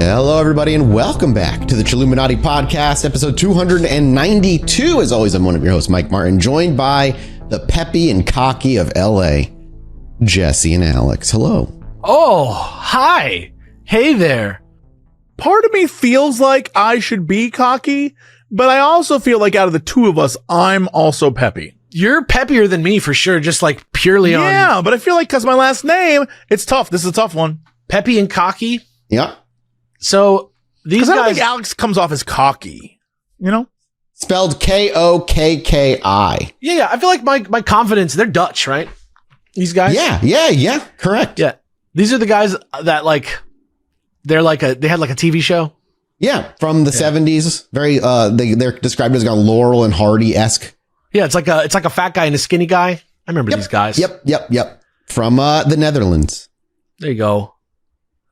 Hello, everybody, and welcome back to the Chilluminati podcast, episode 292. As always, I'm one of your hosts, Mike Martin, joined by the peppy and cocky of LA, Jesse and Alex. Hello. Oh, hi. Hey there. Part of me feels like I should be cocky, but I also feel like out of the two of us, I'm also peppy. You're peppier than me for sure, just like purely on... Yeah, but I feel like because my last name, it's tough. This is a tough one. Peppy and cocky? Yeah. So these guys... I don't think Alex comes off as cocky, you know? Spelled Kokki. Yeah, I feel like my confidence, they're Dutch, right? These guys? Yeah, correct. Yeah. These are the guys that like, they had like a TV show. Yeah, from the 70s. Very, they're described as like a Laurel and Hardy-esque. Yeah, it's like a fat guy and a skinny guy. I remember these guys. Yep. From the Netherlands. There you go.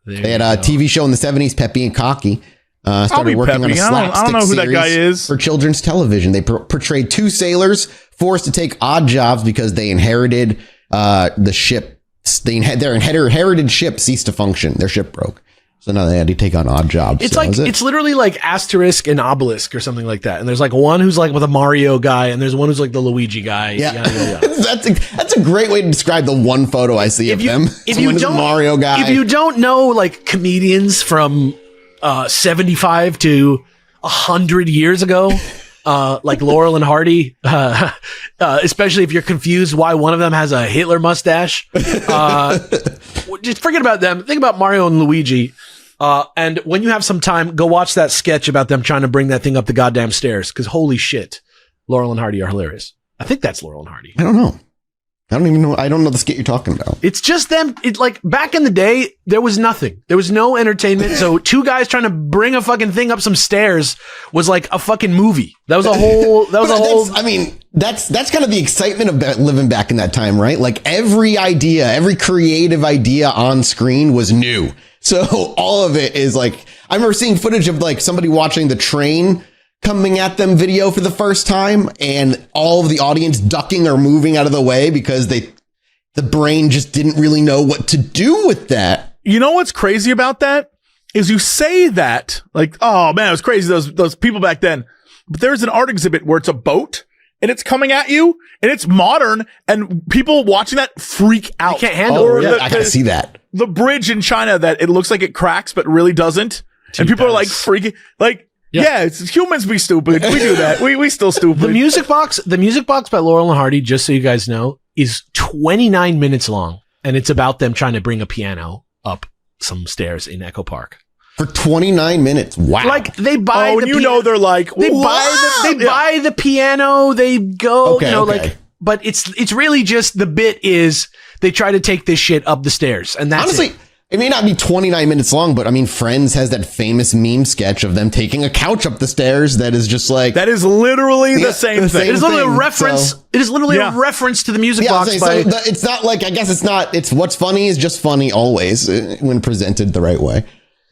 They had a TV show in the 70s, Peppy and Cocky. Started working on a slapstick I don't know who that guy is. For children's television. They portrayed two sailors forced to take odd jobs because they inherited the ship. Their inherited ship ceased to function. Their ship broke. So now they had to take on odd jobs. It's it's literally like Asterisk and Obelisk or something like that. And there's like one who's like with a Mario guy, and there's one who's like the Luigi guy. Yeah. That's a great way to describe the one photo I see of them. If you don't, a Mario guy. If you don't know like comedians from 75 to 100 years ago, like Laurel and Hardy, especially if you're confused why one of them has a Hitler mustache, just forget about them. Think about Mario and Luigi. And when you have some time, go watch that sketch about them trying to bring that thing up the goddamn stairs. Because holy shit, Laurel and Hardy are hilarious. I think that's Laurel and Hardy. I don't know. I don't even know. I don't know the skit you're talking about. It's just them. It's like back in the day, there was nothing. There was no entertainment. So two guys trying to bring a fucking thing up some stairs was like a fucking movie. That was a whole. I mean, that's kind of the excitement of living back in that time, right? Like every creative idea on screen was new. So all of it is like, I remember seeing footage of like somebody watching the train coming at them video for the first time, and all of the audience ducking or moving out of the way because the brain just didn't really know what to do with that. You know what's crazy about that is you say that like, oh man, it was crazy. Those people back then, but there's an art exhibit where it's a boat and it's coming at you and it's modern and people watching that freak out. They can't handle it. I gotta see that. The bridge in China that it looks like it cracks, but really doesn't. And people are like freaking like, yeah, it's humans be stupid. We do that. We still stupid. The music box by Laurel and Hardy, just so you guys know, is 29 minutes long, and it's about them trying to bring a piano up some stairs in Echo Park for 29 minutes. Wow! Like they buy. Oh, and they're like they buy the piano. They go, like. But it's really just the bit is they try to take this shit up the stairs, and that's honestly. It may not be 29 minutes long, but I mean, Friends has that famous meme sketch of them taking a couch up the stairs that is just like... That is literally the same thing. It is literally a reference. It is literally a reference to the music box. It's not like, I guess it's not, it's what's funny is just funny always when presented the right way.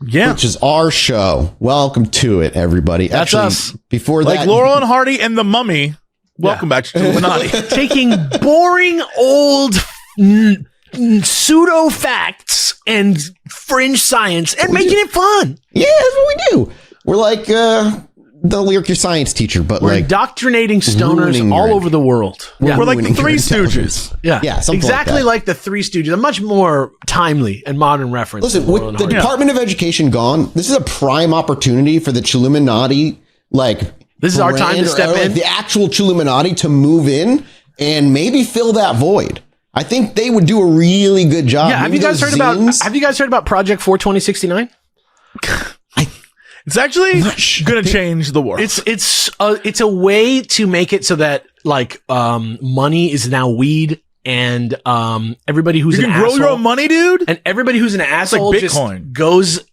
Yeah. Which is our show. Welcome to it, everybody. That's us. Before that... Like Laurel and Hardy and the Mummy. Welcome back to Chilluminati. Taking boring old... pseudo facts and fringe science and making it fun. Yeah, that's what we do. We're like your science teacher, but we're indoctrinating stoners all over the world. We're like the Three Stooges. Yeah, exactly like the Three Stooges. A much more timely and modern reference. Listen, with the Department of Education gone, this is a prime opportunity for the Chilluminati. This is our time to step in. The actual Chilluminati to move in and maybe fill that void. I think they would do a really good job. Yeah, have you guys heard about Project 42069? It's actually going to change the world. It's a way to make it so that money is now weed, and everybody who's an asshole, grow your own money, dude, and everybody who's an asshole like just goes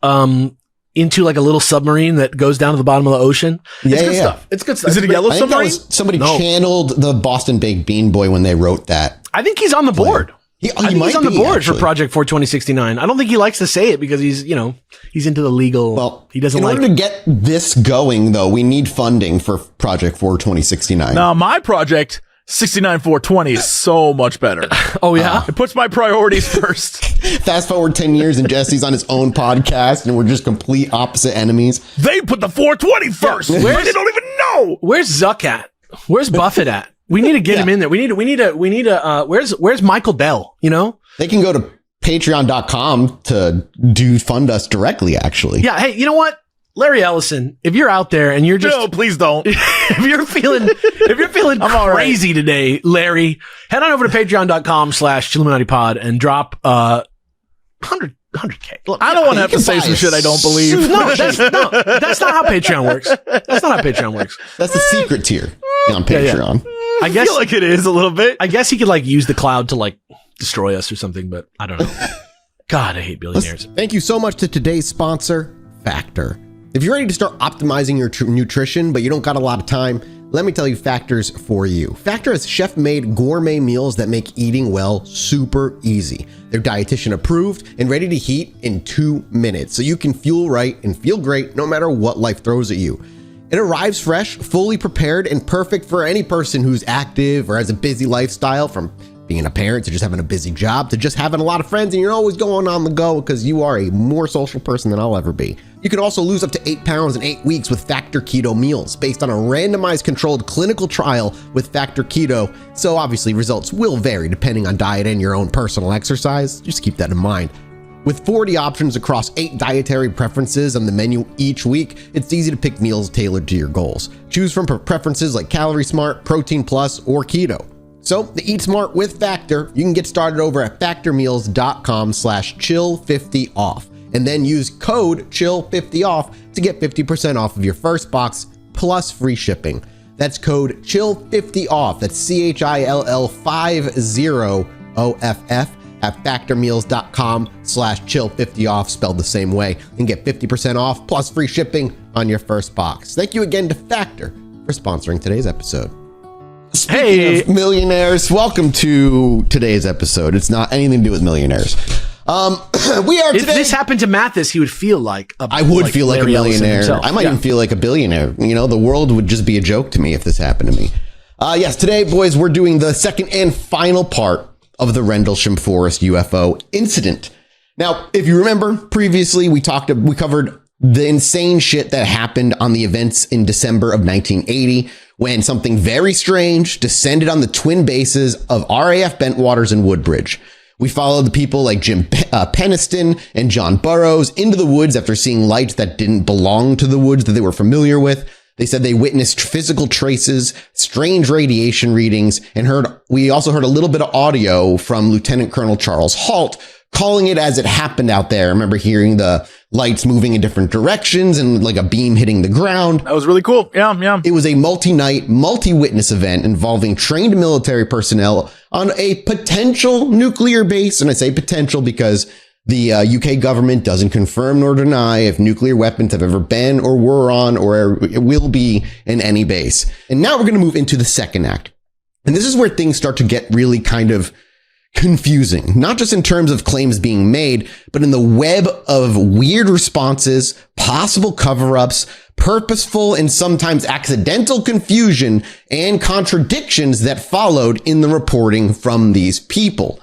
into like a little submarine that goes down to the bottom of the ocean. It's good stuff. It's good stuff. Is it a yellow submarine? Somebody channeled the Boston Baked Bean Boy when they wrote that. I think he's on the board. He's on the board for Project 42069. I don't think he likes to say it because he's into the legal. Well, he doesn't order to get this going, though, we need funding for Project 42069. Now, my project 69420 is so much better. Oh, yeah? It puts my priorities first. Fast forward 10 years and Jesse's on his own podcast and we're just complete opposite enemies. They put the 420 first. Yeah, They don't even know. Where's Zuck at? Where's Buffett at? We need to get him in there. We need a, where's Michael Dell, you know? They can go to patreon.com to fund us directly, actually. Yeah. Hey, you know what? Larry Ellison, if you're out there and you're just, No, please don't. if you're feeling crazy today, Larry, head on over to patreon.com/Chilluminati pod and drop, 100K. Look, I don't want to have to say some shit I don't believe. that's not how Patreon works. That's not how Patreon works. That's the secret tier on Patreon. I guess feel like it is a little bit. I guess he could like use the cloud to like destroy us or something, but I don't know. God, I hate billionaires. Thank you so much to today's sponsor, Factor. If you're ready to start optimizing your nutrition, but you don't got a lot of time, let me tell you Factor's for you. Factor has chef-made gourmet meals that make eating well super easy. They're dietitian approved and ready to heat in 2 minutes, so you can fuel right and feel great no matter what life throws at you. It arrives fresh, fully prepared, and perfect for any person who's active or has a busy lifestyle, from being a parent to just having a busy job to just having a lot of friends and you're always going on the go because you are a more social person than I'll ever be. You can also lose up to 8 pounds in 8 weeks with Factor Keto meals based on a randomized controlled clinical trial with Factor Keto. So obviously results will vary depending on diet and your own personal exercise. Just keep that in mind. With 40 options across 8 dietary preferences on the menu each week, it's easy to pick meals tailored to your goals. Choose from preferences like Calorie Smart, Protein Plus, or Keto. So to eat smart with Factor, you can get started over at factormeals.com/chill50off and then use code chill50off to get 50% off of your first box plus free shipping. That's code chill50off. That's CHILL50OFF at factormeals.com/chill50off, spelled the same way, and get 50% off plus free shipping on your first box. Thank you again to Factor for sponsoring today's episode. Speaking of millionaires, welcome to today's episode. It's not anything to do with millionaires. We are today. If this happened to Mathis, he would feel like I would feel like a millionaire. I might even feel like a billionaire. You know, the world would just be a joke to me if this happened to me. Yes, today, boys, we're doing the second and final part of the Rendlesham Forest UFO incident. Now, if you remember previously, we covered the insane shit that happened on the events in December of 1980, when something very strange descended on the twin bases of RAF Bentwaters and Woodbridge. We followed the people like Jim Peniston and John Burroughs into the woods after seeing lights that didn't belong to the woods that they were familiar with. They said they witnessed physical traces, strange radiation readings, and we also heard a little bit of audio from Lieutenant Colonel Charles Halt, calling it as it happened out there. I remember hearing the lights moving in different directions and like a beam hitting the ground. That was really cool. Yeah. It was a multi-night, multi-witness event involving trained military personnel on a potential nuclear base. And I say potential because the UK government doesn't confirm nor deny if nuclear weapons have ever been or were on or will be in any base. And now we're going to move into the second act. And this is where things start to get really kind of confusing, not just in terms of claims being made, but in the web of weird responses, possible cover-ups, purposeful and sometimes accidental confusion, and contradictions that followed in the reporting from these people.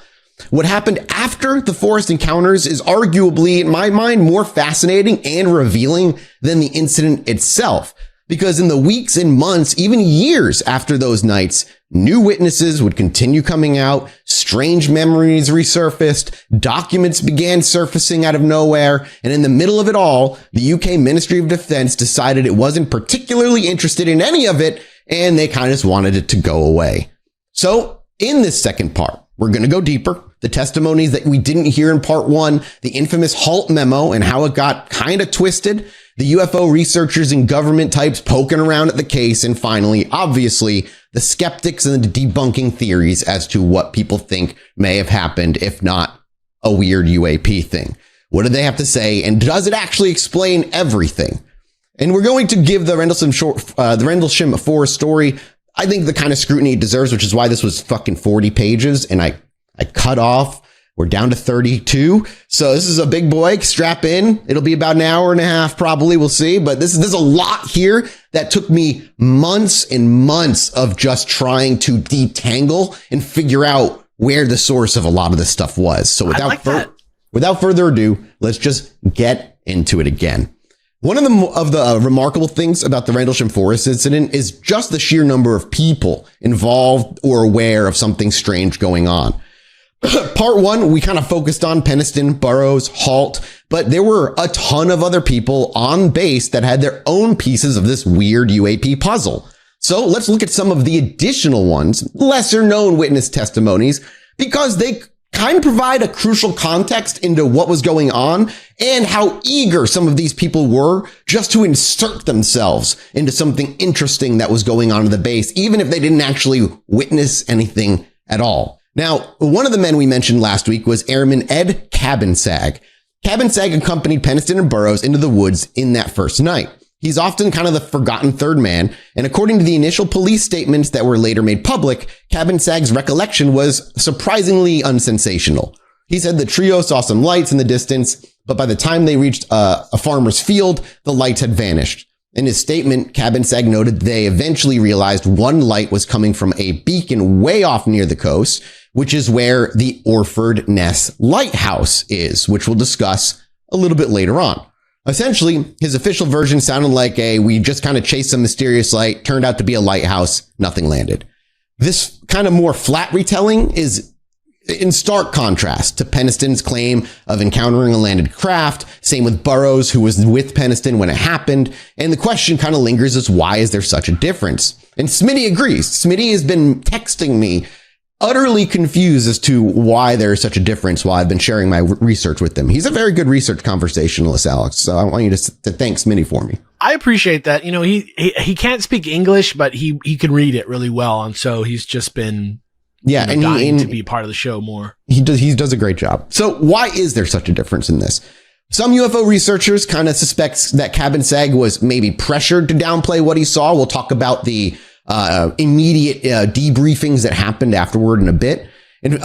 What happened after the forest encounters is arguably, in my mind, more fascinating and revealing than the incident itself. Because in the weeks and months, even years after those nights, new witnesses would continue coming out, strange memories resurfaced, documents began surfacing out of nowhere, and in the middle of it all, the UK Ministry of Defense decided it wasn't particularly interested in any of it, and they kind of just wanted it to go away. So, in this second part, we're going to go deeper. The testimonies that we didn't hear in part 1, the infamous Halt memo and how it got kind of twisted, the UFO researchers and government types poking around at the case, and finally, obviously, the skeptics and the debunking theories as to what people think may have happened, if not a weird UAP thing. What do they have to say, and does it actually explain everything? And we're going to give the Rendlesham Forest story, I think, the kind of scrutiny it deserves, which is why this was fucking 40 pages, and I cut off We're down to 32. So this is a big boy. Strap in. It'll be about an hour and a half, probably. We'll see. But there's a lot here that took me months and months of just trying to detangle and figure out where the source of a lot of this stuff was. So without further ado, let's just get into it again. One of the remarkable things about the Rendlesham Forest incident is just the sheer number of people involved or aware of something strange going on. Part one, we kind of focused on Peniston, Burrows, Halt, but there were a ton of other people on base that had their own pieces of this weird UAP puzzle. So let's look at some of the additional ones, lesser known witness testimonies, because they kind of provide a crucial context into what was going on and how eager some of these people were just to insert themselves into something interesting that was going on in the base, even if they didn't actually witness anything at all. Now, one of the men we mentioned last week was Airman Ed Cabinsag. Cabinsag accompanied Peniston and Burrows into the woods in that first night. He's often kind of the forgotten third man, and according to the initial police statements that were later made public, Cabinsag's recollection was surprisingly unsensational. He said the trio saw some lights in the distance, but by the time they reached a farmer's field, the lights had vanished. In his statement, Cabinsag noted they eventually realized one light was coming from a beacon way off near the coast, which is where the Orford Ness lighthouse is, which we'll discuss a little bit later on. Essentially, his official version sounded like we just kind of chased some mysterious light, turned out to be a lighthouse, nothing landed. This kind of more flat retelling is in stark contrast to Peniston's claim of encountering a landed craft. Same with Burrows, who was with Peniston when it happened. And the question kind of lingers as why is there such a difference? And Smitty agrees. Smitty has been texting me utterly confused as to why there is such a difference while I've been sharing my research with him. He's a very good research conversationalist, Alex. So I want you to thank Smitty for me. I appreciate that. You know, he can't speak English, but he can read it really well. And so he's just been dying to be part of the show more. He does a great job. So why is there such a difference in this? Some UFO researchers kind of suspect that Cabinsag was maybe pressured to downplay what he saw. We'll talk about the immediate debriefings that happened afterward in a bit. And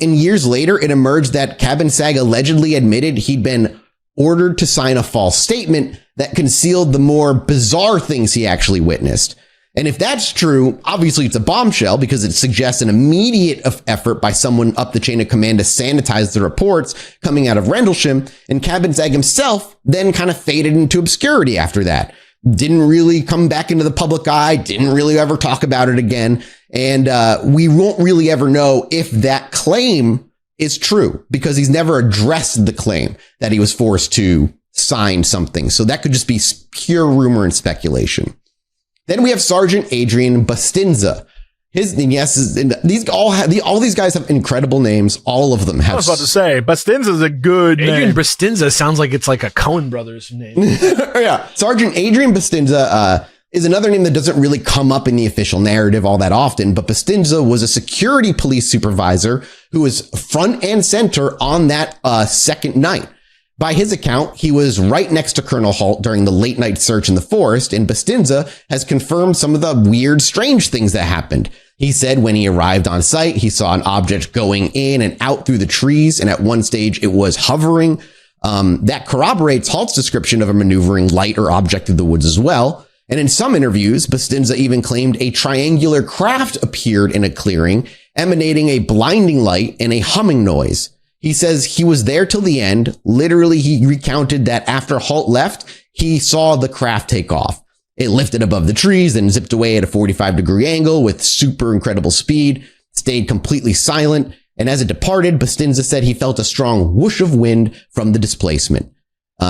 in years later, it emerged that Cabinsag allegedly admitted he'd been ordered to sign a false statement that concealed the more bizarre things he actually witnessed. And if that's true, obviously it's a bombshell because it suggests an immediate effort by someone up the chain of command to sanitize the reports coming out of Rendlesham. And Cabinsag himself then kind of faded into obscurity after that. Didn't really come back into the public eye, didn't really ever talk about it again. And we won't really ever know if that claim is true because he's never addressed the claim that he was forced to sign something. So that could just be pure rumor and speculation. Then we have Sergeant Adrian Bustinza. All these guys have incredible names. All of them have. I was about to say, Bustinza's a good name. Adrian Bustinza sounds like it's like a Coen Brothers name. Yeah. Sergeant Adrian Bustinza is another name that doesn't really come up in the official narrative all that often, but Bustinza was a security police supervisor who was front and center on that second night. By his account, he was right next to Colonel Halt during the late night search in the forest, and Bustinza has confirmed some of the weird, strange things that happened. He said when he arrived on site, he saw an object going in and out through the trees, and at one stage it was hovering. That corroborates Halt's description of a maneuvering light or object through the woods as well. And in some interviews, Bustinza even claimed a triangular craft appeared in a clearing, emanating a blinding light and a humming noise. He says he was there till the end. Literally, he recounted that after Halt left, he saw the craft take off. It lifted above the trees and zipped away at a 45-degree angle with super incredible speed, stayed completely silent. And as it departed, Bustinza said he felt a strong whoosh of wind from the displacement.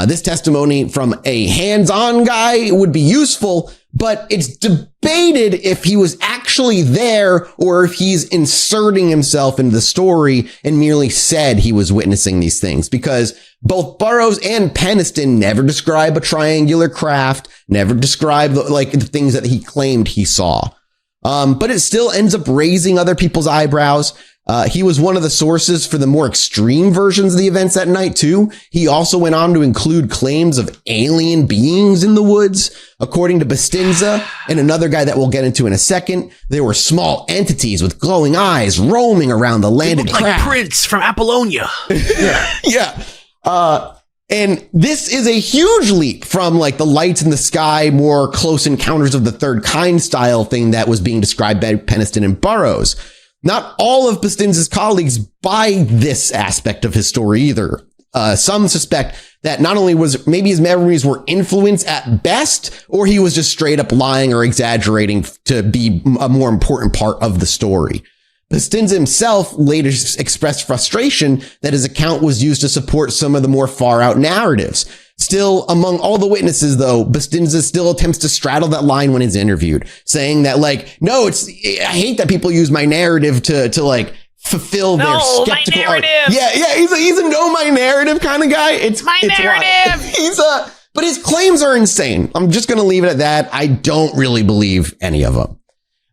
This testimony from a hands-on guy would be useful, but it's debated if he was actually there or if he's inserting himself into the story and merely said he was witnessing these things, because both Burrows and Peniston never describe a triangular craft, never describe the things that he claimed he saw. But it still ends up raising other people's eyebrows. He was one of the sources for the more extreme versions of the events that night, too. He also went on to include claims of alien beings in the woods. According to Bustinza and another guy that we'll get into in a second, there were small entities with glowing eyes roaming around the landed craft. Like Prince from Apollonia. Yeah. And this is a huge leap from like the lights in the sky, more close encounters of the third kind style thing that was being described by Peniston and Burroughs. Not all of Bustinza's colleagues buy this aspect of his story either. Some suspect that not only was maybe his memories were influenced at best, or he was just straight up lying or exaggerating to be a more important part of the story. Bustinza himself later expressed frustration that his account was used to support some of the more far out narratives. Still, among all the witnesses, though, Bustinza still attempts to straddle that line when he's interviewed, saying that, like, no, I hate that people use my narrative to like fulfill their skeptical art. Yeah, he's a no my narrative kind of guy. It's narrative. But his claims are insane. I'm just going to leave it at that. I don't really believe any of them.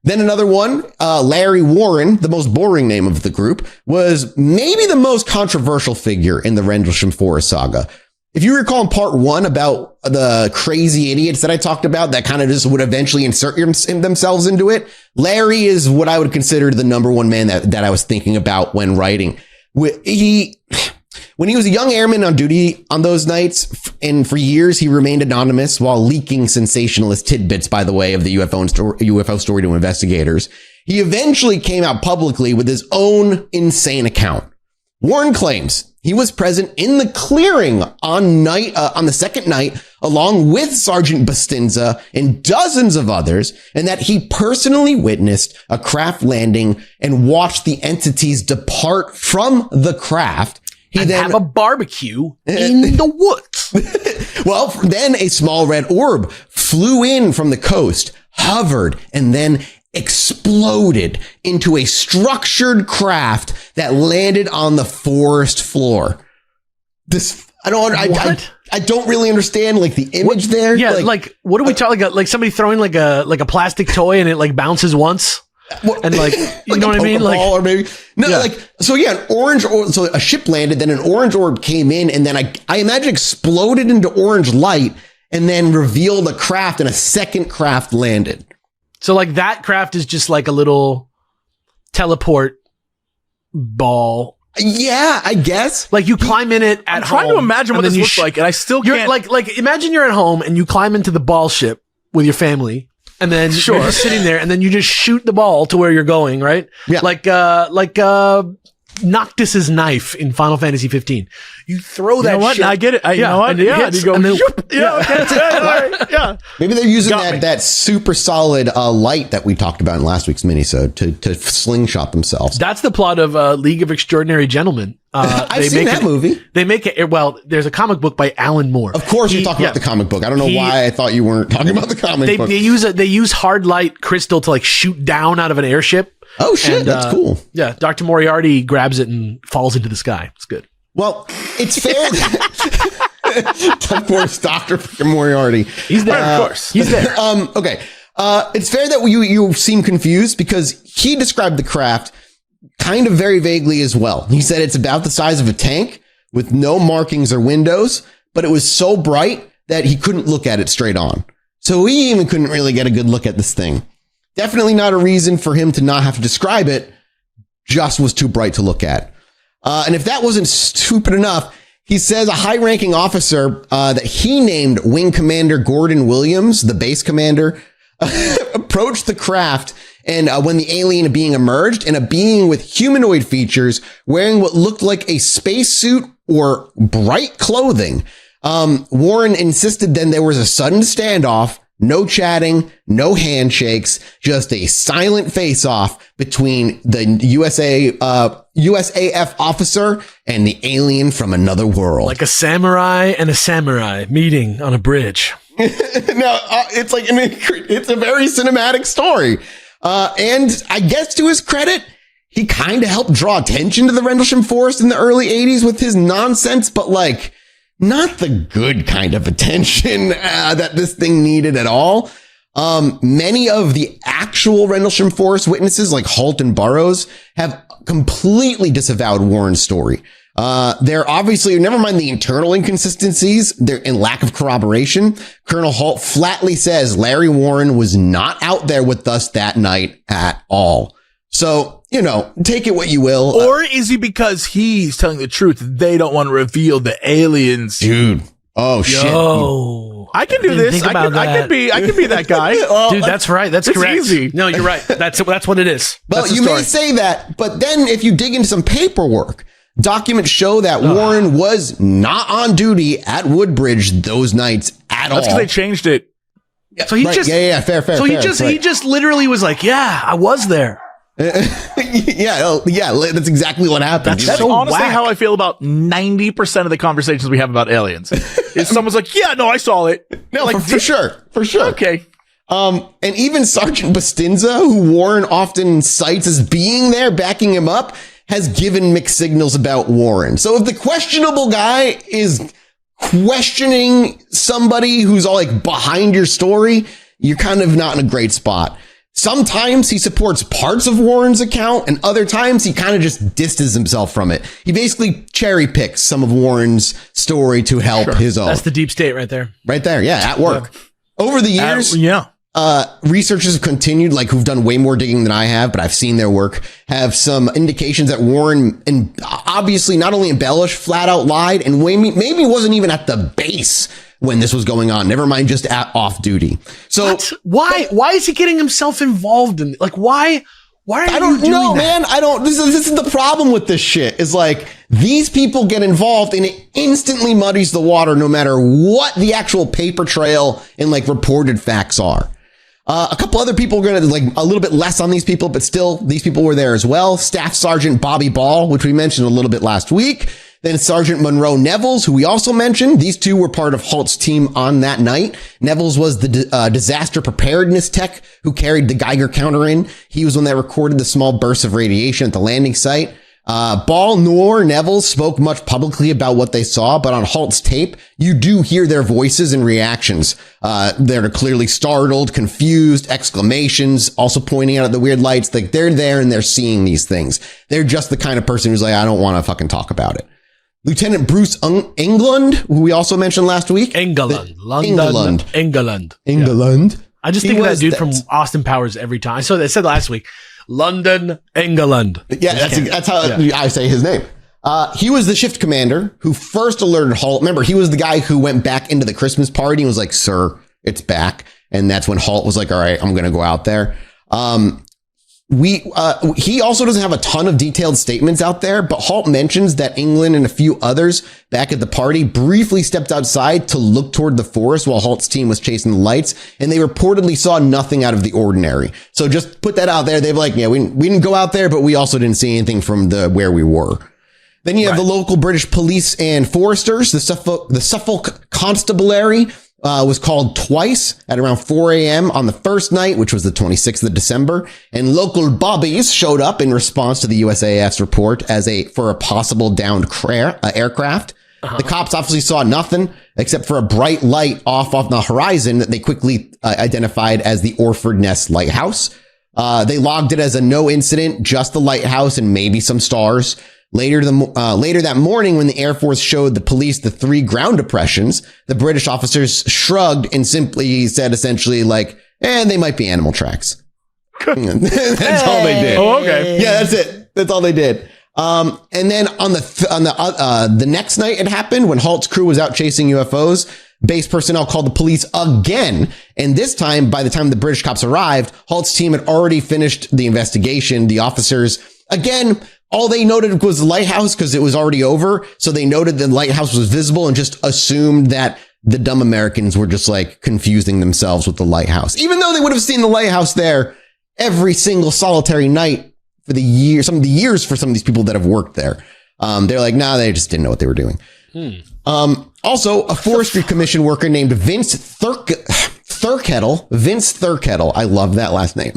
Then another one, Larry Warren, the most boring name of the group, was maybe the most controversial figure in the Rendlesham Forest saga. If you recall in part 1 about the crazy idiots that I talked about that kind of just would eventually insert themselves into it, Larry is what I would consider the number one man that I was thinking about when writing. When he was a young airman on duty on those nights, and for years he remained anonymous while leaking sensationalist tidbits, by the way, of the UFO story to investigators. He eventually came out publicly with his own insane account. Warren claims he was present in the clearing on the second night, along with Sergeant Bustinza and dozens of others, and that he personally witnessed a craft landing and watched the entities depart from the craft. He then have a barbecue in the woods. Well, then a small red orb flew in from the coast, hovered, and then exploded into a structured craft that landed on the forest floor. I don't really understand like the image there. Yeah, like what are we talking? Like somebody throwing like a plastic toy and it like bounces once. And like, you know what I mean? Like, or maybe so a ship landed, then an orange orb came in, and then I imagine exploded into orange light and then revealed a craft, and a second craft landed. So like that craft is just like a little teleport ball. Yeah, I guess. Like you climb in it at home. I'm trying to imagine what this looks like, and I still can't. Like imagine you're at home and you climb into the ball ship with your family. And then you're just sitting there, and then you just shoot the ball to where you're going, right? Yeah. Like Noctis's knife in Final Fantasy 15. You throw that. You know what? Shit. I get it. You know what? And it hits, you go. And then, yeah. Maybe they're using that super solid light that we talked about in last week's minisode to slingshot themselves. That's the plot of League of Extraordinary Gentlemen. I've seen that movie. They make it. Well, there's a comic book by Alan Moore. Of course, you're talking about the comic book. I don't know why I thought you weren't talking about the comic book. They use hard light crystal to like shoot down out of an airship. Oh shit, that's cool. Yeah, Dr. Moriarty grabs it and falls into the sky. It's good. Well, it's fair. Of course, Dr. Moriarty. He's there. Of course, he's there. Okay. It's fair that you seem confused because he described the craft kind of very vaguely as well. He said it's about the size of a tank with no markings or windows, but it was so bright that he couldn't look at it straight on. So he even couldn't really get a good look at this thing. Definitely not a reason for him to not have to describe it. Just was too bright to look at. And if that wasn't stupid enough, he says a high-ranking officer that he named Wing Commander Gordon Williams, the base commander, approached the craft and when the alien being emerged, and a being with humanoid features wearing what looked like a spacesuit or bright clothing. Warren insisted then there was a sudden standoff. No chatting, no handshakes, just a silent face-off between the USAF officer and the alien from another world. Like a samurai and a samurai meeting on a bridge. No, it's a very cinematic story. And I guess to his credit, he kind of helped draw attention to the Rendlesham Forest in the early 80s with his nonsense, but like, not the good kind of attention that this thing needed at all. Many of the actual Rendlesham Forest witnesses, like Halt and Burroughs, have completely disavowed Warren's story. They're obviously, never mind the internal inconsistencies, they're in lack of corroboration. Colonel Halt flatly says Larry Warren was not out there with us that night at all. So, take it what you will. Or is he because he's telling the truth? They don't want to reveal the aliens. Dude. Oh, shit. I can do this. I can be that guy. Dude, that's right. That's correct. Easy. No, you're right. That's what it is. Well, you may say that, but then if you dig into some paperwork, documents show that Warren was not on duty at Woodbridge those nights at all. That's because they changed it. So he just fair. So he just literally was like, yeah, I was there. yeah, that's exactly what happened. That's so honestly whack. how I feel about 90% of the conversations we have about aliens. Is someone's like, yeah, no, I saw it. No, like, for sure. Okay. And even Sergeant Bustinza, who Warren often cites as being there, backing him up, has given mixed signals about Warren. So if the questionable guy is questioning somebody who's all like behind your story, you're kind of not in a great spot. Sometimes he supports parts of Warren's account, and other times he kind of just distances himself from it. He basically cherry picks some of Warren's story to help his own. That's the deep state right there. Right there. Yeah. At work. Over the years. Researchers have continued, like who've done way more digging than I have, but I've seen their work, have some indications that Warren, and obviously not only embellished, flat out lied, and maybe wasn't even at the base when this was going on. Never mind just off duty. So why is he getting himself involved in, like, why are I don't you doing know, that? man. This is the problem with this shit, is like these people get involved and it instantly muddies the water no matter what the actual paper trail and like reported facts are. A couple other people are going to like a little bit less on these people, but still these people were there as well. Staff Sergeant Bobby Ball, which we mentioned a little bit last week. Then Sergeant Monroe Nevels, who we also mentioned. These two were part of Halt's team on that night. Nevels was the disaster preparedness tech who carried the Geiger counter in. He was one that recorded the small bursts of radiation at the landing site. Ball nor Nevels spoke much publicly about what they saw, but on Halt's tape, you do hear their voices and reactions. They're clearly startled, confused, exclamations, also pointing out at the weird lights. Like they're there and they're seeing these things. They're just the kind of person who's like, I don't want to fucking talk about it. Lieutenant Bruce England, who we also mentioned last week. England. I just think of that dude from Austin Powers every time. I said last week, London, England. Yeah, that's how I say his name. He was the shift commander who first alerted Halt. Remember, he was the guy who went back into the Christmas party and was like, sir, it's back. And that's when Halt was like, all right, I'm going to go out there. He also doesn't have a ton of detailed statements out there, but Halt mentions that England and a few others back at the party briefly stepped outside to look toward the forest while Halt's team was chasing the lights, and they reportedly saw nothing out of the ordinary. So just put that out there. They're like, yeah, we didn't go out there, but we also didn't see anything from where we were. Then you have the local British police and foresters. The Suffolk Constabulary was called twice at around 4 a.m. on the first night, which was the 26th of December. And local bobbies showed up in response to the USAF's report for a possible downed aircraft. The cops obviously saw nothing except for a bright light off on the horizon that they quickly identified as the Orford Ness Lighthouse. They logged it as a no incident, just the lighthouse and maybe some stars. Later that morning, when the Air Force showed the police the 3 ground depressions, the British officers shrugged and simply said essentially like, they might be animal tracks. That's all they did. Oh, okay. Yeah, that's it. That's all they did. And then on the next night it happened when Halt's crew was out chasing UFOs. Base personnel called the police again. And this time, by the time the British cops arrived, Halt's team had already finished the investigation. The officers, again, all they noted was the lighthouse because it was already over. So they noted the lighthouse was visible and just assumed that the dumb Americans were just like confusing themselves with the lighthouse, even though they would have seen the lighthouse there every single solitary night for some of the years for some of these people that have worked there. They're like, nah, they just didn't know what they were doing. Also, a forestry commission worker named Vince Thurkettle, I love that last name,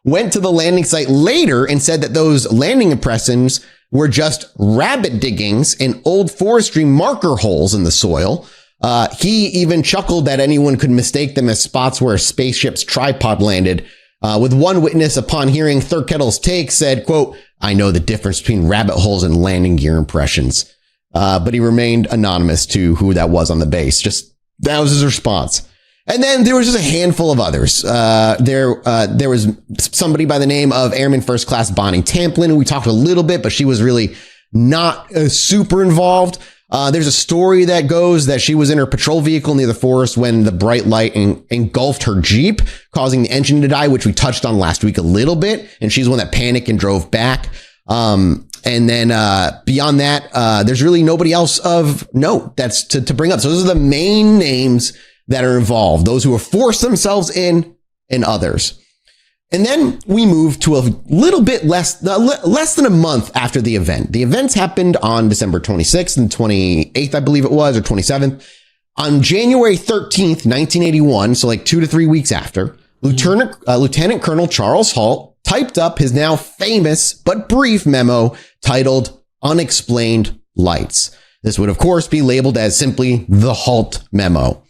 went to the landing site later and said that those landing impressions were just rabbit diggings and old forestry marker holes in the soil. He even chuckled that anyone could mistake them as spots where a spaceship's tripod landed. With one witness, upon hearing Thurkettle's take, said, quote, I know the difference between rabbit holes and landing gear impressions. But he remained anonymous to who that was on the base. Just that was his response. And then there was just a handful of others. There was somebody by the name of Airman First Class Bonnie Tamplin, who we talked a little bit, but she was really not super involved. There's a story that goes that she was in her patrol vehicle near the forest when the bright light engulfed her Jeep, causing the engine to die, which we touched on last week a little bit. And she's the one that panicked and drove back. And then beyond that, there's really nobody else of note that's to bring up. So those are the main names that are involved, those who have forced themselves in and others. And then we move to a little bit less than a month after the event. The events happened on December 26th and 28th, I believe it was, or 27th. On January 13th, 1981, so like 2 to 3 weeks after, Lieutenant Colonel Charles Halt typed up his now famous but brief memo titled Unexplained Lights. This would, of course, be labeled as simply the Halt memo.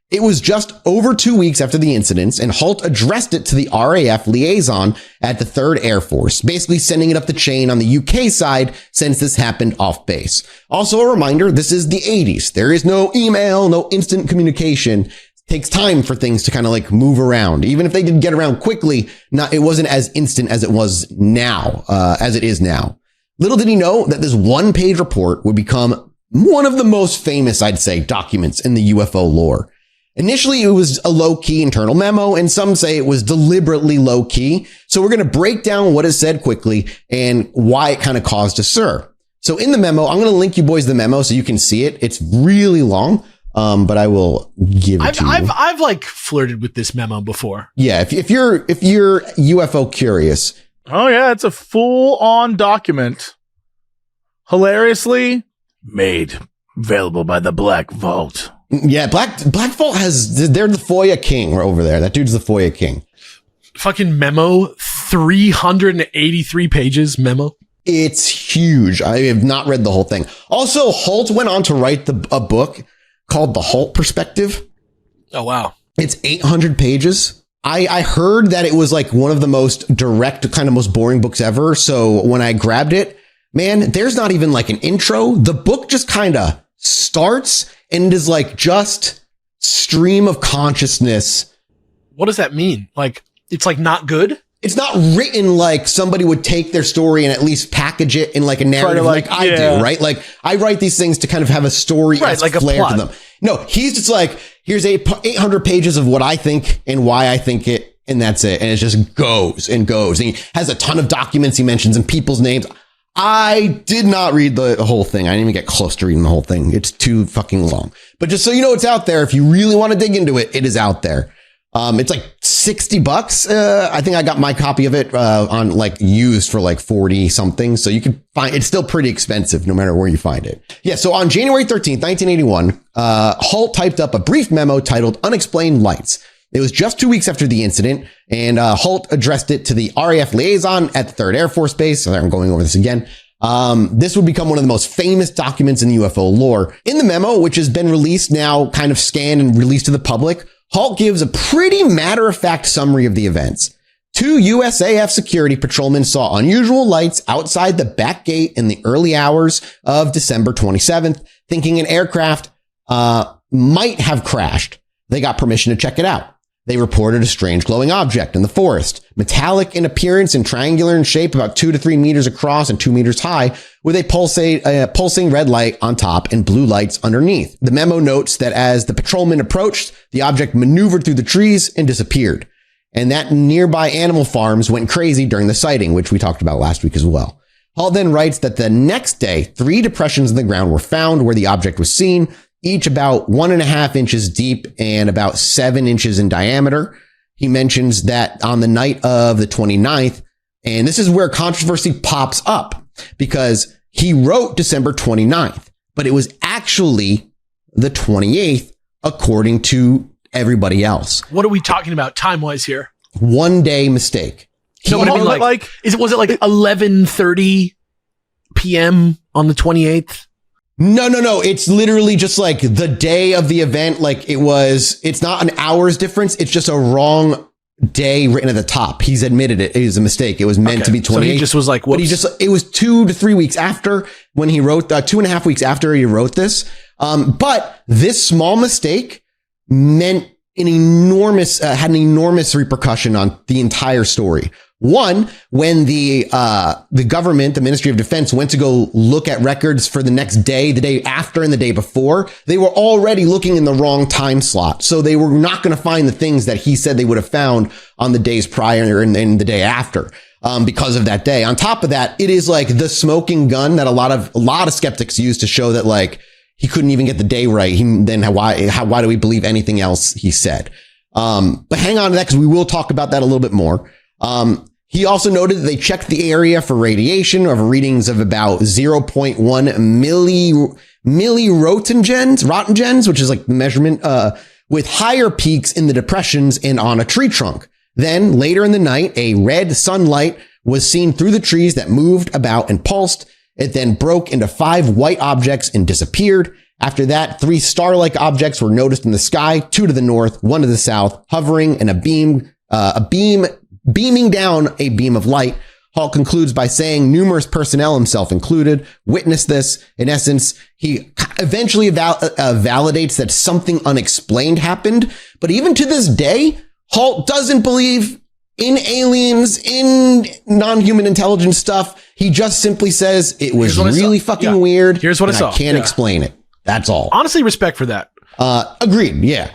It was just over 2 weeks after the incidents, and Halt addressed it to the RAF liaison at the 3rd Air Force, basically sending it up the chain on the UK side since this happened off base. Also a reminder, this is the 80s. There is no email, no instant communication. It takes time for things to kind of like move around. Even if they did get around quickly, it wasn't as instant as it was now, as it is now. Little did he know that this one-page report would become one of the most famous, I'd say, documents in the UFO lore. Initially, it was a low-key internal memo, and some say it was deliberately low-key. So we're going to break down what is said quickly and why it kind of caused a stir. So in the memo, I'm going to link you boys the memo so you can see it. It's really long, but I will give it to you. I've like flirted with this memo before. Yeah, if you're UFO curious. Oh yeah, it's a full-on document. Hilariously made available by the Black Vault. Yeah, Black Vault they're the FOIA king over there. That dude's the FOIA king. Fucking memo, 383 pages memo. It's huge. I have not read the whole thing. Also, Halt went on to write a book called The Halt Perspective. Oh, wow. It's 800 pages. I heard that it was like one of the most direct, kind of most boring books ever. So when I grabbed it, man, there's not even like an intro. The book just kind of starts and it is like just stream of consciousness. What does that mean? Like, it's like not good? It's not written like somebody would take their story and at least package it in like a narrative like I do, right? Like I write these things to kind of have a story, right, like flair a plot to them. No, he's just like, here's 800 pages of what I think and why I think it. And that's it. And it just goes and goes. And he has a ton of documents he mentions and people's names. I did not read the whole thing. I didn't even get close to reading the whole thing. It's too fucking long. But just so you know, it's out there. If you really want to dig into it, it is out there. It's like $60. I think I got my copy of it on like used for like 40 something. So you can find it's still pretty expensive no matter where you find it. Yeah. So on January 13th, 1981, Halt typed up a brief memo titled Unexplained Lights. It was just 2 weeks after the incident, and Halt addressed it to the RAF liaison at the 3rd Air Force Base. So I'm going over this again. This would become one of the most famous documents in the UFO lore. In the memo, which has been released now, kind of scanned and released to the public, Halt gives a pretty matter-of-fact summary of the events. 2 USAF security patrolmen saw unusual lights outside the back gate in the early hours of December 27th, thinking an aircraft might have crashed. They got permission to check it out. They reported a strange glowing object in the forest, metallic in appearance and triangular in shape, about 2 to 3 meters across and 2 meters high, with a pulsing red light on top and blue lights underneath. The memo notes that as the patrolman approached, the object maneuvered through the trees and disappeared, and that nearby animal farms went crazy during the sighting, which we talked about last week as well. Hall then writes that the next day, 3 depressions in the ground were found where the object was seen, each about 1.5 inches deep and about 7 inches in diameter. He mentions that on the night of the 29th, and this is where controversy pops up because he wrote December 29th, but it was actually the 28th, according to everybody else. What are we talking about time-wise here? 1 day mistake. No, but I mean, was it like 11:30 p.m. on the 28th? No. It's literally just like the day of the event. Like it's not an hour's difference. It's just a wrong day written at the top. He's admitted it. It was a mistake. It was meant to be 28. So he just was like, whoops. But it was 2 to 3 weeks after when he wrote, 2.5 weeks after he wrote this. But this small mistake meant had an enormous repercussion on the entire story. One, when the government, the Ministry of Defense, went to go look at records for the next day, the day after and the day before, they were already looking in the wrong time slot. So they were not going to find the things that he said they would have found on the days prior and the day after, because of that day. On top of that, it is like the smoking gun that a lot of skeptics use to show that like he couldn't even get the day right. Why do we believe anything else he said? But hang on to that because we will talk about that a little bit more. He also noted that they checked the area for radiation of readings of about 0.1 milliroentgens, which is like the measurement, with higher peaks in the depressions and on a tree trunk. Then later in the night, a red sunlight was seen through the trees that moved about and pulsed. It then broke into 5 white objects and disappeared. After that, 3 star-like objects were noticed in the sky, 2 to the north, 1 to the south, hovering and beaming down a beam of light. Halt concludes by saying numerous personnel, himself included, witnessed this. In essence, he eventually validates that something unexplained happened. But even to this day, Halt doesn't believe in aliens, in non-human intelligence stuff. He just simply says it was really fucking weird. Here's what I saw. I can't explain it. That's all. Honestly, respect for that. Agreed. Yeah.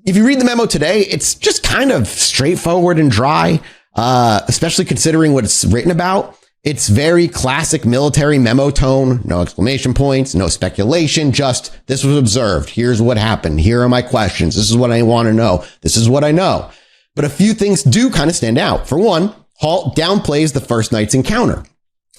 If you read the memo today, it's just kind of straightforward and dry, especially considering what it's written about. It's very classic military memo tone, no exclamation points, no speculation, just this was observed. Here's what happened. Here are my questions. This is what I want to know. This is what I know. But a few things do kind of stand out. For one, Halt downplays the first night's encounter.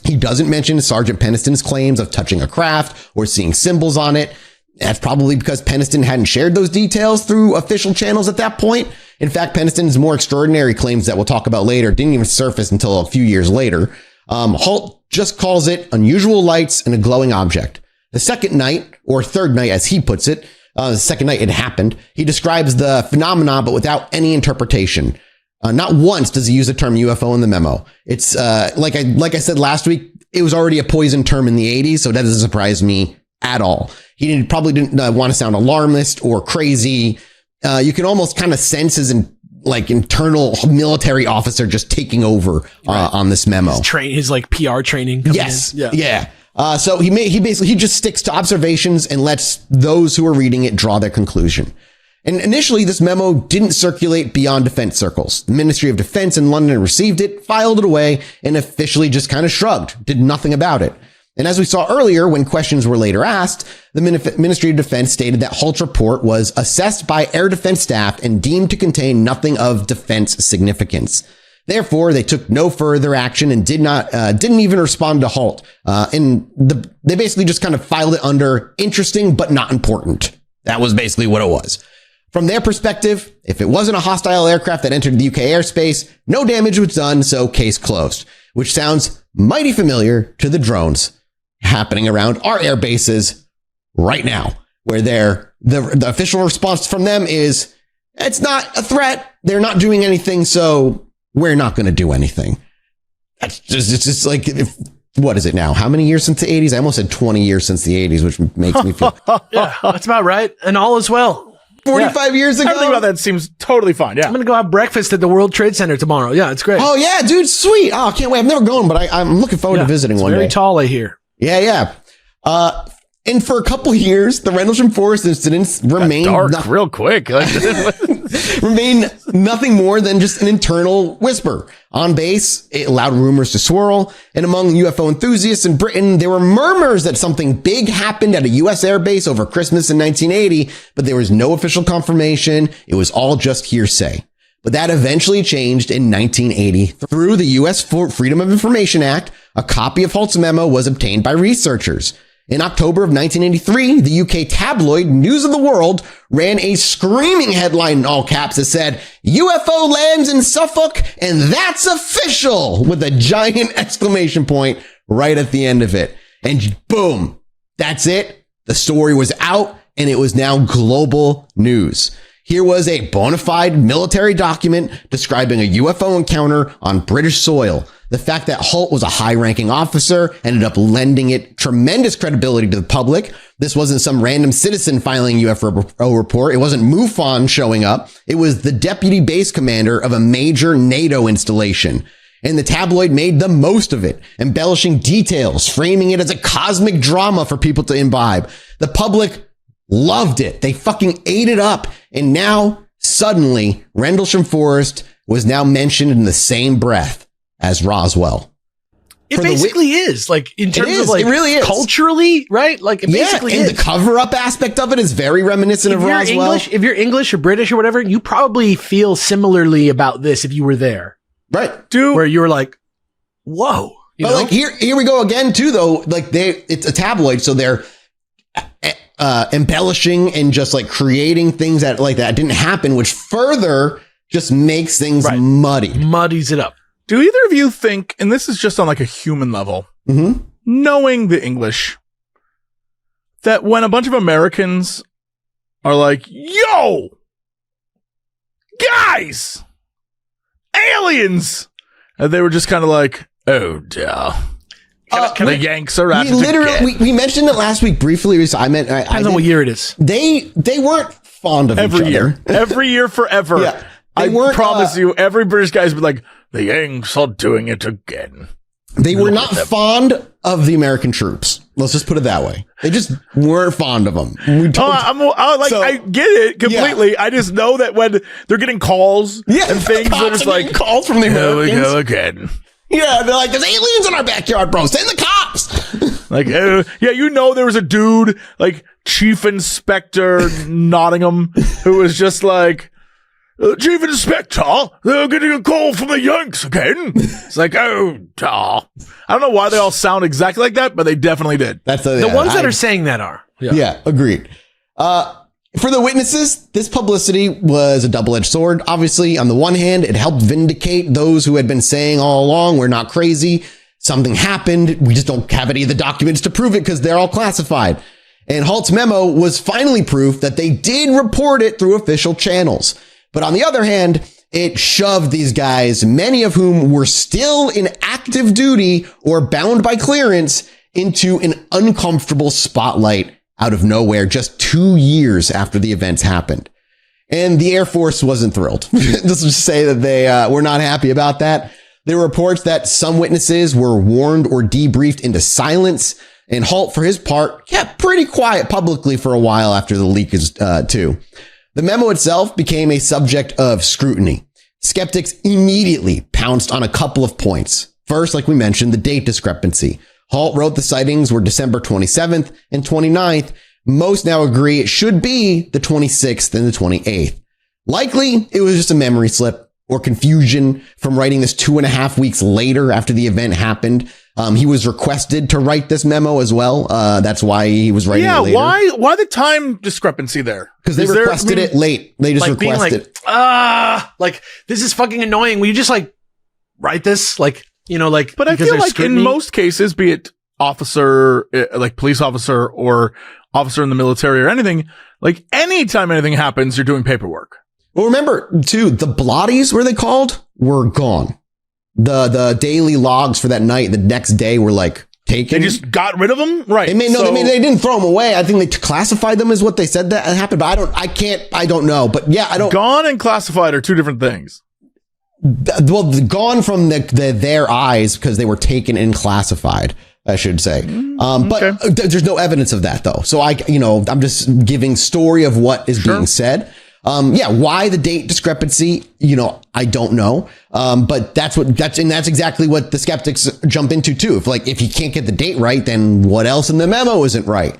He doesn't mention Sergeant Peniston's claims of touching a craft or seeing symbols on it. That's probably because Peniston hadn't shared those details through official channels at that point. In fact, Peniston's more extraordinary claims that we'll talk about later didn't even surface until a few years later. Halt just calls it unusual lights and a glowing object. The second night, or third night as he puts it, the second night it happened, he describes the phenomena but without any interpretation. Not once does he use the term UFO in the memo. It's like I said last week, it was already a poison term in the 80s, so that doesn't surprise me at all. He probably didn't want to sound alarmist or crazy. You can almost kind of sense his internal military officer just taking over on this memo. His like PR training. Yes. In. Yeah. So he just sticks to observations and lets those who are reading it draw their conclusion. And initially, this memo didn't circulate beyond defense circles. The Ministry of Defense in London received it, filed it away, and officially just kind of shrugged, did nothing about it. And as we saw earlier, when questions were later asked, the Ministry of Defense stated that Halt's report was assessed by air defense staff and deemed to contain nothing of defense significance. Therefore, they took no further action and didn't even respond to Halt. They basically just kind of filed it under interesting but not important. That was basically what it was. From their perspective, if it wasn't a hostile aircraft that entered the UK airspace, no damage was done, so case closed. Which sounds mighty familiar to the drones happening around our air bases right now, where the official response from them is, it's not a threat. They're not doing anything, so we're not going to do anything. It's just like, what is it now? How many years since the 80s? I almost said 20 years since the 80s, which makes me feel... Yeah, that's about right. And all is well. 45 years ago. Everything about that seems totally fine. Yeah. I'm going to go have breakfast at the World Trade Center tomorrow. Yeah, it's great. Oh, yeah, dude. Sweet. Oh, I can't wait. I've never gone, but I'm looking forward to visiting one day. Very tall, I hear. Yeah. And for a couple years, the Rendlesham Forest incidents remained real quick. Remain nothing more than just an internal whisper. On base, it allowed rumors to swirl. And among UFO enthusiasts in Britain, there were murmurs that something big happened at a U.S. airbase over Christmas in 1980, but there was no official confirmation. It was all just hearsay. But that eventually changed in 1980. Through the U.S. Freedom of Information Act, a copy of Halt's memo was obtained by researchers. In October of 1983, the UK tabloid News of the World ran a screaming headline in all caps that said, UFO lands in Suffolk, and that's official, with a giant exclamation point right at the end of it. And boom, that's it. The story was out, and it was now global news. Here was a bona fide military document describing a UFO encounter on British soil. The fact that Halt was a high-ranking officer ended up lending it tremendous credibility to the public. This wasn't some random citizen filing a UFO report. It wasn't MUFON showing up. It was the deputy base commander of a major NATO installation. And the tabloid made the most of it, embellishing details, framing it as a cosmic drama for people to imbibe. The public loved it. They fucking ate it up. And now, suddenly, Rendlesham Forest was now mentioned in the same breath as Roswell. It basically is, like, in terms of, like, it really is. Culturally, right? Like, it basically is. And the cover-up aspect of it is very reminiscent of Roswell. If you're English or British or whatever, you probably feel similarly about this if you were there. Right. Where you were like, whoa. But like, here we go again, too, though. Like, it's a tabloid, so they're embellishing and just, like, creating things that, like, that didn't happen, which further just makes things muddy. Muddies it up. Do either of you think, and this is just on like a human level, knowing the English, that when a bunch of Americans are like, yo, guys, aliens, and they were just kind of like, oh, duh. The Yanks are out. We mentioned it last week briefly. Depends on what year it is. They weren't fond of every each year. other. Every year forever. Yeah. I promise you, every British guy's been like, the Yanks are doing it again. They were not fond of the American troops. Let's just put it that way. They just weren't fond of them. I get it completely. Yeah. I just know that when they're getting calls and things, they're just like, calls from the Americans. Here we go again. Yeah, they're like, there's aliens in our backyard, bro. Send the cops. Like, there was a dude, like Chief Inspector Nottingham, who was just like, Chief Inspector, they're getting a call from the Yanks again. It's like, oh, duh. I don't know why they all sound exactly like that, but they definitely did. The ones that are saying that are. Yeah, agreed. For the witnesses, this publicity was a double-edged sword. Obviously, on the one hand, it helped vindicate those who had been saying all along, we're not crazy. Something happened. We just don't have any of the documents to prove it because they're all classified. And Halt's memo was finally proof that they did report it through official channels. But on the other hand, it shoved these guys, many of whom were still in active duty or bound by clearance, into an uncomfortable spotlight out of nowhere just 2 years after the events happened. And the Air Force wasn't thrilled. Let's just say that they were not happy about that. There were reports that some witnesses were warned or debriefed into silence, and Halt, for his part, kept pretty quiet publicly for a while after the leak too. The memo itself became a subject of scrutiny. Skeptics immediately pounced on a couple of points. First, like we mentioned, the date discrepancy. Halt wrote the sightings were December 27th and 29th. Most now agree it should be the 26th and the 28th. Likely, it was just a memory slip or confusion from writing this 2.5 weeks later after the event happened. He was requested to write this memo as well. That's why he was writing it later. Why the time discrepancy there? Because they requested it late. They just requested it. This is fucking annoying. Will you just write this? But I feel like scrutiny? In most cases, be it officer, like police officer or officer in the military or anything, like anytime anything happens, you're doing paperwork. Well, remember too, the blotties, were they called, were gone. The daily logs for that night, the next day were taken. They just got rid of them? Right. They didn't throw them away. I think they classified them as what they said that happened, but I don't know. But yeah, I don't. Gone and classified are two different things. Well, gone from their eyes because they were taken and classified, I should say. But there's no evidence of that though. So I'm just giving story of what is being said. Why the date discrepancy, I don't know. But that's exactly what the skeptics jump into too. If you can't get the date right, then what else in the memo isn't right?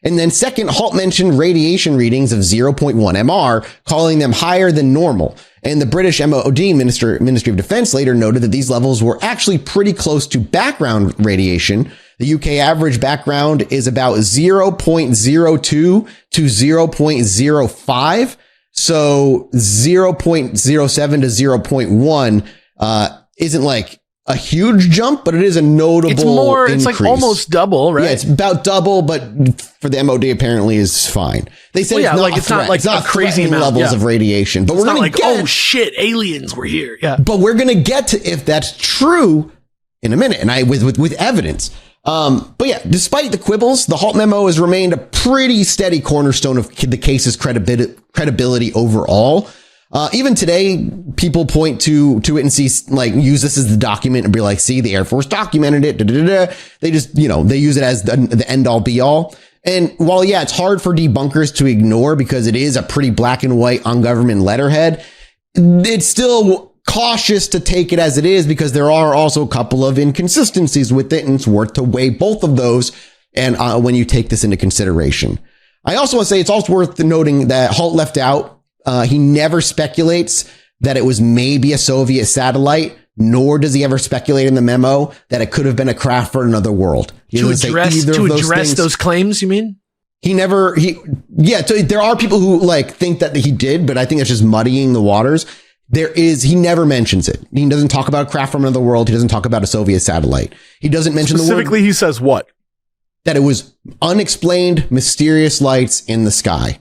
And then second, Halt mentioned radiation readings of 0.1 MR, calling them higher than normal. And the British MOD, Ministry of Defense, later noted that these levels were actually pretty close to background radiation. The UK average background is about 0.02 to 0.05. So 0.07 to 0.1 isn't a huge jump, but it is a notable It's more, increase. it's like almost double, right? Yeah, it's about double, but for the MOD apparently is fine. They say it's not like a crazy amount, levels of radiation, but it's we're not going like, to get, oh shit, aliens were here. Yeah. but we're going to get to if that's true in a minute, and with evidence. But yeah, despite the quibbles, the Halt memo has remained a pretty steady cornerstone of the case's credibility overall. Even today, people point to it and see, like, use this as the document and be like, see, the Air Force documented it. Da, da, da, da. They just, they use it as the end all be all. And while, yeah, it's hard for debunkers to ignore because it is a pretty black and white on government letterhead, it's still cautious to take it as it is because there are also a couple of inconsistencies with it, and it's worth to weigh both of those. And when you take this into consideration, I also want to say it's also worth noting that Halt left out. He never speculates that it was maybe a Soviet satellite, nor does he ever speculate in the memo that it could have been a craft for another world. To address those claims, you mean? So there are people who think that he did, but I think it's just muddying the waters. He never mentions it. He doesn't talk about a craft from another world. He doesn't talk about a Soviet satellite. He doesn't mention specifically, he says what? That it was unexplained, mysterious lights in the sky.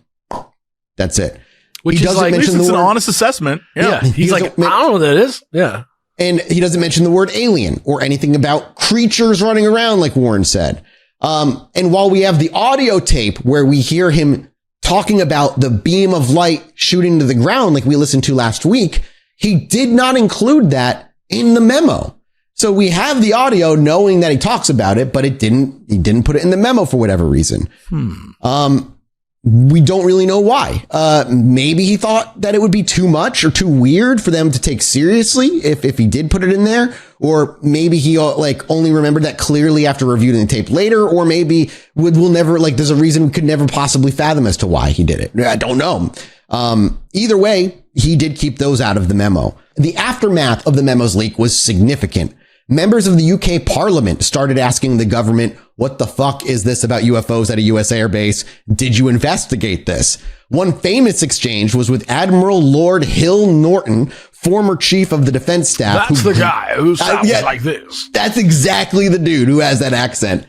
That's it. Which he doesn't at least mention it's the an word, honest assessment. Yeah. He's like, I don't know what that is. Yeah. And he doesn't mention the word alien or anything about creatures running around, like Warren said. And while we have the audio tape where we hear him talking about the beam of light shooting to the ground, like we listened to last week, he did not include that in the memo. So we have the audio knowing that he talks about it, but he didn't put it in the memo for whatever reason. We don't really know why. Maybe he thought that it would be too much or too weird for them to take seriously if he did put it in there. Or maybe he only remembered that clearly after reviewing the tape later. Or maybe we'll never, there's a reason we could never possibly fathom as to why he did it. I don't know. Either way, he did keep those out of the memo. The aftermath of the memo's leak was significant. Members of the UK Parliament started asking the government, what the fuck is this about UFOs at a US airbase? Did you investigate this? One famous exchange was with Admiral Lord Hill Norton, former chief of the defense staff. That's the guy who sounds like this. That's exactly the dude who has that accent.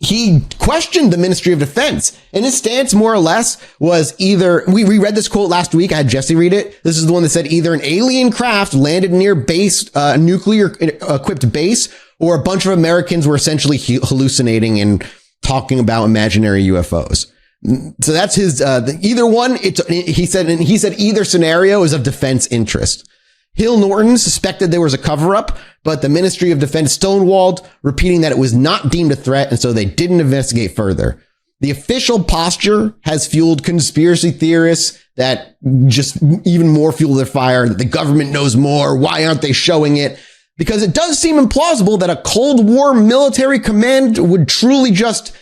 He questioned the Ministry of Defense, and his stance more or less was either, we read this quote last week. I had Jesse read it. This is the one that said either an alien craft landed near base, nuclear equipped base, or a bunch of Americans were essentially hallucinating and talking about imaginary UFOs. So that's his, either one. He said either scenario is of defense interest. Hill Norton suspected there was a cover-up, but the Ministry of Defense stonewalled, repeating that it was not deemed a threat, and so they didn't investigate further. The official posture has fueled conspiracy theorists that just even more fuel their fire, that the government knows more. Why aren't they showing it? Because it does seem implausible that a Cold War military command would truly just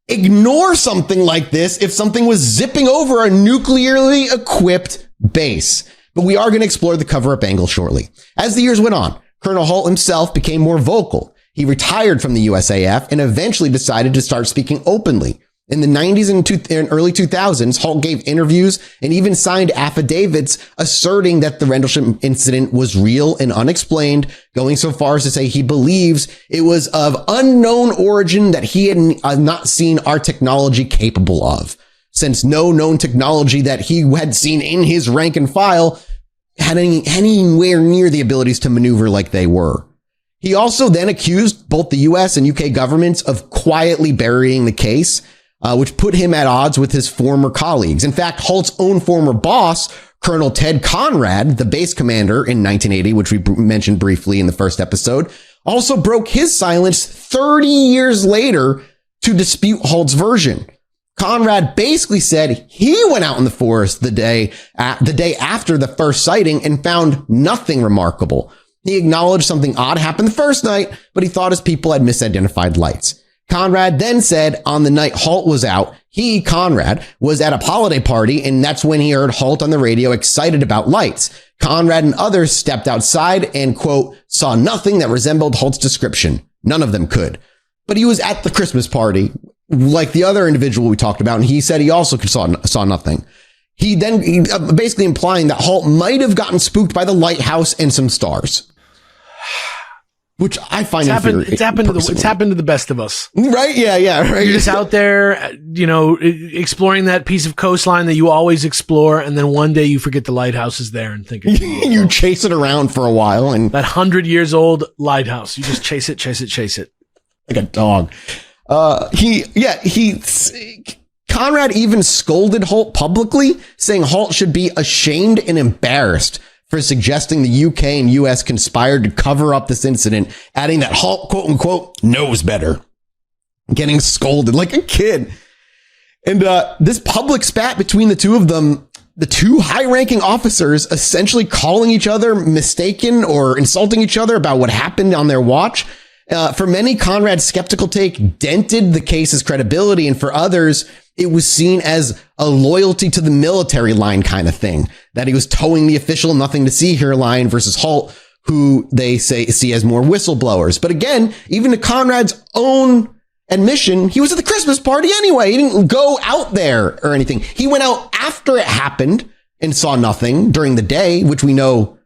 ignore something like this if something was zipping over a nuclearly equipped base. But we are going to explore the cover-up angle shortly. As the years went on, Colonel Halt himself became more vocal. He retired from the USAF and eventually decided to start speaking openly. In the 90s and early 2000s, Halt gave interviews and even signed affidavits asserting that the Rendlesham incident was real and unexplained, going so far as to say he believes it was of unknown origin that he had not seen our technology capable of, since no known technology that he had seen in his rank and file had anywhere near the abilities to maneuver like they were. He also then accused both the US and UK governments of quietly burying the case, which put him at odds with his former colleagues. In fact, Halt's own former boss, Colonel Ted Conrad, the base commander in 1980, which we mentioned briefly in the first episode, also broke his silence 30 years later to dispute Halt's version. Conrad basically said he went out in the forest the day after the first sighting and found nothing remarkable. He acknowledged something odd happened the first night, but he thought his people had misidentified lights. Conrad then said on the night Halt was out, Conrad, was at a holiday party, and that's when he heard Halt on the radio excited about lights. Conrad and others stepped outside and, quote, saw nothing that resembled Halt's description. None of them could. But he was at the Christmas party, like the other individual we talked about, and he said he also saw nothing. He basically implying that Halt might have gotten spooked by the lighthouse and some stars. which I find it's happened to the best of us. Right? Yeah, right. You're just out there, exploring that piece of coastline that you always explore, and then one day you forget the lighthouse is there and think you chase it around for a while, and that 100 years old lighthouse, you just chase it like a dog. Conrad even scolded Halt publicly, saying Halt should be ashamed and embarrassed for suggesting the UK and US conspired to cover up this incident, adding that Halt, quote unquote, knows better. Getting scolded like a kid. And this public spat between the two of them, the two high-ranking officers essentially calling each other mistaken or insulting each other about what happened on their watch. For many, Conrad's skeptical take dented the case's credibility, and for others, it was seen as a loyalty to the military line kind of thing, that he was towing the official nothing to see here line versus Halt, who they see as more whistleblowers. But again, even to Conrad's own admission, he was at the Christmas party anyway. He didn't go out there or anything. He went out after it happened and saw nothing during the day, which we know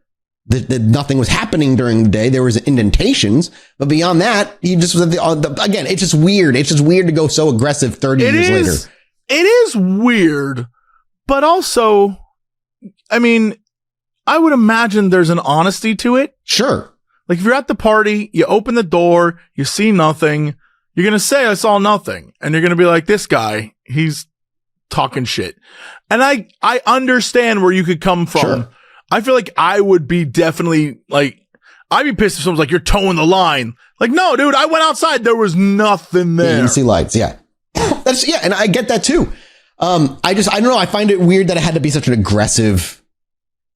that nothing was happening during the day. There was indentations, but beyond that, he just was again, it's just weird. It's just weird to go so aggressive 30 years later. It is weird, but also, I mean, I would imagine there's an honesty to it. Sure. Like if you're at the party, you open the door, you see nothing, you're going to say, I saw nothing. And you're going to be like, this guy, he's talking shit. And I understand where you could come from. Sure. I feel like I would be definitely like, I'd be pissed if someone's like, you're towing the line. Like, no, dude, I went outside. There was nothing there. You didn't see lights. Yeah. And I get that too. I don't know. I find it weird that it had to be such an aggressive,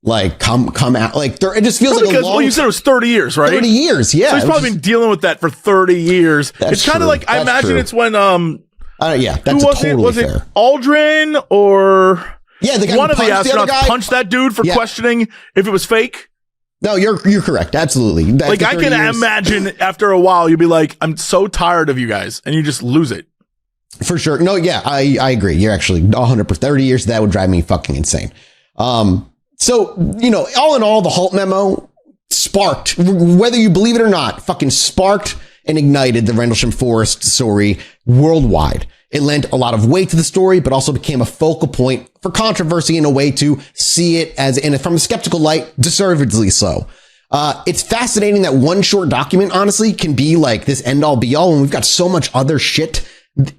like, come out. Like, it just feels like a long. Well, you said it was 30 years, right? 30 years. Yeah. So he's probably been dealing with that for 30 years. It's kind of like, I imagine it's when, yeah, that's totally was fair. It Aldrin or the guy one of the astronauts punched that dude for questioning if it was fake? No, you're correct. Absolutely. Like, I can imagine after a while, you'd be like, I'm so tired of you guys, and you just lose it. For sure. No, yeah, I agree. You're actually 100%. 30 years, that would drive me fucking insane. So, all in all, the Halt memo sparked, whether you believe it or not, fucking sparked and ignited the Rendlesham Forest story worldwide. It lent a lot of weight to the story, but also became a focal point for controversy in a way to see it as, from a skeptical light, deservedly so. It's fascinating that one short document, honestly, can be like this end all be all when we've got so much other shit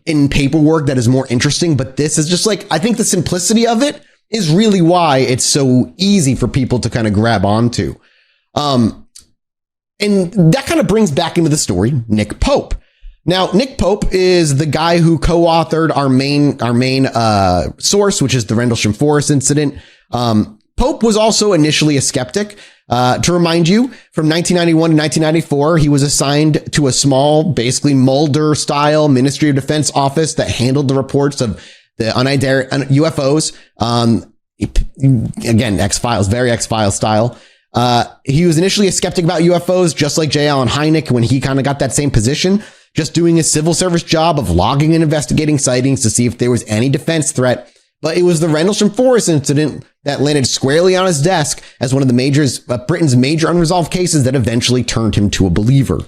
in paperwork that is more interesting. But this is just like, I think the simplicity of it is really why it's so easy for people to kind of grab onto. And that kind of brings back into the story Nick Pope. Now, Nick Pope is the guy who co-authored our main source, which is the Rendlesham Forest incident. Pope was also initially a skeptic. To remind you, from 1991 to 1994, he was assigned to a small, basically Mulder-style Ministry of Defense office that handled the reports of the unidentified UFOs. Again, X-Files, very X-Files style. He was initially a skeptic about UFOs, just like J. Allen Hynek when he kind of got that same position, just doing his civil service job of logging and investigating sightings to see if there was any defense threat. But it was the Rendlesham Forest incident that landed squarely on his desk as one of the Britain's major unresolved cases that eventually turned him to a believer.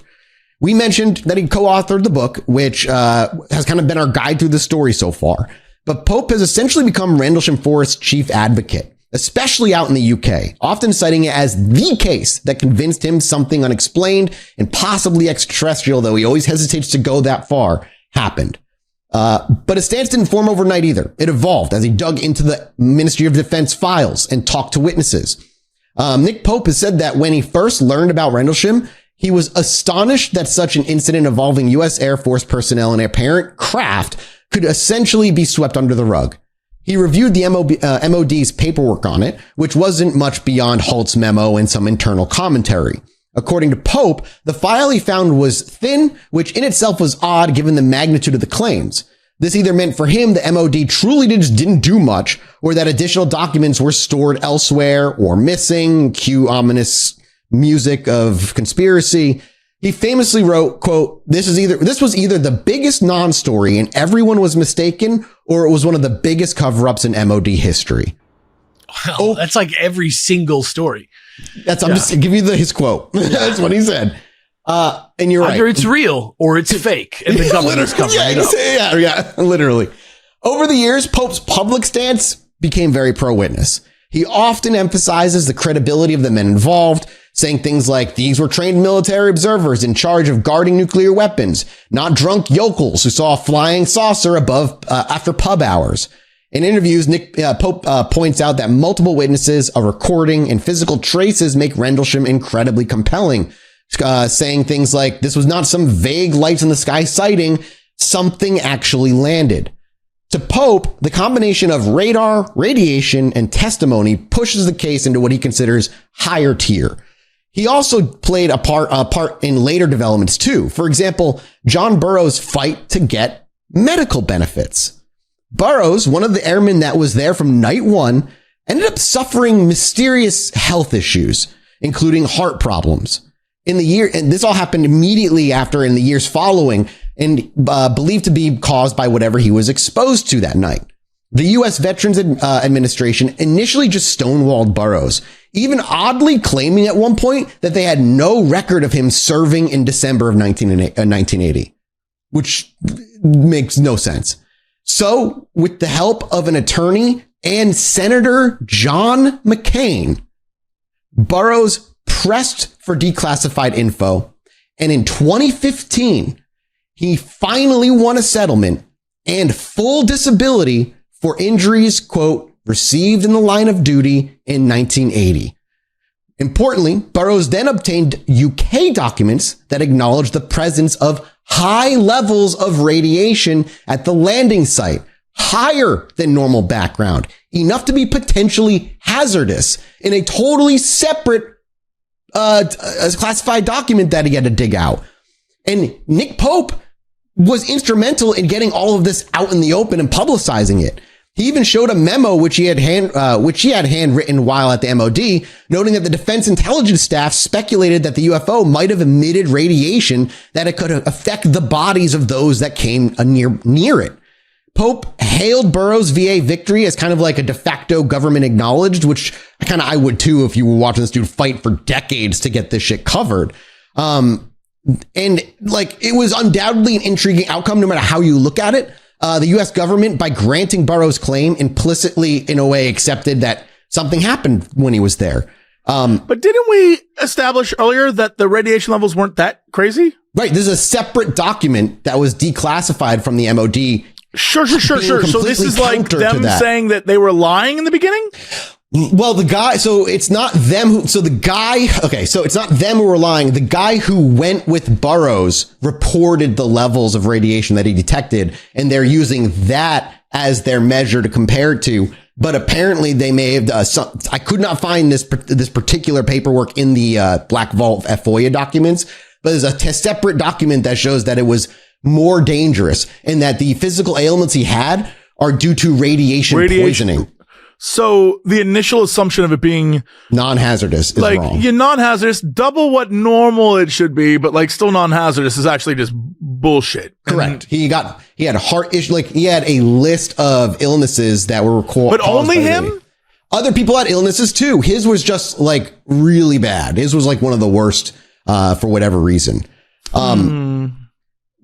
We mentioned that he co-authored the book, which has kind of been our guide through the story so far. But Pope has essentially become Rendlesham Forest's chief advocate, especially out in the UK, often citing it as the case that convinced him something unexplained and possibly extraterrestrial, though he always hesitates to go that far, happened. But his stance didn't form overnight either. It evolved as he dug into the Ministry of Defense files and talked to witnesses. Nick Pope has said that when he first learned about Rendlesham, he was astonished that such an incident involving U.S. Air Force personnel and apparent craft could essentially be swept under the rug. He reviewed the MOD's paperwork on it, which wasn't much beyond Halt's memo and some internal commentary. According to Pope, the file he found was thin, which in itself was odd given the magnitude of the claims. This either meant for him the MOD truly didn't do much, or that additional documents were stored elsewhere or missing, cue ominous music of conspiracy. He famously wrote, quote, this was either the biggest non-story and everyone was mistaken, or it was one of the biggest cover-ups in MOD history. Wow, that's like every single story. I'm just giving you his quote. That's what he said. And you're Either right. it's real or it's fake, and the government's covering it up. Yeah, literally. Over the years, Pope's public stance became very pro-witness. He often emphasizes the credibility of the men involved, saying things like, these were trained military observers in charge of guarding nuclear weapons, not drunk yokels who saw a flying saucer above after pub hours. In interviews, Pope points out that multiple witnesses, a recording, and physical traces make Rendlesham incredibly compelling, saying things like, this was not some vague lights in the sky sighting, something actually landed. To Pope, the combination of radar, radiation, and testimony pushes the case into what he considers higher tier. He also played a part in later developments too. For example, John Burroughs' fight to get medical benefits. Burroughs, one of the airmen that was there from night one, ended up suffering mysterious health issues, including heart problems. And this all happened immediately after in the years following, and believed to be caused by whatever he was exposed to that night. The U.S. Veterans Administration initially just stonewalled Burroughs, even oddly claiming at one point that they had no record of him serving in December of 1980, which makes no sense. So, with the help of an attorney and Senator John McCain, Burroughs pressed for declassified info, and in 2015, he finally won a settlement and full disability for injuries, quote, received in the line of duty in 1980. Importantly, Burroughs then obtained UK documents that acknowledged the presence of high levels of radiation at the landing site, higher than normal background, enough to be potentially hazardous in a totally separate classified document that he had to dig out. And Nick Pope was instrumental in getting all of this out in the open and publicizing it. He even showed a memo which he had handwritten while at the MOD, noting that the Defense Intelligence staff speculated that the UFO might have emitted radiation that it could affect the bodies of those that came near it. Pope hailed Burroughs' VA victory as kind of like a de facto government acknowledged, which I would too if you were watching this dude fight for decades to get this shit covered. And like, it was undoubtedly an intriguing outcome, no matter how you look at it. The U.S. government, by granting Burroughs' claim, implicitly, in a way, accepted that something happened when he was there. But didn't we establish earlier that the radiation levels weren't that crazy? Right. This is a separate document that was declassified from the MOD. Sure. So this is like them saying that they were lying in the beginning? Well, it's not them who were lying. The guy who went with Burroughs reported the levels of radiation that he detected, and they're using that as their measure to compare it to. But apparently they may have, I could not find this particular paperwork in the Black Vault FOIA documents, but there's a separate document that shows that it was more dangerous and that the physical ailments he had are due to radiation poisoning. So the initial assumption of it being non-hazardous is like, wrong. You're non-hazardous, double what normal it should be, but like still non-hazardous is actually just bullshit. Correct. He had a heart issue. Like, he had a list of illnesses that were but only him? Other people had illnesses too. His was just like really bad. His was like one of the worst, for whatever reason.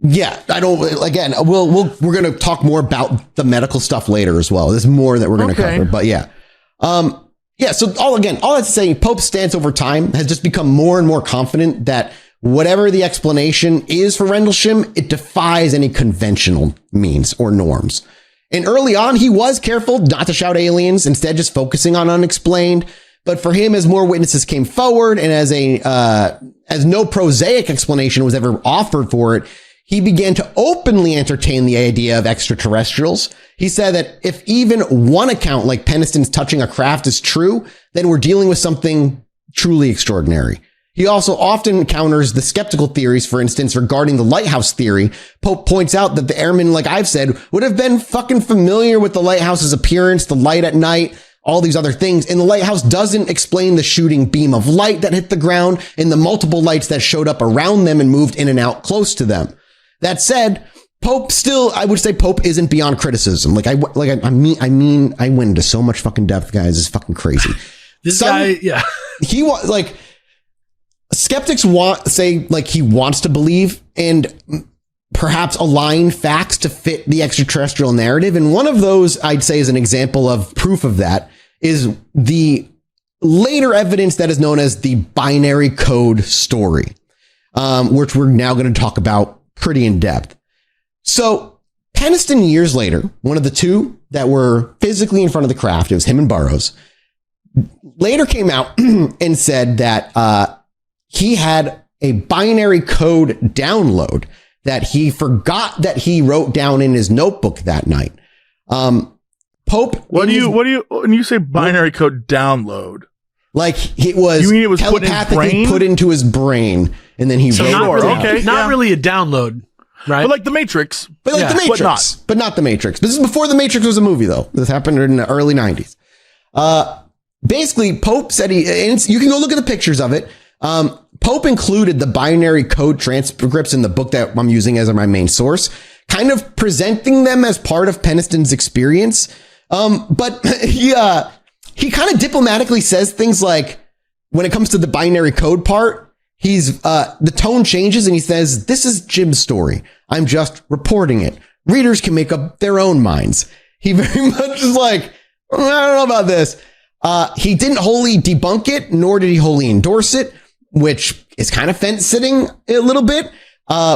Yeah, we're going to talk more about the medical stuff later as well. There's more that we're going to cover, but yeah. So all that's to say, Pope's stance over time has just become more and more confident that whatever the explanation is for Rendlesham, it defies any conventional means or norms. And early on, he was careful not to shout aliens, instead just focusing on unexplained. But for him, as more witnesses came forward and as no prosaic explanation was ever offered for it, he began to openly entertain the idea of extraterrestrials. He said that if even one account like Peniston's touching a craft is true, then we're dealing with something truly extraordinary. He also often counters the skeptical theories, for instance, regarding the lighthouse theory. Pope points out that the airmen, like I've said, would have been fucking familiar with the lighthouse's appearance, the light at night, all these other things. And the lighthouse doesn't explain the shooting beam of light that hit the ground and the multiple lights that showed up around them and moved in and out close to them. That said, I would say Pope isn't beyond criticism. I went into so much fucking depth, guys. It's fucking crazy. Guy, yeah. He was like, skeptics say like he wants to believe and perhaps align facts to fit the extraterrestrial narrative. And one of those, I'd say, is an example of proof of that is the later evidence that is known as the binary code story, which we're now going to talk about pretty in depth. So Peniston, years later, one of the two that were physically in front of the craft, it was him and Burroughs, later came out and said that he had a binary code download that he forgot that he wrote down in his notebook that night. Pope, when you say binary code download, like it was, you mean it was telepathically put into his brain, and then he wrote it down. Not really a download, right? But like the Matrix, but like the Matrix, but not the Matrix. This is before the Matrix was a movie, though. This happened in the early 90s. Basically, Pope said and you can go look at the pictures of it. Pope included the binary code transcripts in the book that I'm using as my main source, kind of presenting them as part of Peniston's experience. But he kind of diplomatically says things like, when it comes to the binary code part, the tone changes and he says, "This is Jim's story. I'm just reporting it. Readers can make up their own minds." He very much is like, I don't know about this. He didn't wholly debunk it, nor did he wholly endorse it, which is kind of fence sitting a little bit,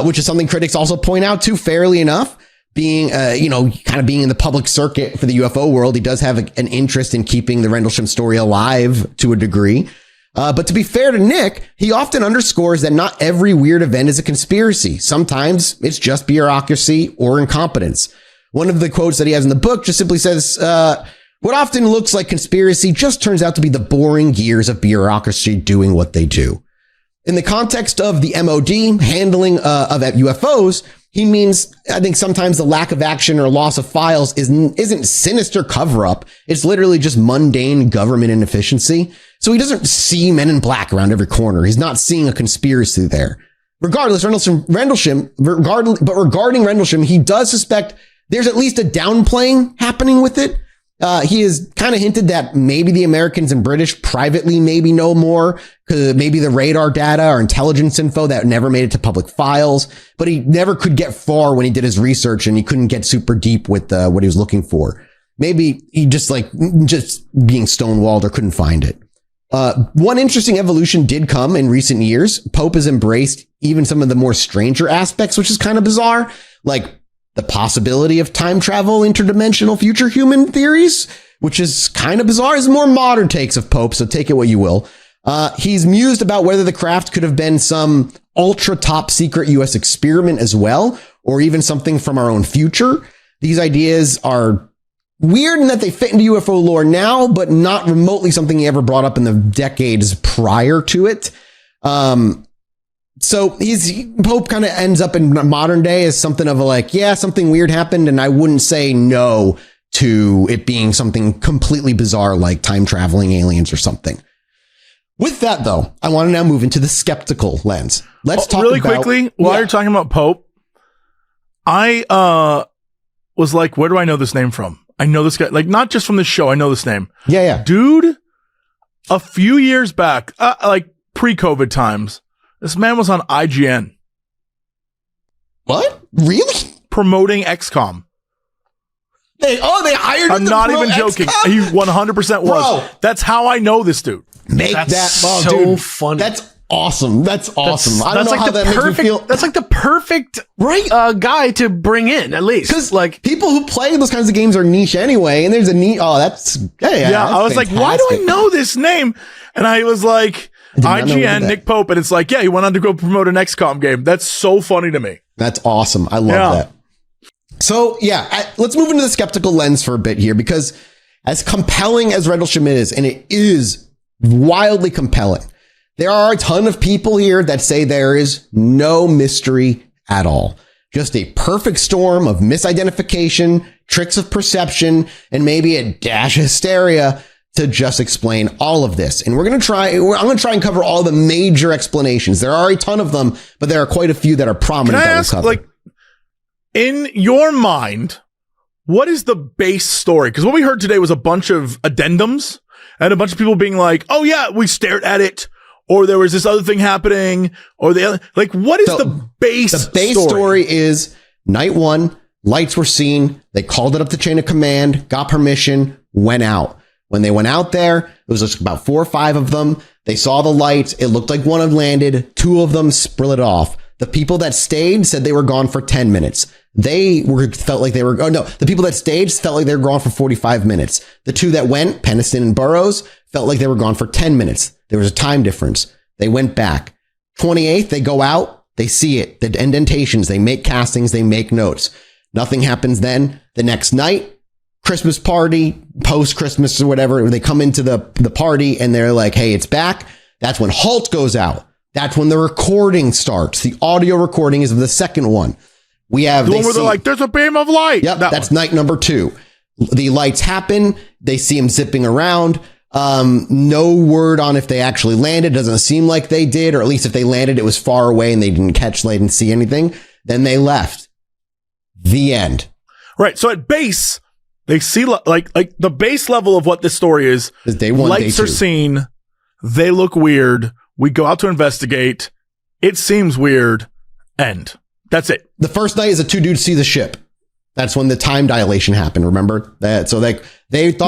which is something critics also point out too, fairly enough. Being, kind of being in the public circuit for the UFO world, he does have an interest in keeping the Rendlesham story alive to a degree. But to be fair to Nick, he often underscores that not every weird event is a conspiracy. Sometimes it's just bureaucracy or incompetence. One of the quotes that he has in the book just simply says, "What often looks like conspiracy just turns out to be the boring gears of bureaucracy doing what they do." In the context of the MOD handling of UFOs, he means, I think sometimes the lack of action or loss of files isn't sinister cover up. It's literally just mundane government inefficiency. So he doesn't see Men in Black around every corner. He's not seeing a conspiracy there. Regarding Rendlesham, he does suspect there's at least a downplaying happening with it. He has kind of hinted that maybe the Americans and British privately maybe know more, maybe the radar data or intelligence info that never made it to public files, but he never could get far when he did his research and he couldn't get super deep with what he was looking for. Maybe he just being stonewalled or couldn't find it. One interesting evolution did come in recent years. Pope has embraced even some of the more stranger aspects, which is kind of bizarre, like the possibility of time travel, interdimensional future human theories, which is kind of bizarre. It's more modern takes of Pope, so take it what you will. He's mused about whether the craft could have been some ultra top secret U.S. experiment as well, or even something from our own future. These ideas are weird in that they fit into UFO lore now, but not remotely something he ever brought up in the decades prior to it. So Pope kind of ends up in modern day as something of something weird happened, and I wouldn't say no to it being something completely bizarre like time traveling aliens or something. With that, though, I want to now move into the skeptical lens. Let's talk really quickly while you're talking about Pope. I was like, where do I know this name from? I know this guy, like not just from the show. I know this name. Yeah. Dude, a few years back, like pre-COVID times, this man was on IGN. What? Really? Promoting XCOM. They hired him. I'm not even joking. XCOM? He 100% was. Bro. That's how I know this dude. That's funny. That's awesome. That's awesome. I don't know like how that makes me feel. That's like the perfect guy to bring in, at least. Because like people who play those kinds of games are niche anyway, and there's a neat. Oh, that's that's I was fantastic. like, why do I know this name? And I was like, IGN, Nick Pope, and it's like, yeah, he went on to go promote an XCOM game. That's so funny to me. That's awesome. I love that. So let's move into the skeptical lens for a bit here, because as compelling as Rendlesham is, and it is wildly compelling, there are a ton of people here that say there is no mystery at all. Just a perfect storm of misidentification, tricks of perception, and maybe a dash of hysteria to just explain all of this. And I'm going to try and cover all the major explanations. There are a ton of them, but there are quite a few that are prominent. Can I ask, like, in your mind, what is the base story? Because what we heard today was a bunch of addendums and a bunch of people being like, oh yeah, we stared at it, or there was this other thing happening, or like, what is the base? The base story is night one, lights were seen. They called it up the chain of command, got permission, went out. When they went out there, it was just about 4 or 5 of them. They saw the lights. It looked like one had landed. 2 of them split off. The people that stayed said they were gone for 10 minutes. The people that stayed felt like they were gone for 45 minutes. The 2 that went, Peniston and Burroughs, felt like they were gone for 10 minutes. There was a time difference. They went back. 28th, they go out. They see it. The indentations. They make castings. They make notes. Nothing happens then. The next night, Christmas party, post-Christmas or whatever, they come into the party and they're like, hey, it's back. That's when Halt goes out. That's when the recording starts. The audio recording is of the second one. We have the one where they're like, there's a beam of light. Yep, that's night number 2. The lights happen. They see him zipping around. No word on if they actually landed. Doesn't seem like they did, or at least if they landed, it was far away and they didn't see anything. Then they left. The end. Right. So at base, they see like the base level of what this story is. Day 1, lights day 2. are seen. They look weird. We go out to investigate. It seems weird. End. That's it. The first night is the 2 dudes see the ship. That's when the time dilation happened. Remember that? So they thought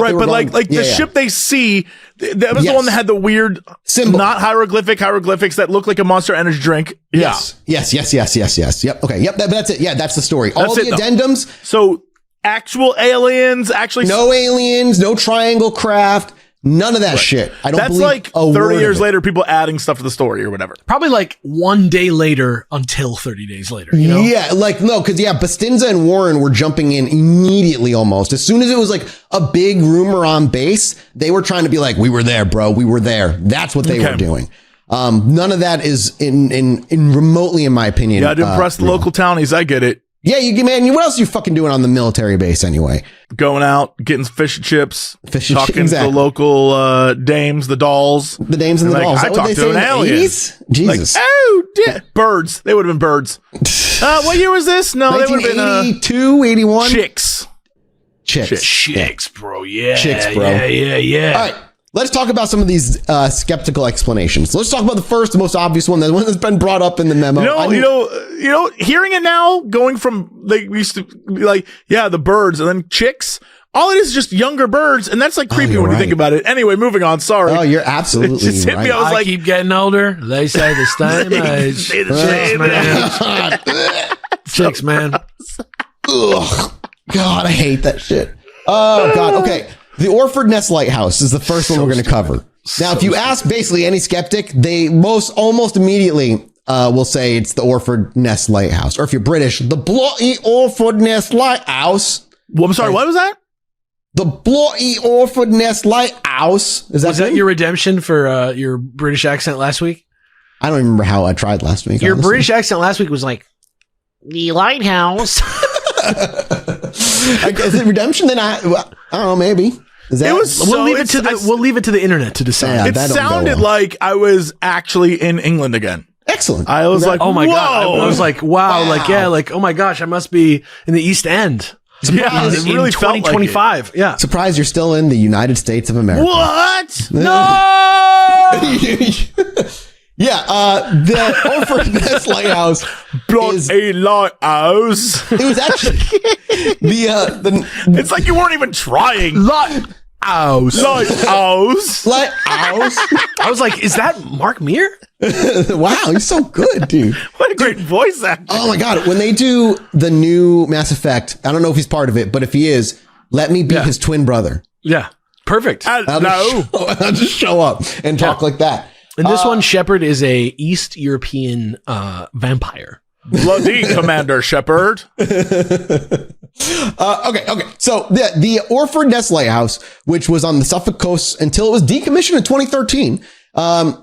right, they were but going, like the ship they see, that was the one that had the weird symbol, not hieroglyphics that look like a Monster Energy drink. Yes. Yes. Yep. Okay. Yep. That's it. Yeah. That's the story. All the addendums. So actual aliens, no aliens, no triangle craft. None of that shit. I don't That's believe like 30 years later, people adding stuff to the story or whatever. Probably like 1 day later until 30 days later. You know? Yeah, because Bastinza and Warren were jumping in immediately almost. As soon as it was like a big rumor on base, they were trying to be like, we were there, bro. We were there. That's what they were doing. None of that is in remotely, in my opinion. Yeah, to impress the local townies. I get it. Yeah, man. What else are you fucking doing on the military base anyway? Going out, getting fish and chips, talking to the local dames, the dolls. The dames and the dolls. I talked to an alien. 80s? Jesus. Birds. They would have been birds. What year was this? No, they would have been 82, 81. Chicks, bro. Yeah. Chicks, bro. Yeah. All right. Let's talk about some of these skeptical explanations. Let's talk about the most obvious one, the one that's been brought up in the memo. You know, hearing it now, going from they used to be like, yeah, the birds, and then chicks. All it is just younger birds, and that's like creepy when you think about it. Anyway, moving on. Sorry. Oh, you're absolutely it just hit right. me. I was like, keep getting older. They say the same age. Say the same age. Chicks, man. Ugh. God, I hate that shit. Oh, God. Okay. The Orford Nest Lighthouse is the first one we're going to cover. Now, if you ask basically any skeptic, they almost immediately will say it's the Orford Nest Lighthouse. Or if you're British, the Bloody Orford Nest Lighthouse. Well, I'm sorry, what was that? The Bloody Orford Nest Lighthouse. Was that your redemption for your British accent last week? I don't remember how I tried last week. Your British accent last week was like, the lighthouse. Is it redemption? Then I don't know, maybe. We'll leave it to the internet to decide. It sounded like I was actually in England again. Excellent. I was like, oh my whoa. God. I was like, wow. Like, yeah, like, oh my gosh, I must be in the East End. Yeah, it really in 2025. Like yeah. Surprised you're still in the United States of America. What? No! Yeah, the Orford Nest Lighthouse is a lighthouse. It was actually the it's like you weren't even trying. Lighthouse. I was like, is that Mark Meir? Wow, he's so good, dude. What a great voice actor. Oh my God. When they do the new Mass Effect, I don't know if he's part of it, but if he is, let me be his twin brother. Yeah. Perfect. I'll just show up and talk like that. And this one, Shepard is a East European vampire. Bloody Commander Shepard. Okay. So the Orford Nest Lighthouse, which was on the Suffolk coast until it was decommissioned in 2013,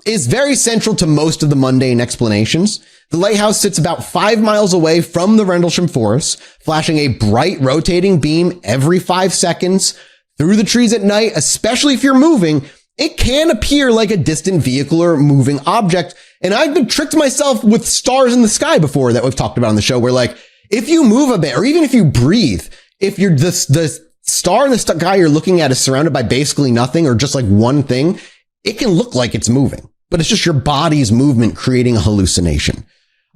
is very central to most of the mundane explanations. The lighthouse sits about 5 miles away from the Rendlesham Forest, flashing a bright rotating beam every 5 seconds through the trees at night, especially if you're moving. It can appear like a distant vehicle or moving object. And I've been tricked myself with stars in the sky before that we've talked about on the show, where like, if you move a bit, or even if you breathe, if you're the star in the sky you're looking at is surrounded by basically nothing or just like one thing, it can look like it's moving. but it's just your body's movement creating a hallucination.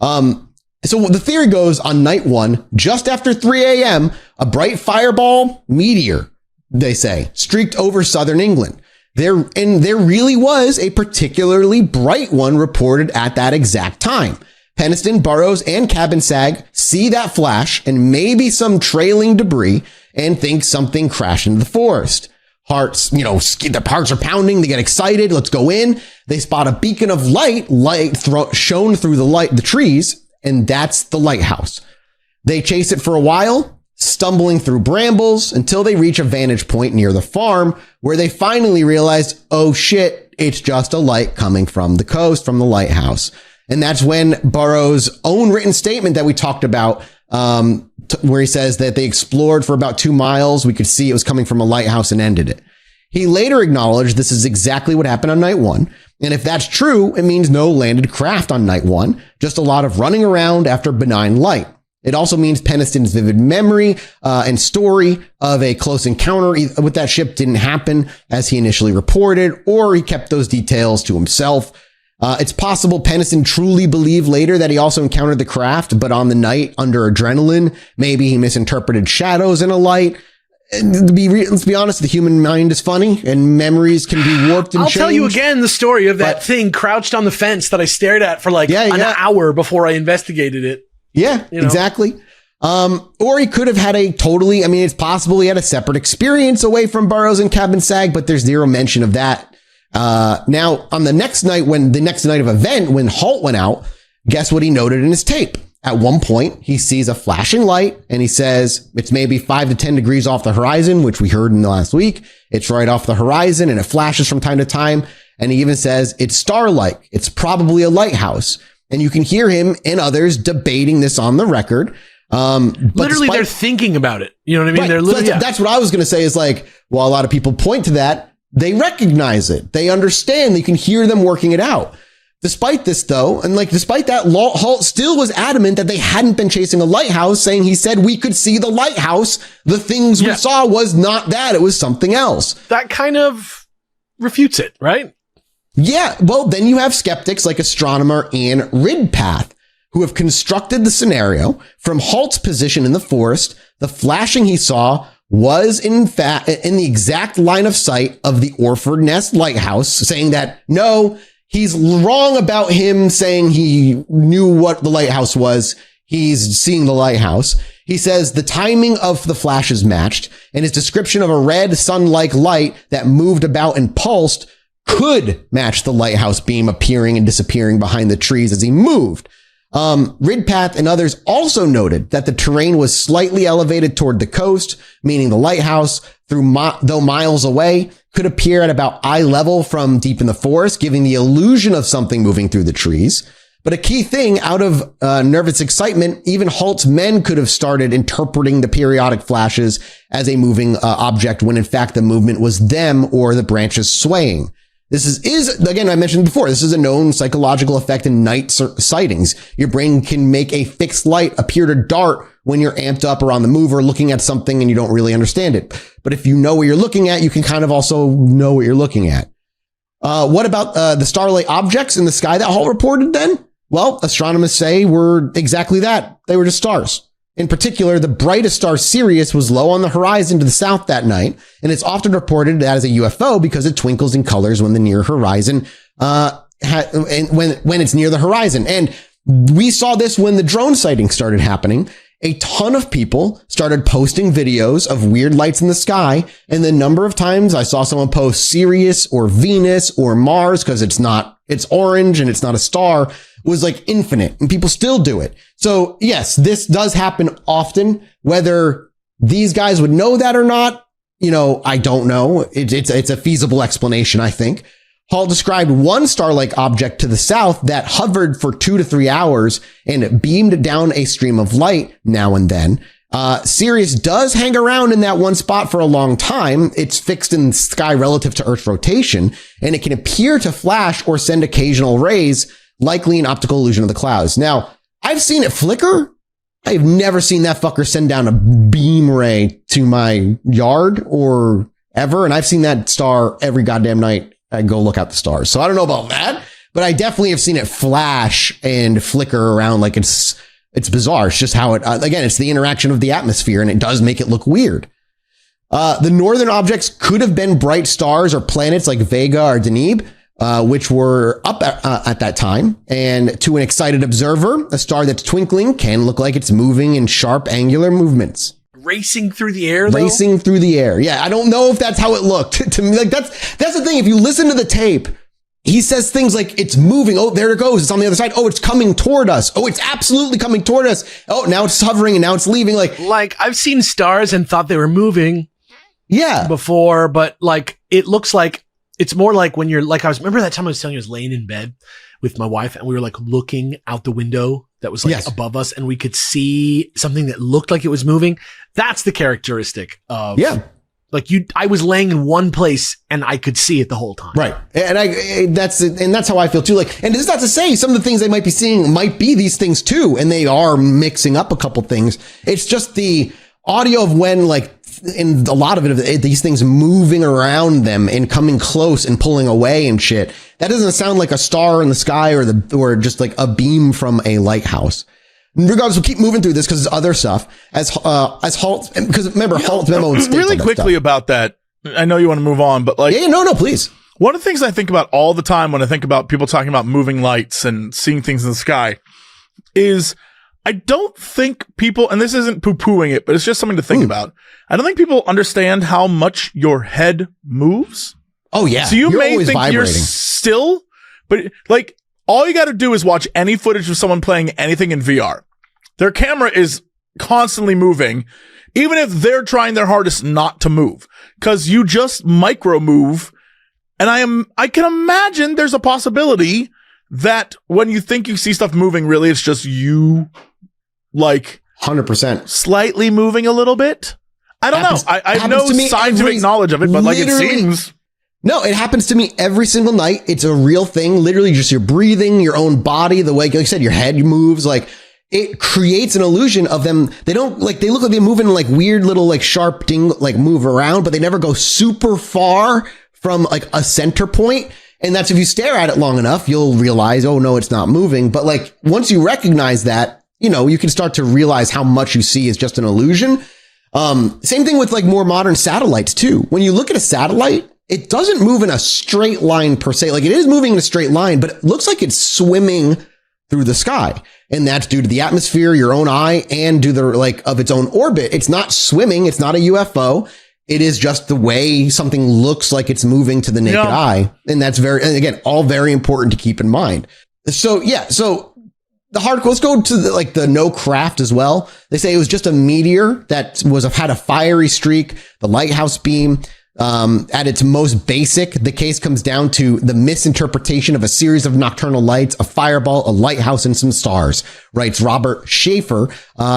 So the theory goes, on night 1, just after 3 a.m., a bright fireball meteor, they say, streaked over southern England. There really was a particularly bright one reported at that exact time. Penniston, Burroughs, and Cabinsag see that flash and maybe some trailing debris and think something crashed into the forest. Hearts, their hearts are pounding. They get excited. Let's go in. They spot a beacon of light shone through the trees, and that's the lighthouse. They chase it for a while, stumbling through brambles until they reach a vantage point near the farm where they finally realize, oh shit, it's just a light coming from the coast, from the lighthouse. And that's when Burroughs' own written statement that we talked about, where he says that they explored for about 2 miles. We could see it was coming from a lighthouse and ended it. He later acknowledged this is exactly what happened on night 1. And if that's true, it means no landed craft on night 1, just a lot of running around after benign light. It also means Penniston's vivid memory and story of a close encounter with that ship didn't happen as he initially reported, or he kept those details to himself. It's possible Penniston truly believed later that he also encountered the craft, but on the night under adrenaline, maybe he misinterpreted shadows in a light. Let's be honest, the human mind is funny and memories can be warped and changed. I'll tell you again the story of that thing crouched on the fence that I stared at for an hour before I investigated it. Yeah, exactly. Or he could have had it's possible he had a separate experience away from Burroughs and Cabinsag, but there's zero mention of that. Now on the next night of event, when Halt went out, guess what he noted in his tape? At one point, he sees a flashing light and he says it's maybe 5 to 10 degrees off the horizon, which we heard in the last week. It's right off the horizon and it flashes from time to time. And he even says it's star-like. It's probably a lighthouse. And you can hear him and others debating this on the record. Literally, they're thinking about it. You know what I mean? Right. They're literally, that's what I was going to say is while a lot of people point to that, they recognize it. They understand. You can hear them working it out. Despite this, though, and despite that, Halt still was adamant that they hadn't been chasing a lighthouse, saying he said we could see the lighthouse. The things we saw was not that. It was something else. That kind of refutes it, right? Yeah. Well, then you have skeptics like astronomer Ian Ridpath, who have constructed the scenario from Halt's position in the forest. The flashing he saw was in fact in the exact line of sight of the Orford Nest lighthouse, saying that no, he's wrong about him saying he knew what the lighthouse was. He's seeing the lighthouse. He says the timing of the flashes matched, and his description of a red sun-like light that moved about and pulsed could match the lighthouse beam appearing and disappearing behind the trees as he moved. Ridpath and others also noted that the terrain was slightly elevated toward the coast, meaning the lighthouse, though miles away, could appear at about eye level from deep in the forest, giving the illusion of something moving through the trees. But a key thing, out of nervous excitement, even Halt's men could have started interpreting the periodic flashes as a moving object when in fact the movement was them or the branches swaying. This is again, I mentioned before, this is a known psychological effect in night sightings. Your brain can make a fixed light appear to dart when you're amped up or on the move or looking at something and you don't really understand it. But if you know what you're looking at, you can kind of also know what you're looking at. What about the starlight objects in the sky that Halt reported then? Well, astronomers say were exactly that. They were just stars. In particular, the brightest star Sirius was low on the horizon to the south that night, and it's often reported as a UFO because it twinkles in colors when the near horizon, when it's near the horizon. And we saw this when the drone sighting started happening. A ton of people started posting videos of weird lights in the sky, and the number of times I saw someone post Sirius or Venus or Mars because it's orange and it's not a star was infinite, and people still do it. So yes, this does happen often. Whether these guys would know that or not, I don't know. It's a feasible explanation, I think. Hall described one star-like object to the south that hovered for 2 to 3 hours and it beamed down a stream of light now and then. Sirius does hang around in that one spot for a long time. It's fixed in the sky relative to Earth's rotation, and it can appear to flash or send occasional rays, likely an optical illusion of the clouds. Now, I've seen it flicker. I've never seen that fucker send down a beam ray to my yard or ever. And I've seen that star every goddamn night I go look at the stars. So I don't know about that, but I definitely have seen it flash and flicker around like it's bizarre. It's just how it, again, it's the interaction of the atmosphere, and it does make it look weird. The northern objects could have been bright stars or planets like Vega or Deneb, which were up at that time. And to an excited observer, a star that's twinkling can look like it's moving in sharp angular movements. Racing through the air, though? Racing through the air. Yeah, I don't know if that's how it looked. To me, like that's the thing. If you listen to the tape, he says things like, it's moving. Oh, there it goes. It's on the other side. Oh, it's coming toward us. Oh, it's absolutely coming toward us. Oh, now it's hovering and now it's leaving. Like I've seen stars and thought they were moving. Yeah. Before, but like, it looks like it's more like when you're like, remember that time I was telling you I was laying in bed with my wife and we were like looking out the window that was like above us and we could see something that looked like it was moving. That's the characteristic of, like I was laying in one place and I could see it the whole time. Right. And that's how I feel too. Like, and this is not to say some of the things they might be seeing might be these things too. And they are mixing up a couple things. It's just the audio of when like, in a lot of it, these things moving around them and coming close and pulling away and shit. That doesn't sound like a star in the sky or just like a beam from a lighthouse. Regardless, we'll keep moving through this because there's other stuff as Halt, because remember Halt's memo really quickly about that. I know you want to move on, but like, no, please. One of the things I think about all the time when I think about people talking about moving lights and seeing things in the sky is I don't think people, and this isn't poo-pooing it, but it's just something to think about. I don't think people understand how much your head moves. Oh, yeah. So you may think vibrating. You're still, but like all you got to do is watch any footage of someone playing anything in VR. Their camera is constantly moving, even if they're trying their hardest not to move, because you just micro move. And I can imagine there's a possibility that when you think you see stuff moving, really, it's just you. Like 100% slightly moving a little bit. I don't know. I have no scientific knowledge of it, but like it seems. No, it happens to me every single night. It's a real thing. Literally just your breathing, your own body, the way, like you said, your head moves. Like it creates an illusion of them. They don't like, they look like they're moving like weird little like sharp ding, like move around, but they never go super far from like a center point. And that's if you stare at it long enough, you'll realize, oh no, it's not moving. But like once you recognize that, you know, you can start to realize how much you see is just an illusion. Same thing with like more modern satellites too. When you look at a satellite, it doesn't move in a straight line per se. Like it is moving in a straight line, but it looks like it's swimming through the sky. And that's due to the atmosphere, your own eye, and due to like of its own orbit. It's not swimming. It's not a UFO. It is just the way something looks like it's moving to the naked eye. And that's all very important to keep in mind. So the hardcore, let's go to the no craft as well. They say it was just a meteor that had a fiery streak, the lighthouse beam. At its most basic, the case comes down to the misinterpretation of a series of nocturnal lights, a fireball, a lighthouse, and some stars, writes Robert Schaefer,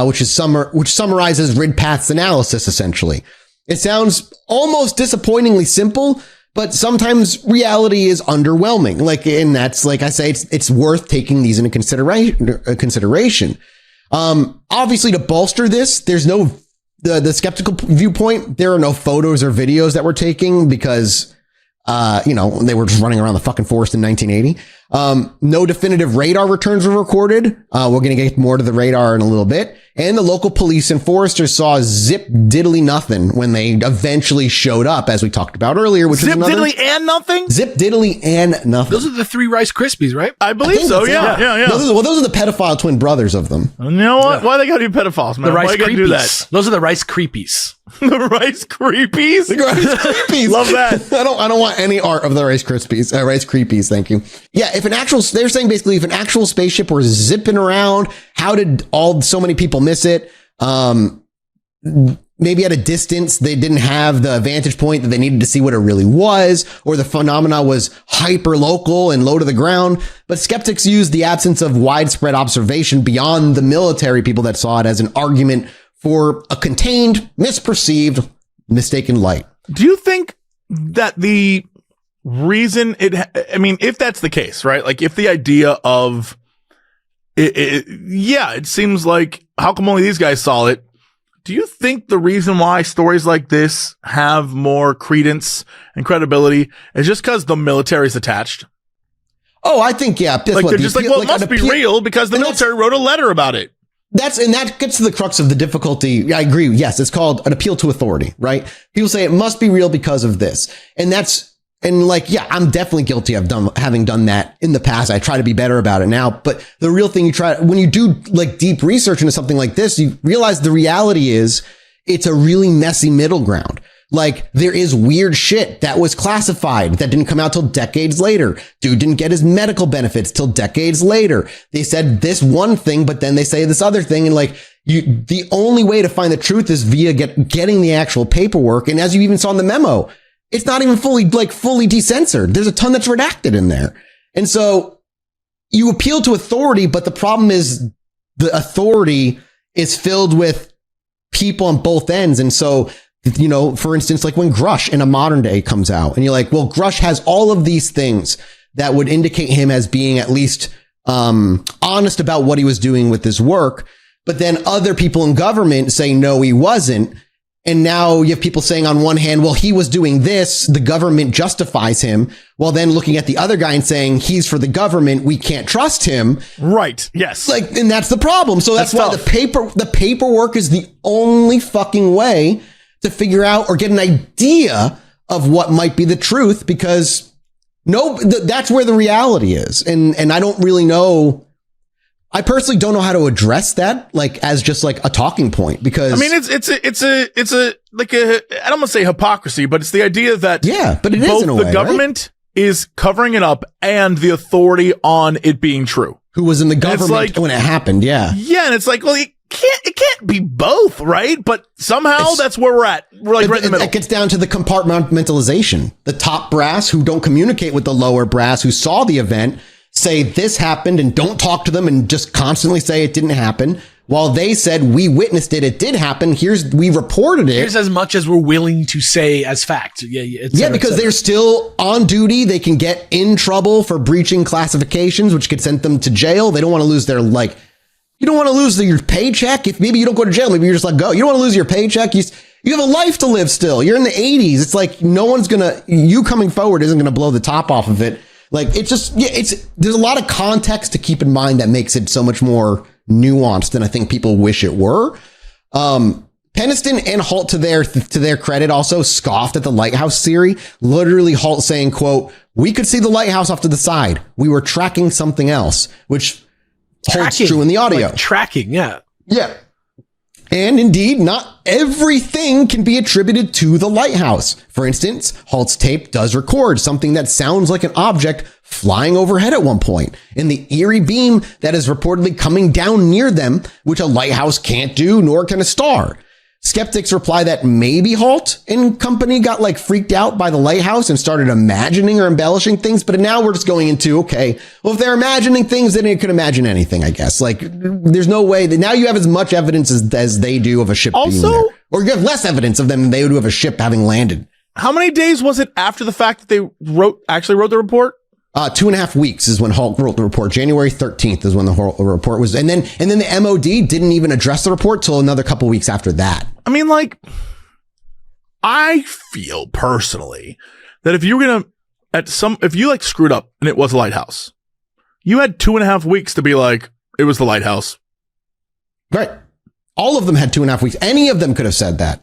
which summarizes Ridpath's analysis, essentially. It sounds almost disappointingly simple, but sometimes reality is underwhelming. And that's, like I say, it's worth taking these into consideration. Obviously to bolster this, there's no, the skeptical viewpoint. There are no photos or videos that we're taking because, they were just running around the fucking forest in 1980. No definitive radar returns were recorded. We're going to get more to the radar in a little bit. And the local police and foresters saw zip diddly nothing when they eventually showed up, as we talked about earlier, which zip is diddly and nothing? Zip diddly and nothing. Those are the 3 Rice Krispies, right? I believe so. Yeah. Those are the pedophile twin brothers of them. You know what? Yeah. Why they gotta be pedophiles, man? The Rice Why Creepies. do that? Those are the Rice Creepies. The Rice Creepies? The Rice Creepies. Love that. I don't want any art of the Rice Krispies. Rice Creepies, thank you. Yeah, they're saying basically if an actual spaceship were zipping around, how did so many people miss it? Maybe at a distance, they didn't have the vantage point that they needed to see what it really was, or the phenomena was hyper local and low to the ground. But skeptics use the absence of widespread observation beyond the military people that saw it as an argument for a contained, misperceived, mistaken light. Do you think that the reason if that's the case, right? Like if the idea of it seems like how come only these guys saw it? Do you think the reason why stories like this have more credence and credibility is just because the military is attached? Oh, I think, yeah. That's Like what they're just like, well, it must be real because the military wrote a letter about it. And that gets to the crux of the difficulty. I agree. Yes, it's called an appeal to authority, right? People say it must be real because of this. And yeah, I'm definitely guilty of having done that in the past. I try to be better about it now. But the real thing when you do like deep research into something like this, you realize the reality is it's a really messy middle ground. Like there is weird shit that was classified that didn't come out till decades later. Dude didn't get his medical benefits till decades later. They said this one thing, but then they say this other thing. And like the only way to find the truth is via getting the actual paperwork. And as you even saw in the memo, it's not even fully decensored. There's a ton that's redacted in there. And so you appeal to authority, but the problem is the authority is filled with people on both ends. And so, you know, for instance, like when Grush in a modern day comes out and you're like, well, Grush has all of these things that would indicate him as being at least honest about what he was doing with his work. But then other people in government say, no, he wasn't. And now you have people saying on one hand, well, he was doing this. The government justifies him. While then looking at the other guy and saying he's for the government. We can't trust him. Right. Yes. Like, and that's the problem. So that's why the paperwork is the only fucking way to figure out or get an idea of what might be the truth, because that's where the reality is. And I don't really know. I personally don't know how to address that, like as just like a talking point, because I mean, it's a like I don't want to say hypocrisy, but it's the idea that but it is in a way, the government is covering it up and the authority on it being true. Who was in the government when it happened. Yeah. Yeah. And it's like, well, it can't be both, right? But somehow that's where we're at. We're like right in the middle. It gets down to the compartmentalization. The top brass who don't communicate with the lower brass who saw the event say this happened and don't talk to them and just constantly say it didn't happen. While they said we witnessed it, it did happen. We reported it. Here's as much as we're willing to say as fact. Yeah, because they're still on duty. They can get in trouble for breaching classifications, which could send them to jail. They don't want to lose their you don't want to lose your paycheck. If maybe you don't go to jail, maybe you're just let go. You don't want to lose your paycheck. You have a life to live still. You're in the 80s. It's like you coming forward isn't going to blow the top off of it. Like it's just, there's a lot of context to keep in mind that makes it so much more nuanced than I think people wish it were. Peniston and Halt, to their credit, also scoffed at the lighthouse theory. Literally Halt saying, quote, "We could see the lighthouse off to the side. We were tracking something else," which holds true in the audio. Like tracking, yeah. Yeah. And indeed, not everything can be attributed to the lighthouse. For instance, Halt's tape does record something that sounds like an object flying overhead at one point, in the eerie beam that is reportedly coming down near them, which a lighthouse can't do, nor can a star. Skeptics reply that maybe Halt and company got freaked out by the lighthouse and started imagining or embellishing things. But now we're just going into, okay, well, if they're imagining things, then they could imagine anything, I guess. There's no way that now you have as much evidence as they do of a ship being there. Or you have less evidence of them than they do of a ship having landed. How many days was it after the fact that they actually wrote the report? 2.5 weeks is when Halt wrote the report. January 13th is when the report was. And then the MOD didn't even address the report till another couple weeks after that. I mean, I feel personally that if you were if you screwed up and it was a lighthouse, you had 2.5 weeks to be like, it was the lighthouse. Right. All of them had 2.5 weeks. Any of them could have said that.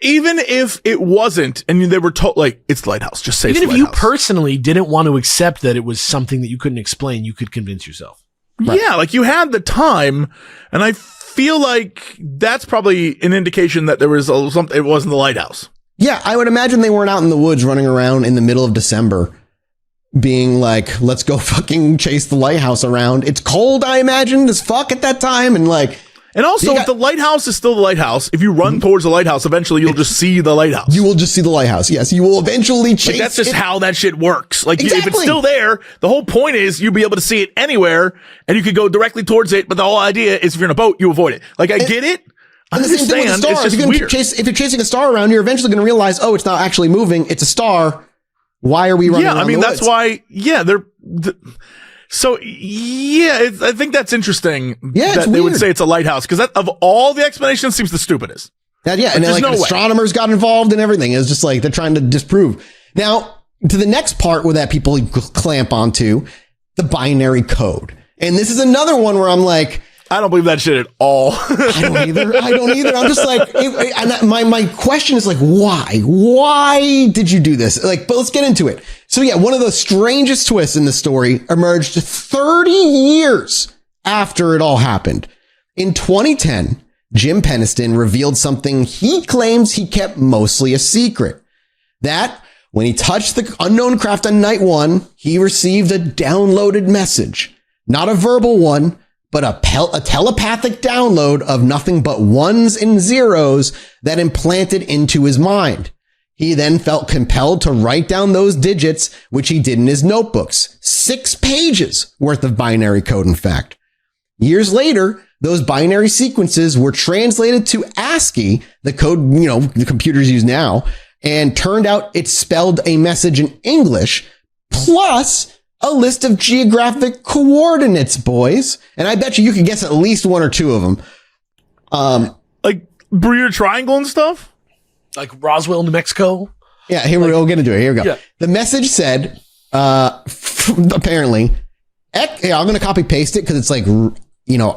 Even if it wasn't, and they were told, it's the lighthouse, just say it's the lighthouse. Even if you personally didn't want to accept that it was something that you couldn't explain, you could convince yourself. Right. Yeah, you had the time, and I feel like that's probably an indication that there was something, it wasn't the lighthouse. Yeah, I would imagine they weren't out in the woods running around in the middle of December being like, let's go fucking chase the lighthouse around. It's cold, I imagine, as fuck at that time, and And also, if the lighthouse is still the lighthouse, if you run towards the lighthouse, eventually you'll just see the lighthouse. You will just see the lighthouse. Yes, you will eventually chase that's just how that shit works. Exactly. If it's still there, the whole point is you'll be able to see it anywhere, and you could go directly towards it. But the whole idea is if you're in a boat, you avoid it. I get it. I understand. The same thing with a star. It's just weird. If you're chasing a star around, you're eventually going to realize, oh, it's not actually moving. It's a star. Why are we running around the woods? That's why. Yeah, So, I think that's interesting that they would say it's a lighthouse, because of all the explanations, seems the stupidest. And then astronomers got involved and everything. It's just they're trying to disprove. Now, to the next part where that people clamp onto, the binary code. And this is another one where I'm like, I don't believe that shit at all. I don't either. I'm just like, my question is like, why? Why did you do this? Like, but let's get into it. So yeah, one of the strangest twists in the story emerged 30 years after it all happened. In 2010, Jim Peniston revealed something he claims he kept mostly a secret. That when he touched the unknown craft on night 1, he received a downloaded message. Not a verbal one, but a telepathic download of nothing but ones and zeros that implanted into his mind. He then felt compelled to write down those digits, which he did in his notebooks. 6 pages worth of binary code, in fact. Years later, those binary sequences were translated to ASCII, the code, the computers use now, and turned out it spelled a message in English, plus a list of geographic coordinates, boys. And I bet you could guess at least 1 or 2 of them. Like Bermuda Triangle and stuff? Like Roswell, New Mexico? Yeah, here we'll get into it. Here we go. Yeah. The message said, apparently, I'm going to copy paste it because it's like,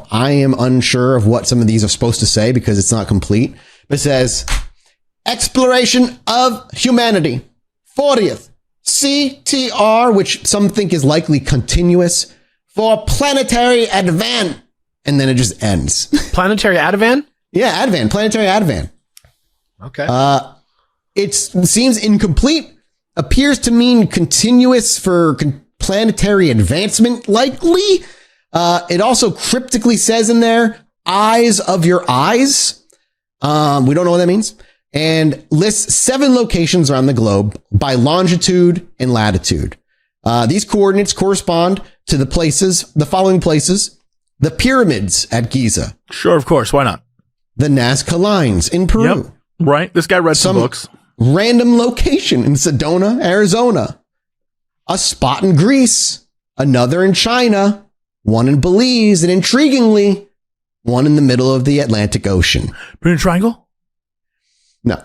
I am unsure of what some of these are supposed to say because it's not complete. But it says, exploration of humanity. 40th. CTR, which some think is likely continuous, for planetary advan. And then it just ends. Planetary Ativan? Yeah, advan, planetary advan. Okay. It seems incomplete. Appears to mean continuous for planetary advancement, likely. It also cryptically says in there, eyes of your eyes. We don't know what that means. And lists 7 locations around the globe by longitude and latitude. These coordinates correspond to the following places: the pyramids at Giza. Sure, of course. Why not? The Nazca Lines in Peru. Yep. Right. This guy read some books. Random location in Sedona, Arizona. A spot in Greece. Another in China. One in Belize. And intriguingly, one in the middle of the Atlantic Ocean. Bermuda Triangle? No.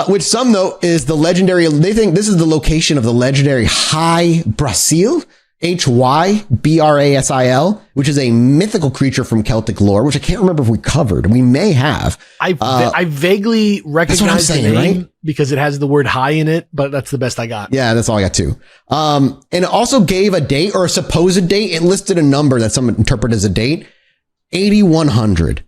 Which some, though, is the legendary, they think this is the location of the legendary High Brasil, Hybrasil, which is a mythical creature from Celtic lore, which I can't remember if we covered. We may have. I vaguely recognize the name, right? Because it has the word high in it, but that's the best I got. Yeah, that's all I got too. And it also gave a date or a supposed date. It listed a number that some interpret as a date, 8100.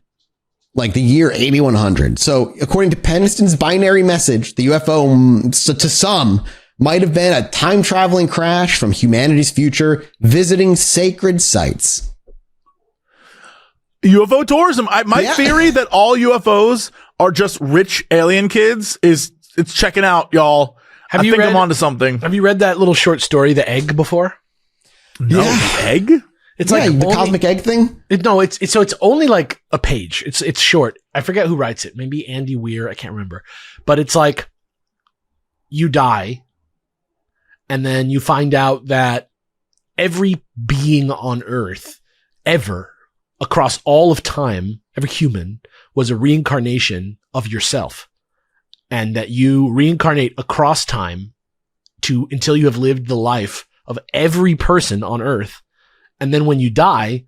Like the year 8100. So according to Peniston's binary message, the UFO to some might have been a time traveling crash from humanity's future visiting sacred sites. UFO tourism. My theory that all UFOs are just rich alien kids it's checking out, y'all. I think I'm onto something. Have you read that little short story, The Egg, before? No. The Egg? It's like the cosmic egg thing. It's only like a page. It's short. I forget who writes it. Maybe Andy Weir. I can't remember. But it's like you die, and then you find out that every being on Earth ever across all of time, every human was a reincarnation of yourself, and that you reincarnate across time until you have lived the life of every person on Earth. And then when you die,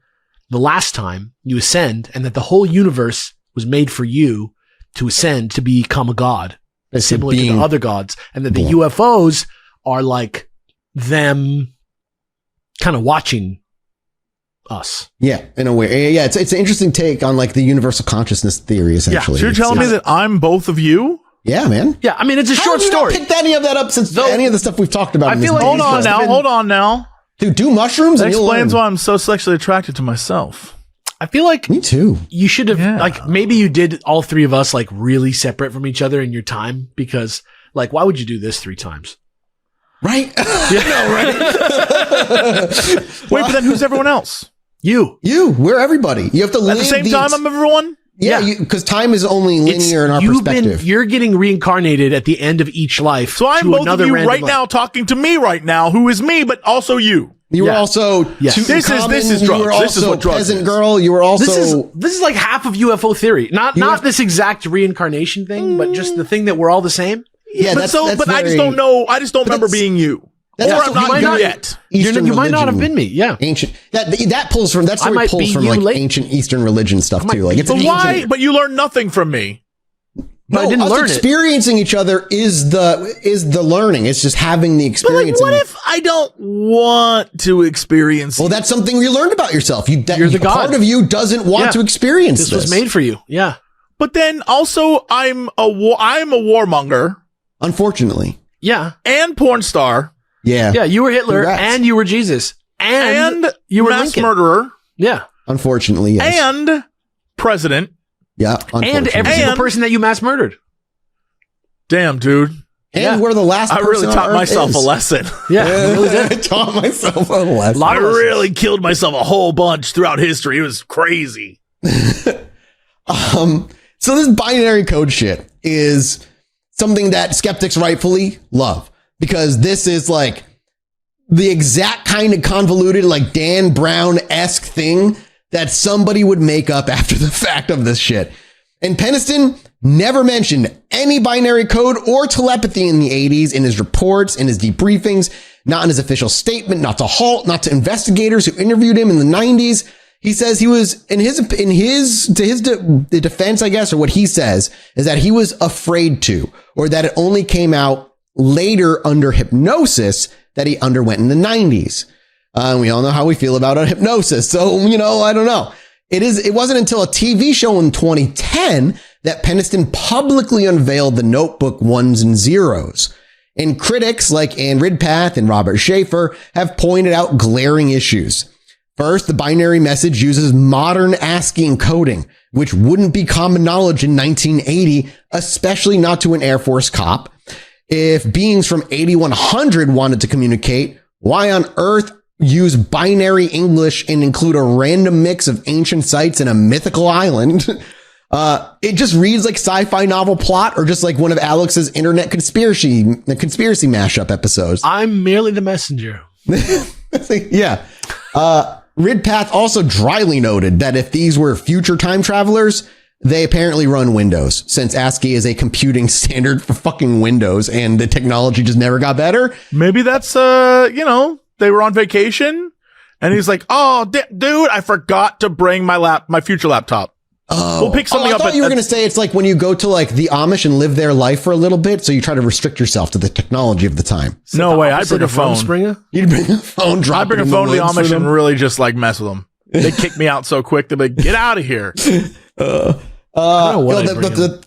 the last time you ascend, and that the whole universe was made for you to ascend to become a god, similar to the other gods, and that the UFOs are like them kind of watching us. Yeah, in a way. Yeah, it's an interesting take on like the universal consciousness theory, essentially. Yeah, so you're telling me that I'm both of you? Yeah, man. Yeah, I mean, it's a short story. How have you not picked any of that up since any of the stuff we've talked about? I feel like hold on now. Dude, do mushrooms that and you'll explains learn. why I'm so sexually attracted to myself. I feel like me too. You should have like maybe you did all 3 of us like really separate from each other in your time, because like why would you do this 3 times? Right? Yeah, right. Wait, but then who's everyone else? You. We're everybody. You have to live at the same time. I'm everyone. Yeah, because time is only linear in our perspective. You're getting reincarnated at the end of each life. So I'm both of you right now talking to me right now, who is me, but also you. You were also this is drugs. You were also peasant girl. You were also this is like half of UFO theory. Not this exact reincarnation thing, but just the thing that we're all the same. Yeah, but I just don't know. I just don't remember being you. Or I'm not you yet. Eastern you might not have been me. Yeah, ancient. That pulls from. That story pulls from like ancient Eastern religion stuff too. Like, it's but why? But you learn nothing from me. No, I didn't learn experiencing each other is the learning. It's just having the experience. But like, what if I don't want to experience? Well, that's something you learned about yourself. You're the god. Part of you doesn't want to experience this. This was made for you. Yeah. But then also, I'm a warmonger. Unfortunately. Yeah. And porn star. Yeah. Yeah. You were Hitler, and you were Jesus, and you were mass Lincoln. murderer. Yeah. Unfortunately, yes. And president. Yeah, and every single person that you mass murdered. Damn, dude. And we're the last person I really taught myself a lesson. Yeah, really did. I taught myself a lesson. I really killed myself a whole bunch throughout history. It was crazy. So this binary code shit is something that skeptics rightfully love, because this is like the exact kind of convoluted, like Dan Brown-esque thing that somebody would make up after the fact of this shit. And Peniston never mentioned any binary code or telepathy in the 80s in his reports, in his debriefings, not in his official statement, not to Halt, not to investigators who interviewed him in the 90s. He says he was in his defense, I guess, or what he says is that he was afraid to, or that it only came out later under hypnosis that he underwent in the 90s. We all know how we feel about hypnosis. So, I don't know. It wasn't until a TV show in 2010 that Peniston publicly unveiled the notebook ones and zeros. And critics like Ann Ridpath and Robert Schaefer have pointed out glaring issues. First, the binary message uses modern ASCII encoding, which wouldn't be common knowledge in 1980, especially not to an Air Force cop. If beings from 8100 wanted to communicate, why on earth use binary English and include a random mix of ancient sites and a mythical island? It just reads like sci-fi novel plot, or just like one of Alex's internet conspiracy mashup episodes. I'm merely the messenger. Yeah. Ridpath also dryly noted that if these were future time travelers, they apparently run Windows, since ASCII is a computing standard for fucking Windows and the technology just never got better. Maybe that's, they were on vacation and he's like, oh, dude, I forgot to bring my future laptop. Oh, we'll pick something I up. thought you were going to say it's like when you go to like the Amish and live their life for a little bit. So you try to restrict yourself to the technology of the time. No way. I bring a phone. You'd bring a phone, drop I bring a phone to the Amish and really just like mess with them. They kick me out so quick. They're like, get out of here. The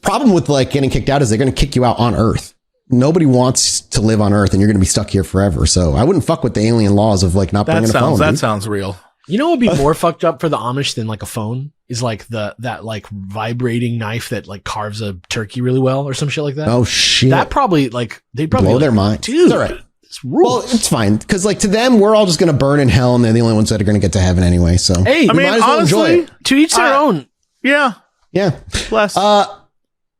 problem with like getting kicked out is they're going to kick you out on Earth. Nobody wants to live on Earth and you're going to be stuck here forever. So I wouldn't fuck with the alien laws of like not bringing a phone. That sounds real. You know what would be more fucked up for the Amish than like a phone is like that like vibrating knife that like carves a turkey really well or some shit like that. Oh shit. That probably like they'd probably blow their mind. Dude, it's all right. It's rules. Well, it's fine because like to them we're all just going to burn in hell and they're the only ones that are going to get to heaven anyway. So hey, I mean, might as well honestly, enjoy it. To each their own. Yeah. Yeah. Bless.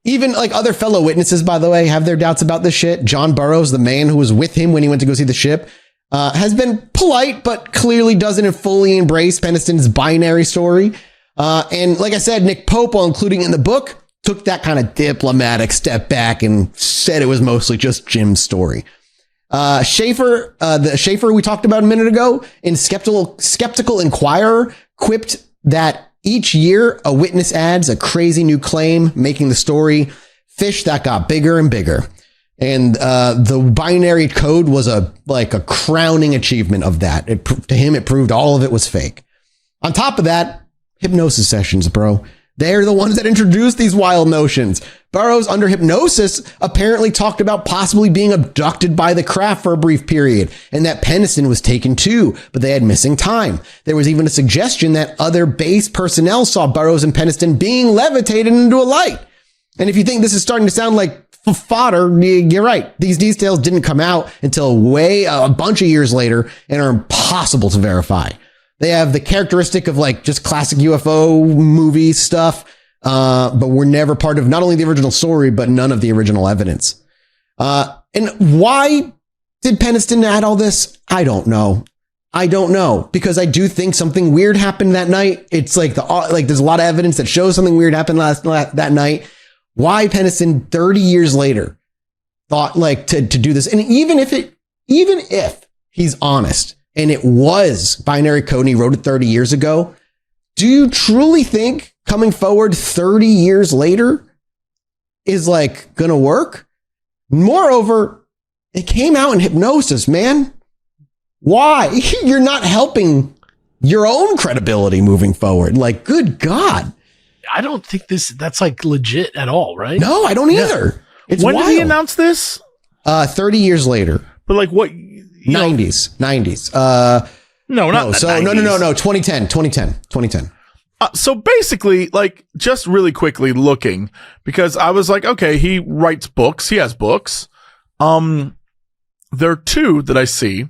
Even like other fellow witnesses, by the way, have their doubts about this shit. John Burroughs, the man who was with him when he went to go see the ship, has been polite, but clearly doesn't fully embrace Peniston's binary story. And like I said, Nick Pope, while including in the book, took that kind of diplomatic step back and said it was mostly just Jim's story. Schaefer, the Schaefer we talked about a minute ago, in Skeptical Inquirer, quipped that each year a witness adds a crazy new claim, making the story fish that got bigger and bigger. And the binary code was a crowning achievement of that. To him, it proved all of it was fake. On top of that, hypnosis sessions, bro. They're the ones that introduced these wild notions. Burroughs, under hypnosis, apparently talked about possibly being abducted by the craft for a brief period, and that Peniston was taken too, but they had missing time. There was even a suggestion that other base personnel saw Burroughs and Peniston being levitated into a light. And if you think this is starting to sound like fodder, you're right. These details didn't come out until a bunch of years later and are impossible to verify. They have the characteristic of like just classic UFO movie stuff, but were never part of not only the original story, but none of the original evidence. And why did Peniston add all this? I don't know. Because I do think something weird happened that night. It's like there's a lot of evidence that shows something weird happened that night. Why Peniston 30 years later thought like to do this. And even if he's honest and it was binary code and he wrote it 30 years ago, do you truly think coming forward 30 years later is like going to work? Moreover, it came out in hypnosis, man. Why? You're not helping your own credibility moving forward. Like, good God. I don't think that's like legit at all, right? No, I don't either. It's when wild. did he announce this? 30 years later. But like what? 90s. No, not So 90s. no. 2010. So basically, like, just really quickly looking, because I was like, okay, he writes books. He has books. There are two that I see,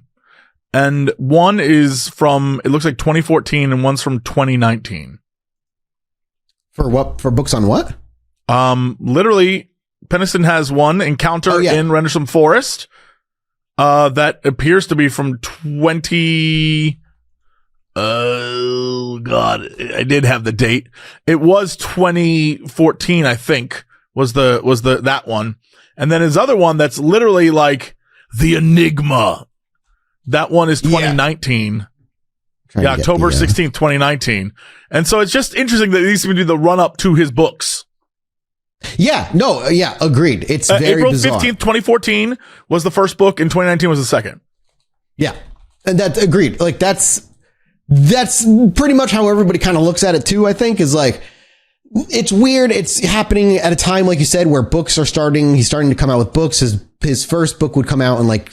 and one is from, it looks like 2014, and one's from 2019. For what? For books on what? Literally, Penniston has one, Encounter in Rendlesham Forest, that appears to be from 20. Oh God, I did have the date. It was 2014, I think, was that one. And then his other one that's literally like the Enigma. That one is 2019. Yeah, October 16th, 2019. And so it's just interesting that these seem to do the run up to his books. Yeah, no, yeah, agreed. It's very April bizarre. 15th, 2014 was the first book, and 2019 was the second. Yeah, and that's agreed. Like that's pretty much how everybody kind of looks at it too. I think is like, it's weird. It's happening at a time, like you said, where books are starting. He's starting to come out with books. His first book would come out in like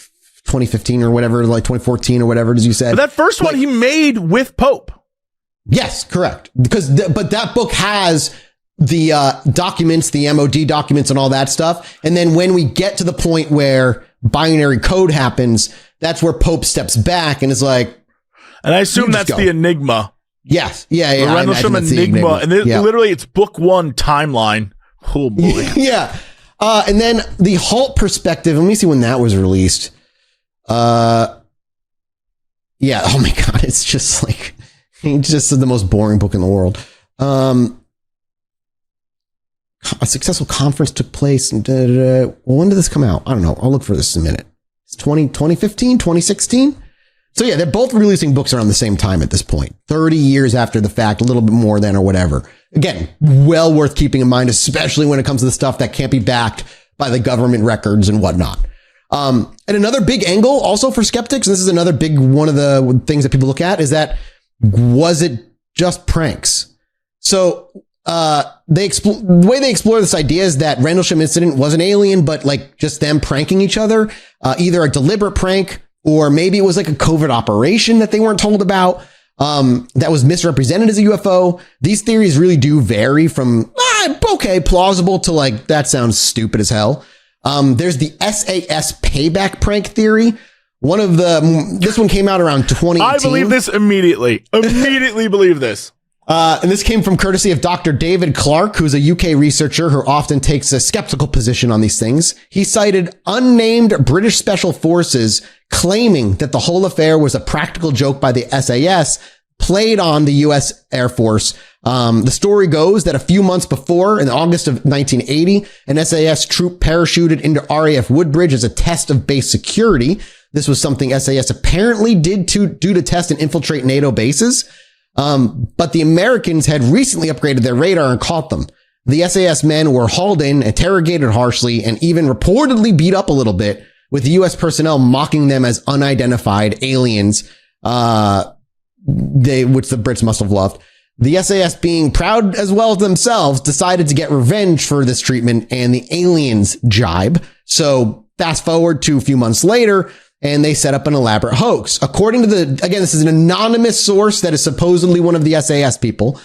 2015 or whatever, like 2014 or whatever, as you said. But that first one he made with Pope. Yes, correct. Because but that book has the documents, the MOD documents, and all that stuff. And then when we get to the point where binary code happens, that's where Pope steps back and is like. And I assume that's the Enigma. Yes. Yeah. The Rendlesham Enigma. And literally it's book one timeline. Oh boy. Yeah. And then the Halt perspective. Let me see when that was released. Yeah. Oh my God. It's just like, it's just the most boring book in the world. A successful conference took place. And when did this come out? I don't know. I'll look for this in a minute. It's 2015, 2016. So yeah, they're both releasing books around the same time at this point, 30 years after the fact, a little bit more than or whatever. Again, well worth keeping in mind, especially when it comes to the stuff that can't be backed by the government records and whatnot. And another big angle also for skeptics, and this is another big one of the things that people look at, is that was it just pranks? So the way they explore this idea is that Rendlesham incident was an alien, but like just them pranking each other, either a deliberate prank, or maybe it was like a covert operation that they weren't told about, that was misrepresented as a UFO. These theories really do vary from, plausible to like, that sounds stupid as hell. There's the SAS payback prank theory. This one came out around 2018. I believe this immediately. Immediately believe this. And this came from courtesy of Dr. David Clark, who's a UK researcher who often takes a skeptical position on these things. He cited unnamed British special forces claiming that the whole affair was a practical joke by the SAS played on the US Air Force. The story goes that a few months before, in August of 1980, an SAS troop parachuted into RAF Woodbridge as a test of base security. This was something SAS apparently did to test and infiltrate NATO bases. But the Americans had recently upgraded their radar and caught them. The SAS men were hauled in, interrogated harshly, and even reportedly beat up a little bit, with the U.S. personnel mocking them as unidentified aliens, which the Brits must have loved. The SAS, being proud as well as themselves, decided to get revenge for this treatment and the aliens jibe. So fast forward to a few months later, and they set up an elaborate hoax. According to again, this is an anonymous source that is supposedly one of the SAS people.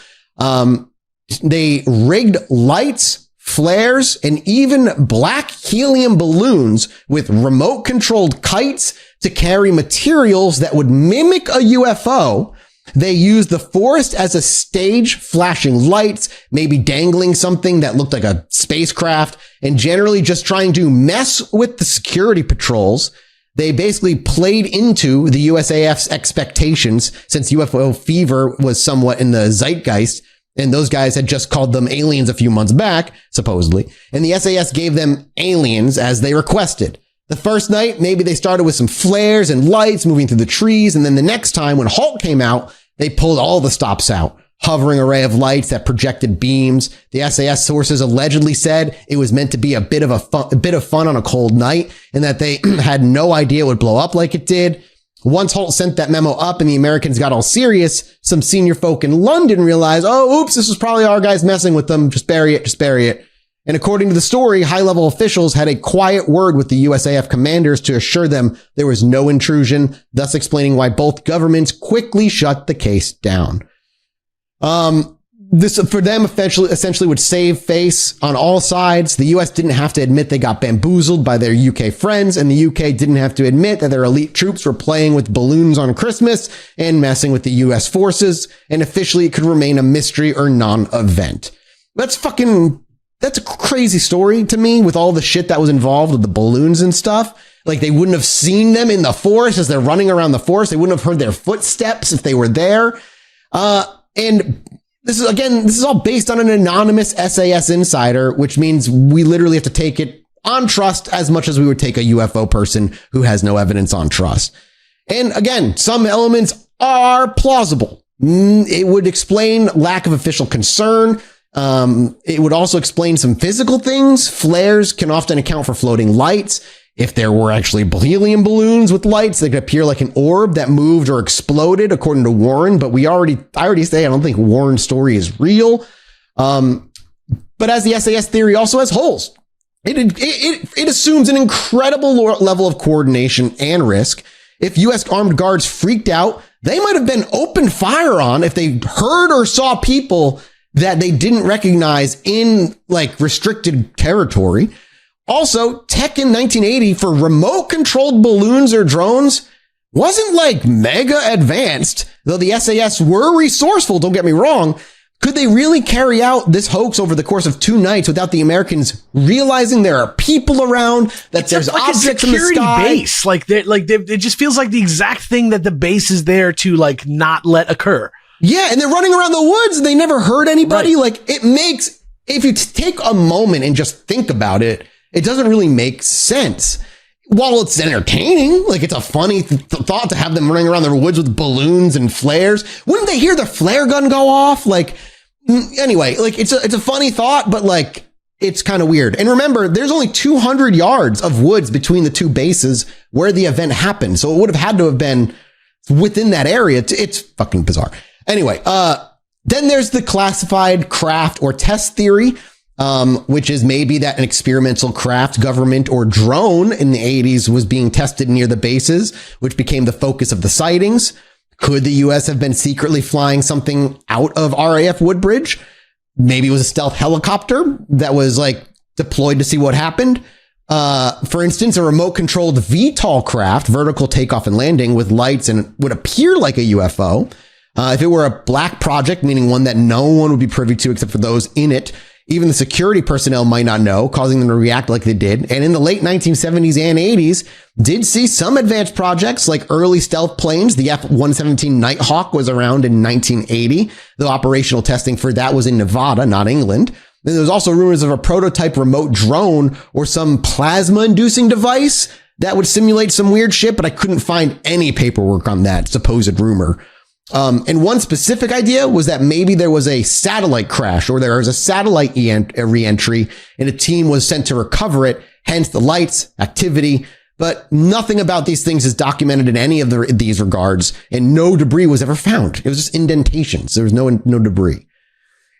They rigged lights, flares, and even black helium balloons with remote controlled kites to carry materials that would mimic a UFO. They used the forest as a stage, flashing lights, maybe dangling something that looked like a spacecraft, and generally just trying to mess with the security patrols. They basically played into the USAF's expectations, since UFO fever was somewhat in the zeitgeist, And those guys had just called them aliens a few months back, supposedly. And the SAS gave them aliens as they requested. The first night, maybe they started with some flares and lights moving through the trees. And then the next time when Halt came out, they pulled all the stops out. Hovering array of lights that projected beams. The SAS sources allegedly said it was meant to be a bit of fun on a cold night and that they had no idea it would blow up like it did. Once Halt sent that memo up and the Americans got all serious, some senior folk in London realized, oh, oops, this was probably our guys messing with them. Just bury it. And according to the story, high-level officials had a quiet word with the USAF commanders to assure them there was no intrusion, thus explaining why both governments quickly shut the case down. This for them essentially would save face on all sides. The US didn't have to admit they got bamboozled by their UK friends, and the UK didn't have to admit that their elite troops were playing with balloons on Christmas and messing with the US forces, and officially it could remain a mystery or non-event. That's a crazy story to me with all the shit that was involved with the balloons and stuff. Like they wouldn't have seen them in the forest as they're running around the forest. They wouldn't have heard their footsteps if they were there. And this is all based on an anonymous SAS insider, which means we literally have to take it on trust as much as we would take a UFO person who has no evidence on trust. And again, some elements are plausible. It would explain lack of official concern. It would also explain some physical things. Flares can often account for floating lights. If there were actually helium balloons with lights, they could appear like an orb that moved or exploded, according to Warren. But I already say I don't think Warren's story is real. But as the SAS theory also has holes. It assumes an incredible level of coordination and risk. If U.S. armed guards freaked out, they might have been opened fire on if they heard or saw people that they didn't recognize in like restricted territory. Also, tech in 1980 for remote controlled balloons or drones wasn't like mega advanced, though the SAS were resourceful. Don't get me wrong. Could they really carry out this hoax over the course of 2 nights without the Americans realizing there are people around, that there's like objects in the sky? Base. It just feels like the exact thing that the base is there to like not let occur. Yeah. And they're running around the woods and they never hurt anybody. Right. Like it makes, if you take a moment and just think about it, it doesn't really make sense. While it's entertaining, like it's a funny thought to have them running around the woods with balloons and flares. Wouldn't they hear the flare gun go off? Like, anyway, like it's a funny thought, but like it's kind of weird. And remember, there's only 200 yards of woods between the two bases where the event happened. So it would have had to have been within that area. It's fucking bizarre. Anyway, then there's the classified craft or test theory. Which is maybe that an experimental craft, government, or drone in the 80s was being tested near the bases, which became the focus of the sightings. Could the U.S. have been secretly flying something out of RAF Woodbridge? Maybe it was a stealth helicopter that was like deployed to see what happened. For instance, a remote controlled VTOL craft, vertical takeoff and landing with lights, and would appear like a UFO. If it were a black project, meaning one that no one would be privy to except for those in it, even the security personnel might not know, causing them to react like they did. And in the late 1970s and 80s, did see some advanced projects like early stealth planes. The F-117 Nighthawk was around in 1980, though operational testing for that was in Nevada, not England. Then there was also rumors of a prototype remote drone or some plasma-inducing device that would simulate some weird shit, but I couldn't find any paperwork on that supposed rumor. And one specific idea was that maybe there was a satellite crash or there was a satellite re-entry and a team was sent to recover it, hence the lights, activity, but nothing about these things is documented in any of these regards, and no debris was ever found. It was just indentations. There was no debris.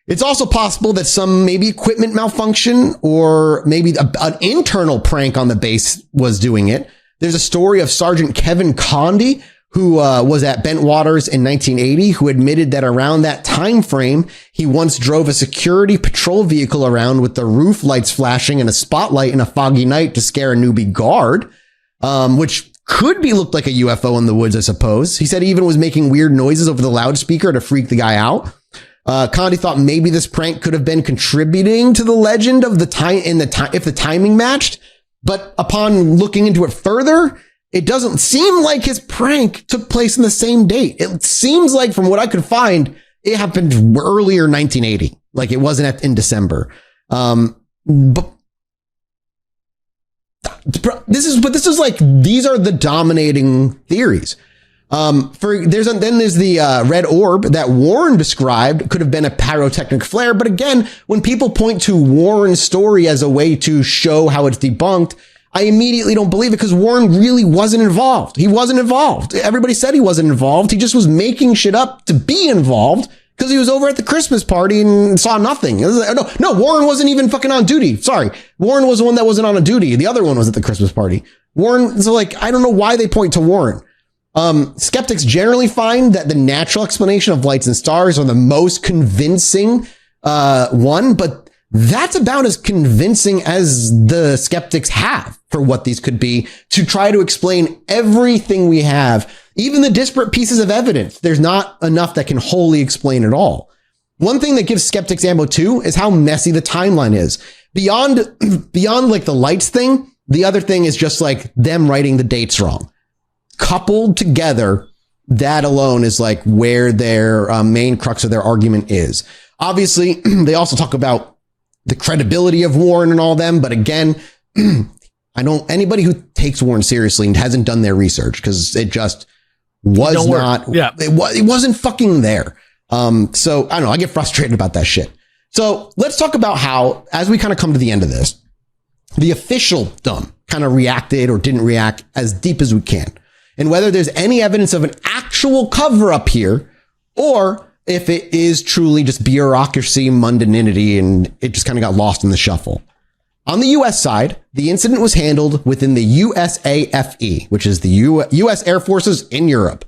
It's also possible that some maybe equipment malfunction or maybe an internal prank on the base was doing it. There's a story of Sergeant Kevin Condy, who was at Bentwaters in 1980, who admitted that around that time frame, he once drove a security patrol vehicle around with the roof lights flashing and a spotlight in a foggy night to scare a newbie guard, which could be looked like a UFO in the woods, I suppose. He said he even was making weird noises over the loudspeaker to freak the guy out. Condy thought maybe this prank could have been contributing to the legend of the time if the timing matched. But upon looking into it further, it doesn't seem like his prank took place in the same date. It seems like, from what I could find, it happened earlier 1980. Like it wasn't in December. But this is like, these are the dominating theories. There's the red orb that Warren described could have been a pyrotechnic flare. But again, when people point to Warren's story as a way to show how it's debunked, I immediately don't believe it, because Warren really wasn't involved. He wasn't involved. Everybody said he wasn't involved. He just was making shit up to be involved because he was over at the Christmas party and saw nothing. No, Warren wasn't even fucking on duty. Sorry. Warren was the one that wasn't on a duty. The other one was at the Christmas party. Warren, so like, I don't know why they point to Warren. Skeptics generally find that the natural explanation of lights and stars are the most convincing one, but that's about as convincing as the skeptics have for what these could be to try to explain everything we have, even the disparate pieces of evidence. There's not enough that can wholly explain it all. One thing that gives skeptics ammo too is how messy the timeline is. Beyond like the lights thing, the other thing is just like them writing the dates wrong. Coupled together, that alone is like where their main crux of their argument is. Obviously, they also talk about the credibility of Warren and all them. But again, anybody who takes Warren seriously and hasn't done their research, because it just was not, it wasn't fucking there. So I don't know. I get frustrated about that shit. So let's talk about how, as we kind of come to the end of this, the official dumb kind of reacted or didn't react as deep as we can, and whether there's any evidence of an actual cover up here, or if it is truly just bureaucracy, mundanity, and it just kind of got lost in the shuffle. On the U.S. side, the incident was handled within the USAFE, which is the U.S. Air Forces in Europe.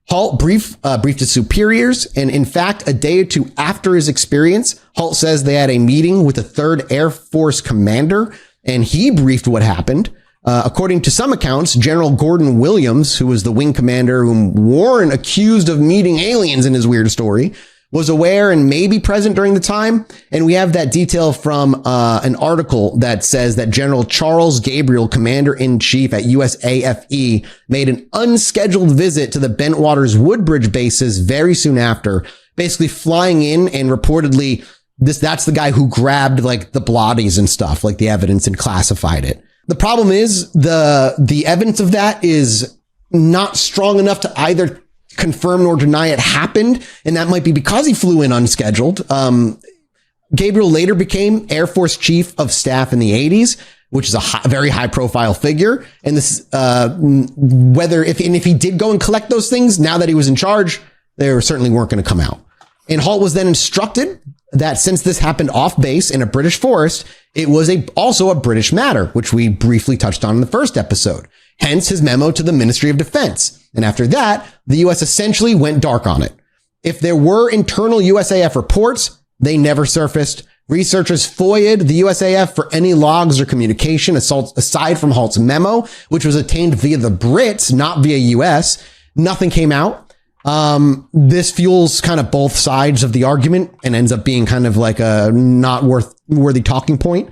Halt briefed his superiors, and in fact, a day or two after his experience, Halt says they had a meeting with the 3rd Air Force commander, and he briefed what happened. According to some accounts, General Gordon Williams, who was the wing commander whom Warren accused of meeting aliens in his weird story, was aware and maybe present during the time. And we have that detail from an article that says that General Charles Gabriel, commander-in-chief at USAFE, made an unscheduled visit to the Bentwaters Woodbridge bases very soon after, basically flying in, and reportedly that's the guy who grabbed like the blotties and stuff, like the evidence, and classified it. The problem is the evidence of that is not strong enough to either confirm nor deny it happened. And that might be because he flew in unscheduled. Gabriel later became Air Force Chief of Staff in the 80s, which is a very high profile figure. And this, if he did go and collect those things, now that he was in charge, they certainly weren't going to come out. And Halt was then instructed that since this happened off base in a British forest, it was also a British matter, which we briefly touched on in the first episode. Hence his memo to the Ministry of Defense. And after that, the U.S. essentially went dark on it. If there were internal USAF reports, they never surfaced. Researchers FOIA'd the USAF for any logs or communication aside from Halt's memo, which was obtained via the Brits, not via US. Nothing came out. This fuels kind of both sides of the argument and ends up being kind of like a not worthy talking point.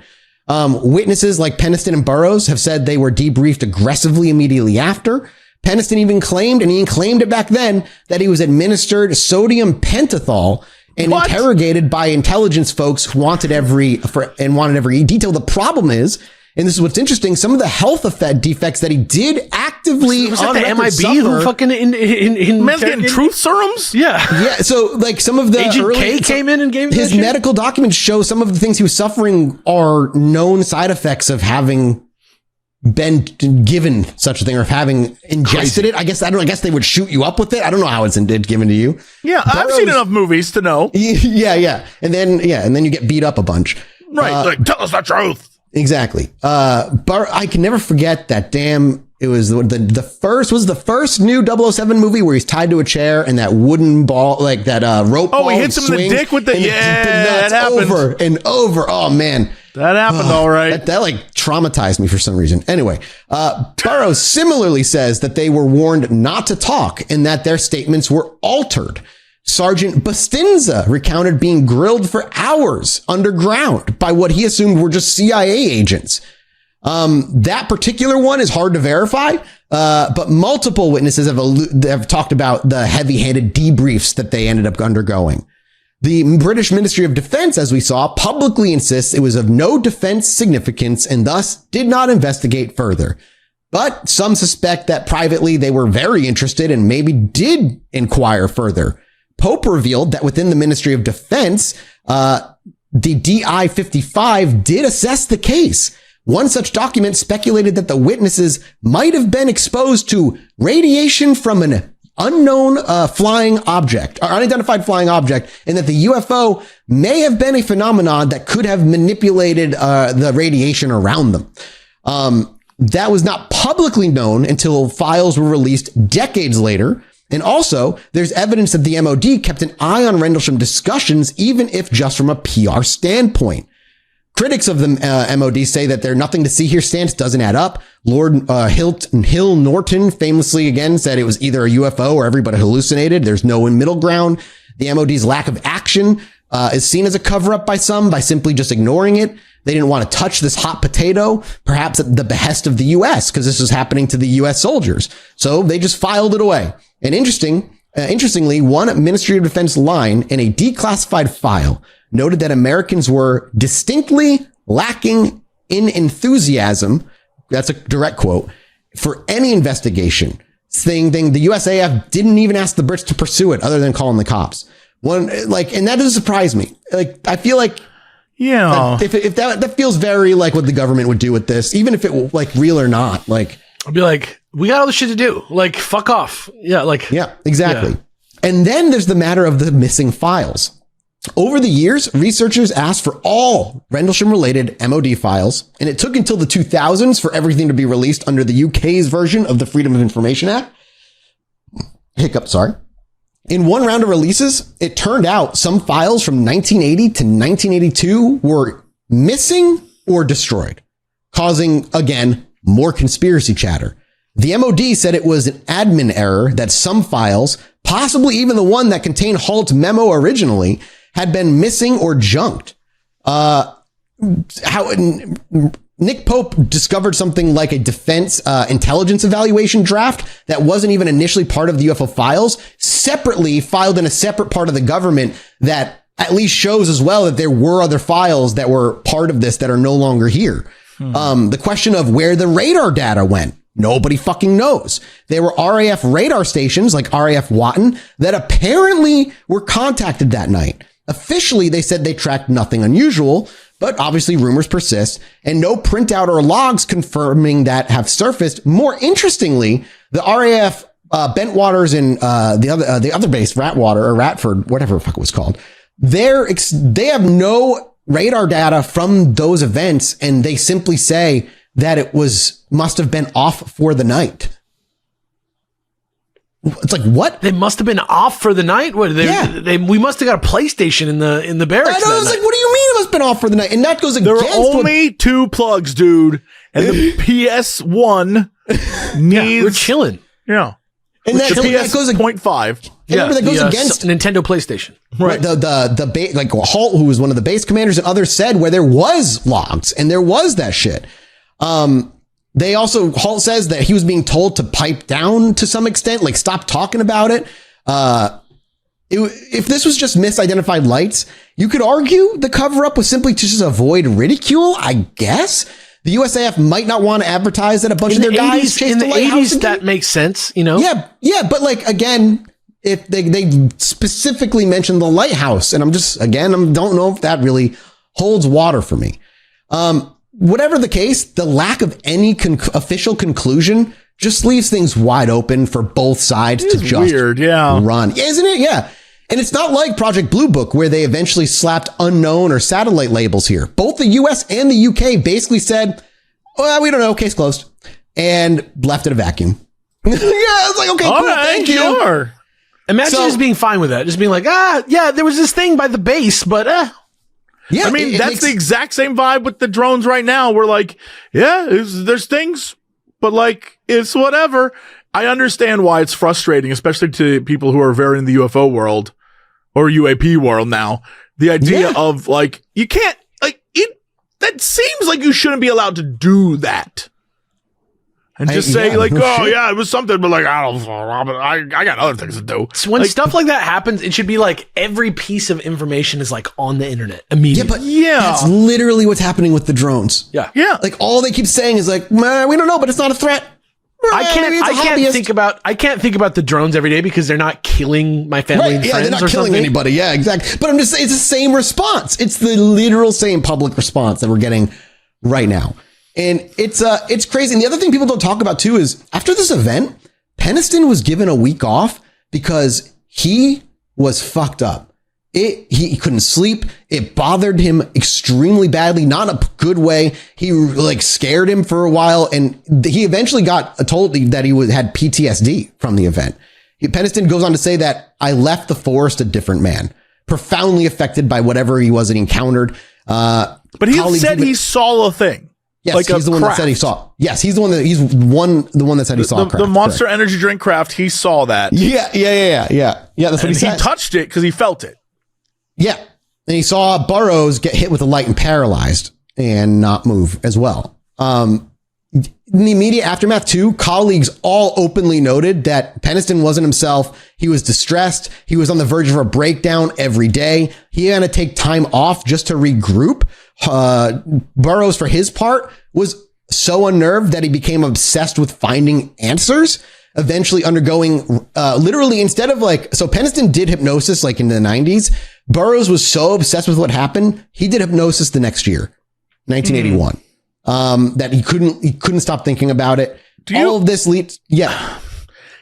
Witnesses like Peniston and Burroughs have said they were debriefed aggressively immediately after. Peniston even claimed, and he claimed it back then, that he was administered sodium pentothal and interrogated by intelligence folks who wanted every detail. The problem is, and this is what's interesting, some of the health defects that he did actively was that the MIB who fucking in man's getting truth serums? Yeah. So like some of the Agent K came in and gave him his medical documents show some of the things he was suffering are known side effects of having been given such a thing or of having ingested it. I guess they would shoot you up with it. I don't know how it's given to you. Yeah, I've seen enough movies to know. Yeah. And then you get beat up a bunch. Right. Like, tell us the truth. Exactly. But I can never forget that damn, it was the first new 007 movie where he's tied to a chair and that wooden ball, like that, rope ball. Oh, he hits him in the dick with the, that happened. Over and over. Oh man. That happened. All right. That like traumatized me for some reason. Anyway, Burroughs similarly says that they were warned not to talk and that their statements were altered. Sergeant Bustinza recounted being grilled for hours underground by what he assumed were just CIA agents. That particular one is hard to verify. But multiple witnesses have talked about the heavy-handed debriefs that they ended up undergoing. The British Ministry of Defense, as we saw, publicly insists it was of no defense significance and thus did not investigate further. But some suspect that privately they were very interested and maybe did inquire further. Pope revealed that within the Ministry of Defense, the DI-55 did assess the case. One such document speculated that the witnesses might have been exposed to radiation from an unknown flying object, or unidentified flying object, and that the UFO may have been a phenomenon that could have manipulated the radiation around them. That was not publicly known until files were released decades later. And also, there's evidence that the MOD kept an eye on Rendlesham discussions, even if just from a PR standpoint. Critics of the MOD say that their nothing to see here stance doesn't add up. Lord Hill Norton famously again said it was either a UFO or everybody hallucinated. There's no middle ground. The MOD's lack of action is seen as a cover-up by some by simply just ignoring it. They didn't want to touch this hot potato, perhaps at the behest of the U.S., because this was happening to the U.S. soldiers. So they just filed it away. And interestingly, one Ministry of Defense line in a declassified file noted that Americans were distinctly lacking in enthusiasm. That's a direct quote for any investigation. Saying the USAF didn't even ask the Brits to pursue it other than calling the cops. And that doesn't surprise me. I feel like, yeah, if that feels very like what the government would do with this, even if it real or not, I'd be like, we got all this shit to do. Fuck off. Yeah. Yeah, exactly. Yeah. And then there's the matter of the missing files. Over the years, researchers asked for all Rendlesham-related MOD files, and it took until the 2000s for everything to be released under the UK's version of the Freedom of Information Act. Sorry. In one round of releases, it turned out some files from 1980 to 1982 were missing or destroyed, causing, again, more conspiracy chatter. The MOD said it was an admin error that some files, possibly even the one that contained Halt's memo originally, had been missing or junked. Nick Pope discovered something like a defense intelligence evaluation draft that wasn't even initially part of the UFO files, separately filed in a separate part of the government that at least shows as well that there were other files that were part of this that are no longer here. The question of where the radar data went, nobody fucking knows. There were RAF radar stations like RAF Watton that apparently were contacted that night. Officially, they said they tracked nothing unusual, but obviously rumors persist and no printout or logs confirming that have surfaced. More interestingly, the RAF Bentwaters and the other base, Ratwater or Ratford, whatever the fuck it was called, they have no radar data from those events, and they simply say that it must have been off for the night. It's like, what? They must have been off for the night. What? We must have got a PlayStation in the barracks. I was like, what do you mean it must have been off for the night? And that goes against. There were only two plugs, dude, and the PS1 needs. We're chilling. Yeah, and that goes 0.5. Yeah, that goes against Nintendo PlayStation. Right. The Halt, who was one of the base commanders, and others said where there was logs and there was that shit. They also, Halt says that he was being told to pipe down to some extent, stop talking about it. If this was just misidentified lights, you could argue the cover-up was simply to just avoid ridicule, I guess. The USAF might not want to advertise that a bunch of their guys chased the lighthouse. In the 80s, that makes sense, Yeah, but again, if they specifically mentioned the lighthouse, and I don't know if that really holds water for me. Whatever the case, the lack of any official conclusion just leaves things wide open for both sides to just run. Isn't it? Yeah. And it's not like Project Blue Book, where they eventually slapped unknown or satellite labels here. Both the US and the UK basically said, well, we don't know, case closed, and left it a vacuum. Yeah, it's like, okay, cool, thank you. Sure. Imagine just being fine with that. Just being like, yeah, there was this thing by the base, but yeah, I mean, that's the exact same vibe with the drones right now. We're like, yeah, there's things, but it's whatever. I understand why it's frustrating, especially to people who are very in the UFO world or UAP world now. The idea of you can't, that seems like you shouldn't be allowed to do that. and just say yeah, it was something, but like, I got other things to do. So when stuff like that happens, it should be like every piece of information is like on the internet immediately. That's literally what's happening with the drones. Yeah. Like all they keep saying is like, man, we don't know, but it's not a threat. I can't think about the drones every day because they're not killing my family and friends. They're not killing anybody. Yeah, exactly. But I'm just saying, it's the same response. It's the literal same public response that we're getting right now. And it's crazy. And the other thing people don't talk about too is after this event, Peniston was given a week off because he was fucked up. He couldn't sleep. It bothered him extremely badly, not in a good way. He like scared him for a while. And he eventually got told that he had PTSD from the event. Peniston goes on to say that I left the forest a different man, profoundly affected by whatever he was that he encountered. But he said he saw a thing. Yes, like he's the one that said he saw. Yes, he's the one that said he saw the Monster Energy drink craft. He saw that. Yeah. That's what he said. He touched it because he felt it. Yeah, and he saw Burroughs get hit with a light and paralyzed and not move as well. In the immediate aftermath too, colleagues all openly noted that Peniston wasn't himself. He was distressed. He was on the verge of a breakdown every day. He had to take time off just to regroup. Burroughs, for his part, was so unnerved that he became obsessed with finding answers, eventually undergoing literally instead of so Peniston did hypnosis like in the 90s. Burroughs was so obsessed with what happened, he did hypnosis the next year, 1981. That he couldn't stop thinking about it. All of this leads. Yeah.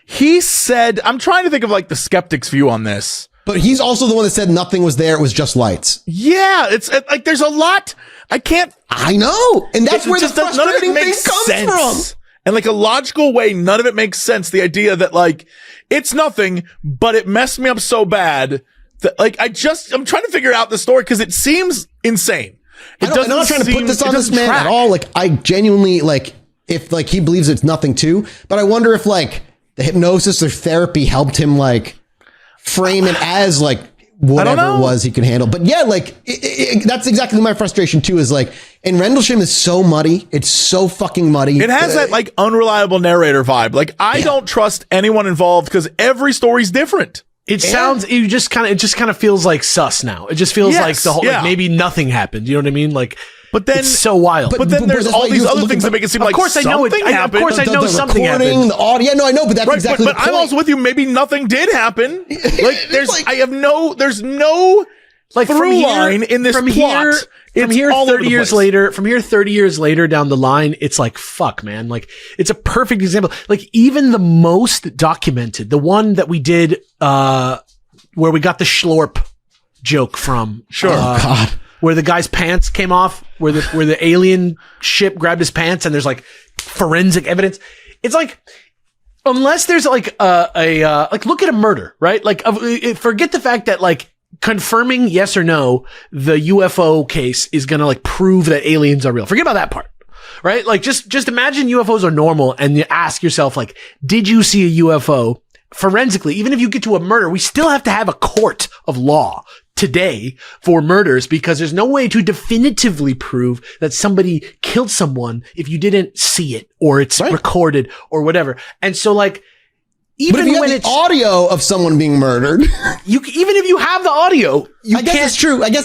He said, I'm trying to think of like the skeptic's view on this. But he's also the one that said nothing was there. It was just lights. Yeah. It's like, there's a lot. I know. And that's where the frustrating thing comes from. And like a logical way, none of it makes sense. The idea that like, it's nothing, but it messed me up so bad that like, I'm trying to figure out the story because it seems insane. I'm not trying to put this on this man at all. Like, I genuinely if he believes it's nothing too, but I wonder if the hypnosis or therapy helped him frame it as whatever it was he could handle. But yeah, that's exactly my frustration too, is and Rendlesham is so muddy. It's so fucking muddy. It has that unreliable narrator vibe. I don't trust anyone involved because every story's different. It just kind of feels like sus now. It just feels like the whole, maybe nothing happened. You know what I mean? But then it's so wild. But then there's all these other things that make it seem like something happened. Of course I know something happened. The audio. No, I know, but that's exactly the point. But I'm also with you. Maybe nothing did happen. There's no through line in this plot. From here 30 years later down the line, it's fuck, man. It's a perfect example. Even the most documented, the one that we did, where we got the Schlorp joke from. Sure. God. Where the guy's pants came off, where the alien ship grabbed his pants and there's forensic evidence. It's unless there's look at a murder, right? Forget the fact that confirming yes or no, the UFO case is going to prove that aliens are real. Forget about that part, right? Just imagine UFOs are normal and you ask yourself, did you see a UFO? Forensically, even if you get to a murder, we still have to have a court of law today for murders because there's no way to definitively prove that somebody killed someone if you didn't see it or it's recorded or whatever. And so even when it's audio of someone being murdered, even if you have the audio, I guess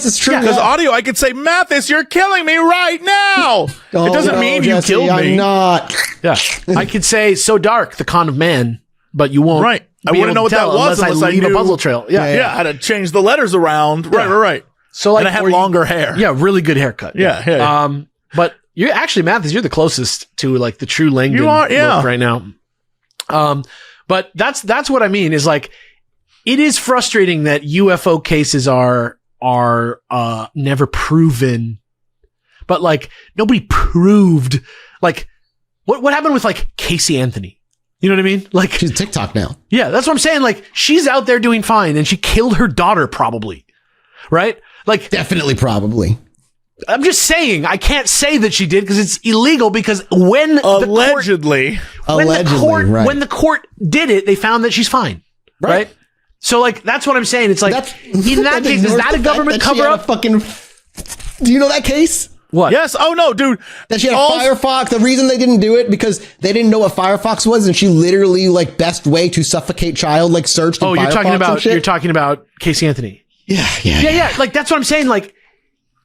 it's true. Because audio, I could say, Mathis, you're killing me right now. It doesn't mean Jesse, you killed me. I'm not. Yeah. I could say, so dark, the con of man, but you won't. Right. I wouldn't know what that was unless I leave knew a puzzle trail. Yeah. I had to change the letters around. Yeah. Right. So and I had longer hair. Yeah. Really good haircut. Yeah. But you're actually, Mathis, you're the closest to the true Langdon look right now. But that's what I mean is it is frustrating that UFO cases are never proven, but nobody proved what happened with Casey Anthony. You know what I mean? She's TikTok now. Yeah, that's what I'm saying. She's out there doing fine and she killed her daughter probably. Right? Definitely probably. I'm just saying, I can't say that she did because it's illegal because when allegedly, when the court did it, they found that she's fine. Right? So that's what I'm saying. It's in that case, is that a government cover up? Do you know that case? What? Yes. Oh no, dude. That she had a Firefox. The reason they didn't do it because they didn't know what Firefox was, and she literally best way to suffocate child searched. Oh, in you're Firefox talking about Casey Anthony. Yeah. Like that's what I'm saying. Like,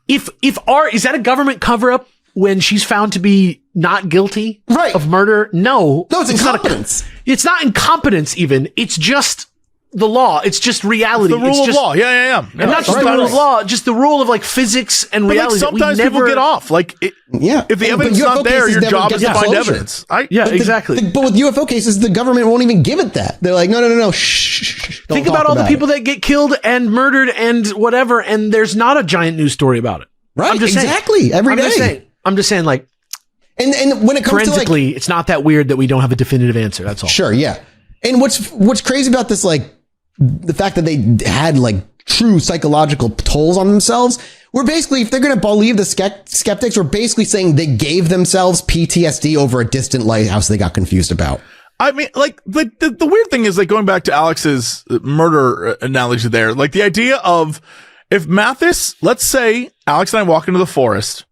is that a government cover up when she's found to be not guilty of murder? No, it's incompetence. It's not incompetence. Even it's just the law. It's just reality. It's the rule of law. Yeah. And not just the rule of law, just the rule of physics and reality. Sometimes people get off. If the evidence is not there, your job is to find evidence. Exactly. But with UFO cases, the government won't even give it that. They're like, no, shh. Think about all the people that get killed and murdered and whatever, and there's not a giant news story about it. Right? Exactly. Every day. I'm just saying, and when it comes forensically, it's not that weird that we don't have a definitive answer. That's all. Sure, yeah. And what's crazy about this, the fact that they had true psychological tolls on themselves, we're basically, if they're going to believe the skeptics, we're basically saying they gave themselves PTSD over a distant lighthouse they got confused about. I mean, the weird thing is, going back to Alex's murder analogy there, the idea of if Mathis, let's say Alex and I walk into the forest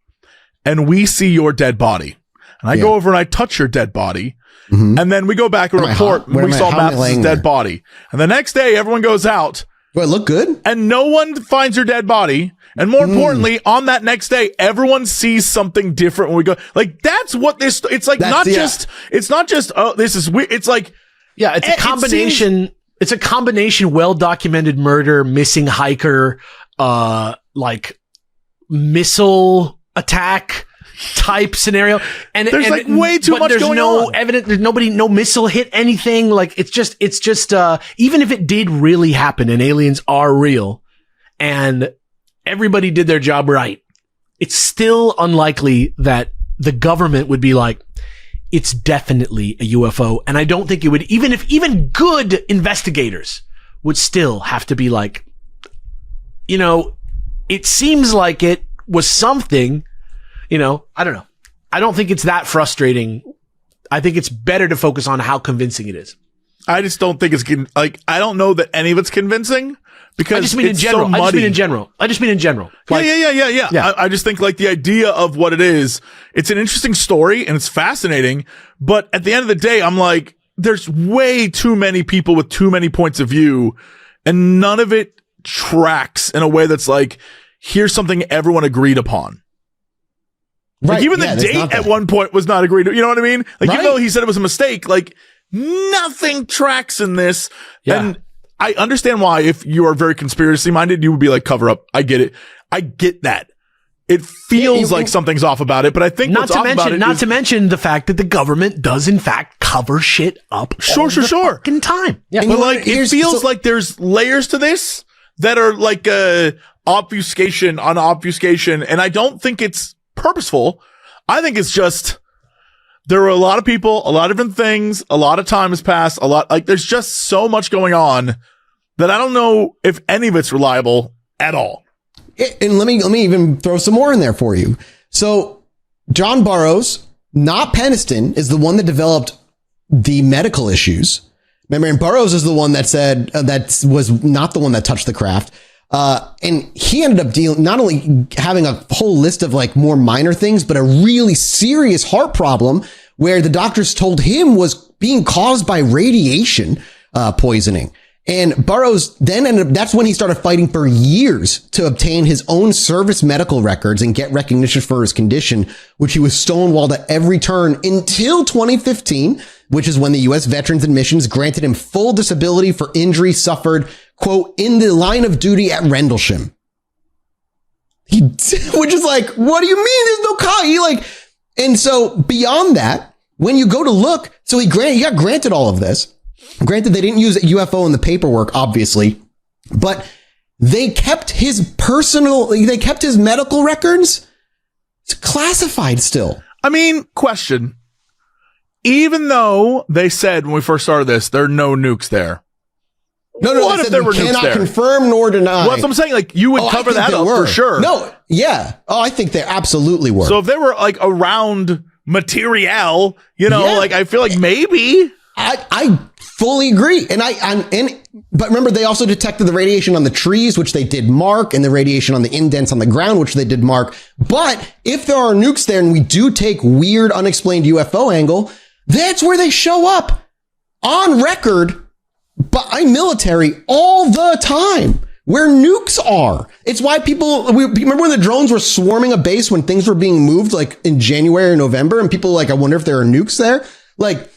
and we see your dead body, and I go over and I touch your dead body, and then we go back and report we saw Mathis's dead body. And the next day, everyone goes out. Do I look good? And no one finds your dead body. And more importantly, on that next day, everyone sees something different when we go. That's what this, it's not just, oh, this is weird. It's it's a combination. It's a combination well-documented murder, missing hiker, missile attack type scenario, and there's way too much going on. There's no evidence. There's no missile hit anything. It's just even if it did really happen and aliens are real and everybody did their job right, it's still unlikely that the government would be it's definitely a UFO. And I don't think it would, even good investigators would still have to be it seems like it was something. I don't know. I don't think it's that frustrating. I think it's better to focus on how convincing it is. I just don't think it's I don't know that any of it's convincing because I just mean in general. So muddy. I just mean in general. Yeah. I just think the idea of what it is, it's an interesting story and it's fascinating. But at the end of the day, I'm there's way too many people with too many points of view and none of it tracks in a way that's here's something everyone agreed upon. Right. Even the date at one point was not agreed to. You know what I mean? Even though he said it was a mistake, nothing tracks in this. Yeah. And I understand why, if you are very conspiracy minded, you would be cover up. I get it. I get that. It feels like something's off about it, but I think not to mention the fact that the government does in fact cover shit up. Sure. Fucking time. Yeah. But it feels like there's layers to this that are obfuscation on obfuscation. And I don't think it's purposeful. I think it's just there were a lot of people, a lot of different things, a lot of time has passed, there's just so much going on that I don't know if any of it's reliable at all. And let me even throw some more in there for you. So John Burroughs, not Peniston, is the one that developed the medical issues. Remember, and Burroughs is the one that said that was not the one that touched the craft. And he ended up not only having a whole list of more minor things, but a really serious heart problem where the doctors told him was being caused by radiation, poisoning. And Burroughs then that's when he started fighting for years to obtain his own service medical records and get recognition for his condition, which he was stonewalled at every turn until 2015, which is when the U.S. Veterans Admissions granted him full disability for injury suffered, quote, in the line of duty at Rendlesham. Which is what do you mean? There's no cause. And so beyond that, when you go to look, so he got granted all of this. Granted, they didn't use UFO in the paperwork, obviously, but they kept his medical records. It's classified still. I mean, question. Even though they said when we first started this, there are no nukes there. No, what if there were nukes there? Cannot confirm nor deny. Well, that's what I'm saying. You would cover that up for sure. No, yeah. Oh, I think there absolutely were. So if they were around material, I feel maybe. I fully agree. But remember, they also detected the radiation on the trees, which they did mark, and the radiation on the indents on the ground, which they did mark. But if there are nukes there and we do take weird, unexplained UFO angle, that's where they show up on record by military all the time, where nukes are. It's why remember when the drones were swarming a base when things were being moved, like in January or November, and people were like, I wonder if there are nukes there. Like,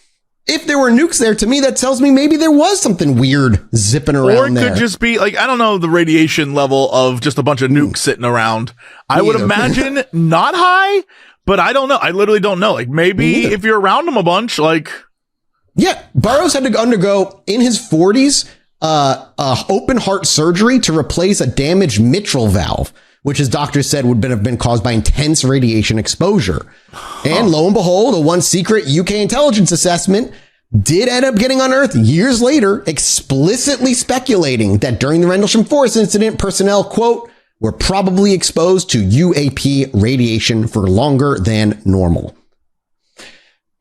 if there were nukes there, to me, that tells me maybe there was something weird zipping around or it there. could just be like, I don't know, the radiation level of just a bunch of nukes sitting around. I would imagine not high, but I don't know. I literally don't know. Like, maybe if you're around them a bunch, like. Yeah, Burroughs had to undergo, in his 40s, open heart surgery to replace a damaged mitral valve, which his doctors said would have been caused by intense radiation exposure. And lo and behold, a once secret UK intelligence assessment did end up getting unearthed years later, explicitly speculating that during the Rendlesham Forest incident, personnel, quote, were probably exposed to UAP radiation for longer than normal.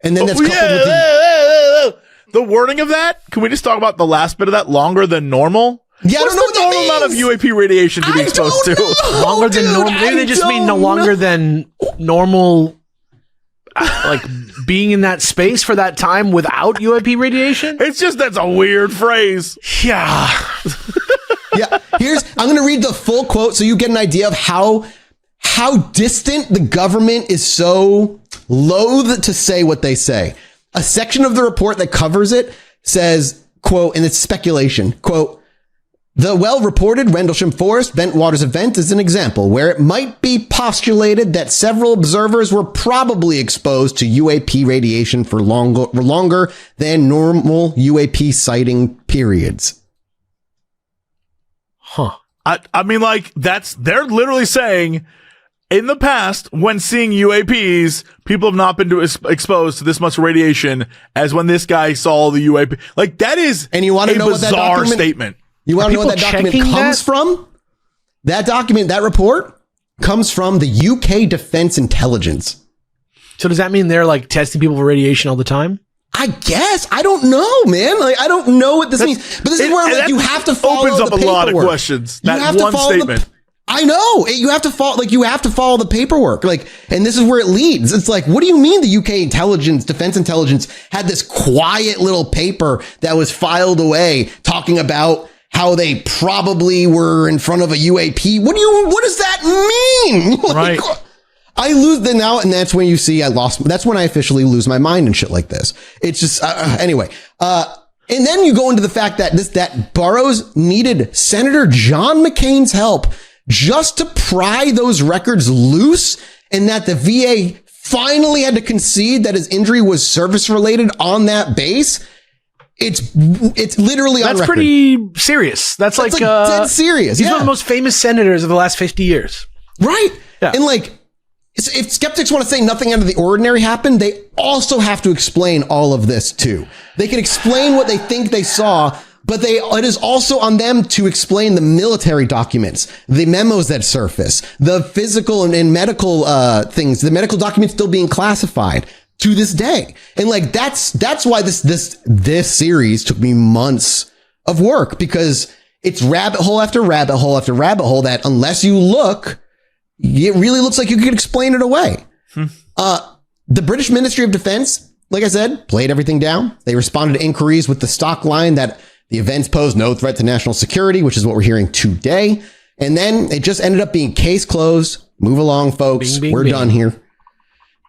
And then that's coupled with the wording of that. Can we just talk about the last bit of that? Longer than normal? Yeah, What's I don't know the what normal that amount of UAP radiation to be exposed to? Longer than normal. Maybe they just mean no longer than normal, like being in that space for that time without UAP radiation. It's just, that's a weird phrase. Yeah. Yeah. I'm going to read the full quote so you get an idea of how distant the government is so loath to say what they say. A section of the report that covers it says, quote, and it's speculation, quote, the well-reported Rendlesham Forest Bentwaters event is an example where it might be postulated that several observers were probably exposed to UAP radiation for longer than normal UAP sighting periods. Huh. I mean, like, they're literally saying, in the past, when seeing UAPs, people have not been exposed to this much radiation as when this guy saw the UAP. Like, that is and you want to know what that bizarre statement. You want to know what that document comes from? That document, that report, comes from the UK Defense Intelligence. So does that mean they're like testing people for radiation all the time? I guess. I don't know, man. Like, I don't know what this means. But this is where like, you have to follow opens the up paperwork. a lot of questions. You That have to one follow statement. I know. You have to follow the paperwork. Like, and this is where it leads. It's like, what do you mean the UK Defense Intelligence had this quiet little paper that was filed away talking about how they probably were in front of a UAP? What does that mean? Right. I lose the now, and that's when you see that's when I officially lose my mind and shit like this. It's just, anyway. And then you go into the fact that Burroughs needed Senator John McCain's help just to pry those records loose, and that the VA finally had to concede that his injury was service related on that base. It's literally on record. That's pretty serious. That's like dead serious. He's one of the most famous senators of the last 50 years. Right. Yeah. And like, if skeptics want to say nothing out of the ordinary happened, they also have to explain all of this too. They can explain what they think they saw, but it is also on them to explain the military documents, the memos that surface, the physical and medical things, the medical documents still being classified to this day. And like, that's why this series took me months of work, because it's rabbit hole after rabbit hole after rabbit hole that, unless you look, it really looks like you could explain it away. The British Ministry of Defense, like I said, played everything down. They responded to inquiries with the stock line that the events posed no threat to national security, which is what we're hearing today. And then it just ended up being case closed. Move along, folks. We're done here.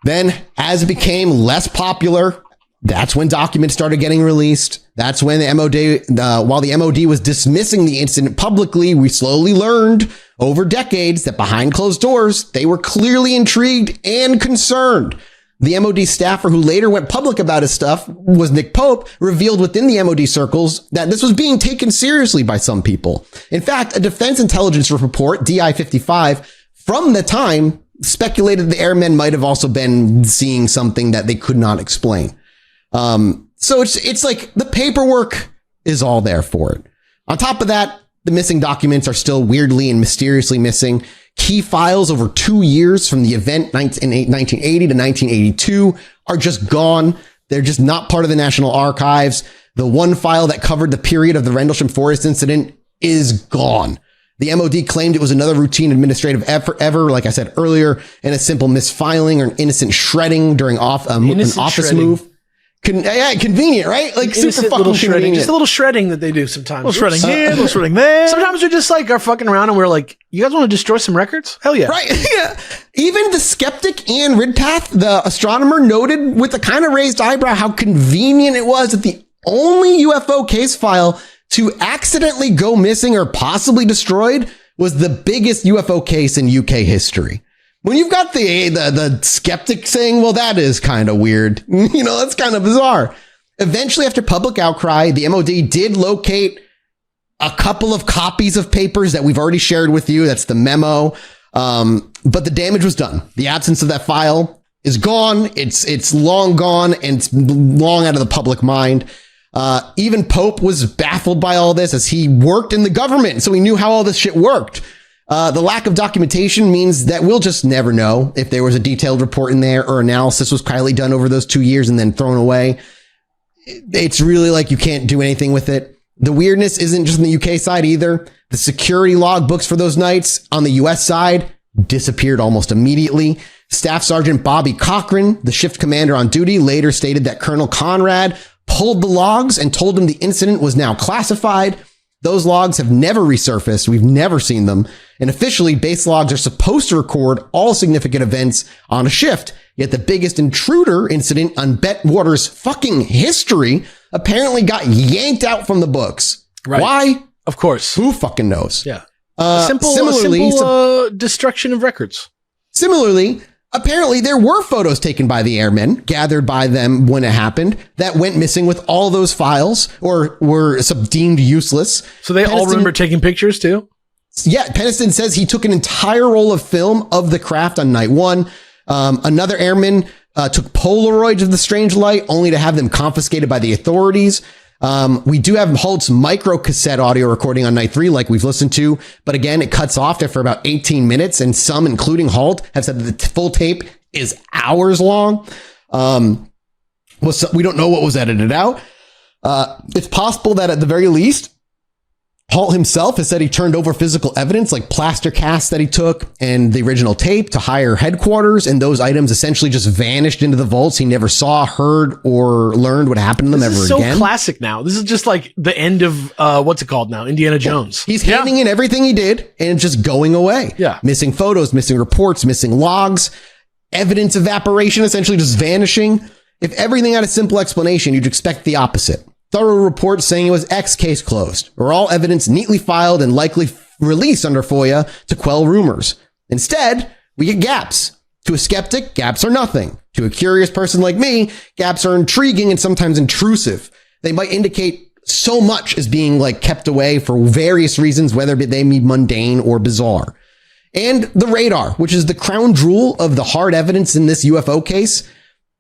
Then, as it became less popular, that's when documents started getting released. That's when the MOD, while the MOD was dismissing the incident publicly, we slowly learned over decades that behind closed doors, they were clearly intrigued and concerned. The MOD staffer who later went public about his stuff was Nick Pope, revealed within the MOD circles that this was being taken seriously by some people. In fact, a defense intelligence report, DI-55, from the time speculated the airmen might have also been seeing something that they could not explain. So it's like the paperwork is all there for it. On top of that, the missing documents are still weirdly and mysteriously missing. Key files over 2 years from the event in 1980 to 1982 are just gone. They're just not part of the National Archives. The one file that covered the period of the Rendlesham Forest incident is gone. The MOD claimed it was another routine administrative effort like I said earlier, and a simple misfiling or an innocent shredding during an office shredding. move. Convenient, right? Like super fucking little shredding. convenient. Just a little shredding that they do sometimes. A little shredding here, a little shredding there. Sometimes we just like are fucking around and we're like, you guys want to destroy some records? Hell yeah. Right. Yeah. Even the skeptic Ian Ridpath, the astronomer, noted with a kind of raised eyebrow how convenient it was that the only UFO case file to accidentally go missing or possibly destroyed was the biggest UFO case in UK history. When you've got the skeptic saying, well, that is kind of weird. That's kind of bizarre. Eventually, after public outcry, the MOD did locate a couple of copies of papers that we've already shared with you. That's the memo. But the damage was done. The absence of that file is gone. It's long gone and it's long out of the public mind. Even Pope was baffled by all this as he worked in the government. So he knew how all this shit worked. The lack of documentation means that we'll just never know if there was a detailed report in there or analysis was kindly done over those 2 years and then thrown away. It's really like you can't do anything with it. The weirdness isn't just on the UK side either. The security log books for those nights on the US side disappeared almost immediately. Staff Sergeant Bobby Cochran, the shift commander on duty, later stated that Colonel Conrad pulled the logs and told him the incident was now classified. Those logs have never resurfaced. We've never seen them. And officially, base logs are supposed to record all significant events on a shift. Yet the biggest intruder incident on Bettwater's fucking history apparently got yanked out from the books. Right. Why? Of course. Who fucking knows? Yeah. Similarly, destruction of records. Similarly, apparently there were photos taken by the airmen, gathered by them when it happened, that went missing with all those files or were deemed useless. So they all remember taking pictures too? Yeah, Peniston says he took an entire roll of film of the craft on night one. Another airman took Polaroids of the strange light, only to have them confiscated by the authorities. We do have Halt's micro cassette audio recording on night 3, like we've listened to. But again, it cuts off after about 18 minutes. And some, including Halt, have said that the full tape is hours long. We don't know what was edited out. It's possible that at the very least, Halt himself has said he turned over physical evidence like plaster casts that he took and the original tape to higher headquarters. And those items essentially just vanished into the vaults. He never saw, heard, or learned what happened to them ever again. This is so classic now. This is just like the end of, what's it called now? Indiana Jones. He's handing in everything he did and just going away. Yeah. Missing photos, missing reports, missing logs, evidence evaporation, essentially just vanishing. If everything had a simple explanation, you'd expect the opposite. Thorough reports saying it was X case closed, or all evidence neatly filed and likely released under FOIA to quell rumors. Instead, we get gaps. To a skeptic, gaps are nothing. To a curious person like me, gaps are intriguing and sometimes intrusive. They might indicate so much as being like kept away for various reasons, whether they be mundane or bizarre. And the radar, which is the crown jewel of the hard evidence in this UFO case.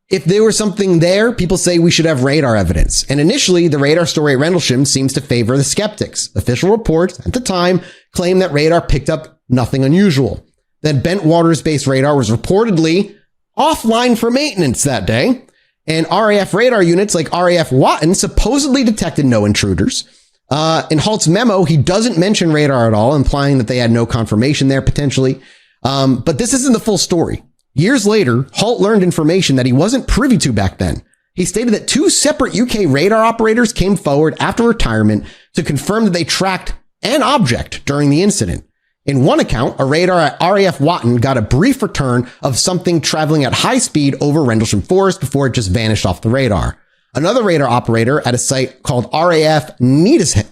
If there was something there, people say we should have radar evidence. And initially, the radar story at Rendlesham seems to favor the skeptics. Official reports at the time claim that radar picked up nothing unusual. That Bentwaters-based radar was reportedly offline for maintenance that day. And RAF radar units like RAF Watton supposedly detected no intruders. In Halt's memo, he doesn't mention radar at all, implying that they had no confirmation there potentially. But this isn't the full story. Years later, Halt learned information that he wasn't privy to back then. He stated that 2 separate UK radar operators came forward after retirement to confirm that they tracked an object during the incident. In one account, a radar at RAF Watton got a brief return of something traveling at high speed over Rendlesham Forest before it just vanished off the radar. Another radar operator at a site called RAF Neatishead?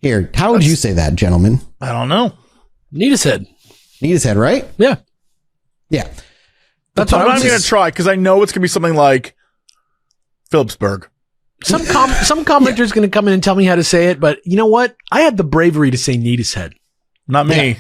Here, how would you say that, gentlemen? I don't know. Neatishead, right? Yeah. Yeah. That's I'm what not going to try because I know it's going to be something like Phillipsburg. Some commenter's going to come in and tell me how to say it, but you know what? I had the bravery to say Neatishead. Not me.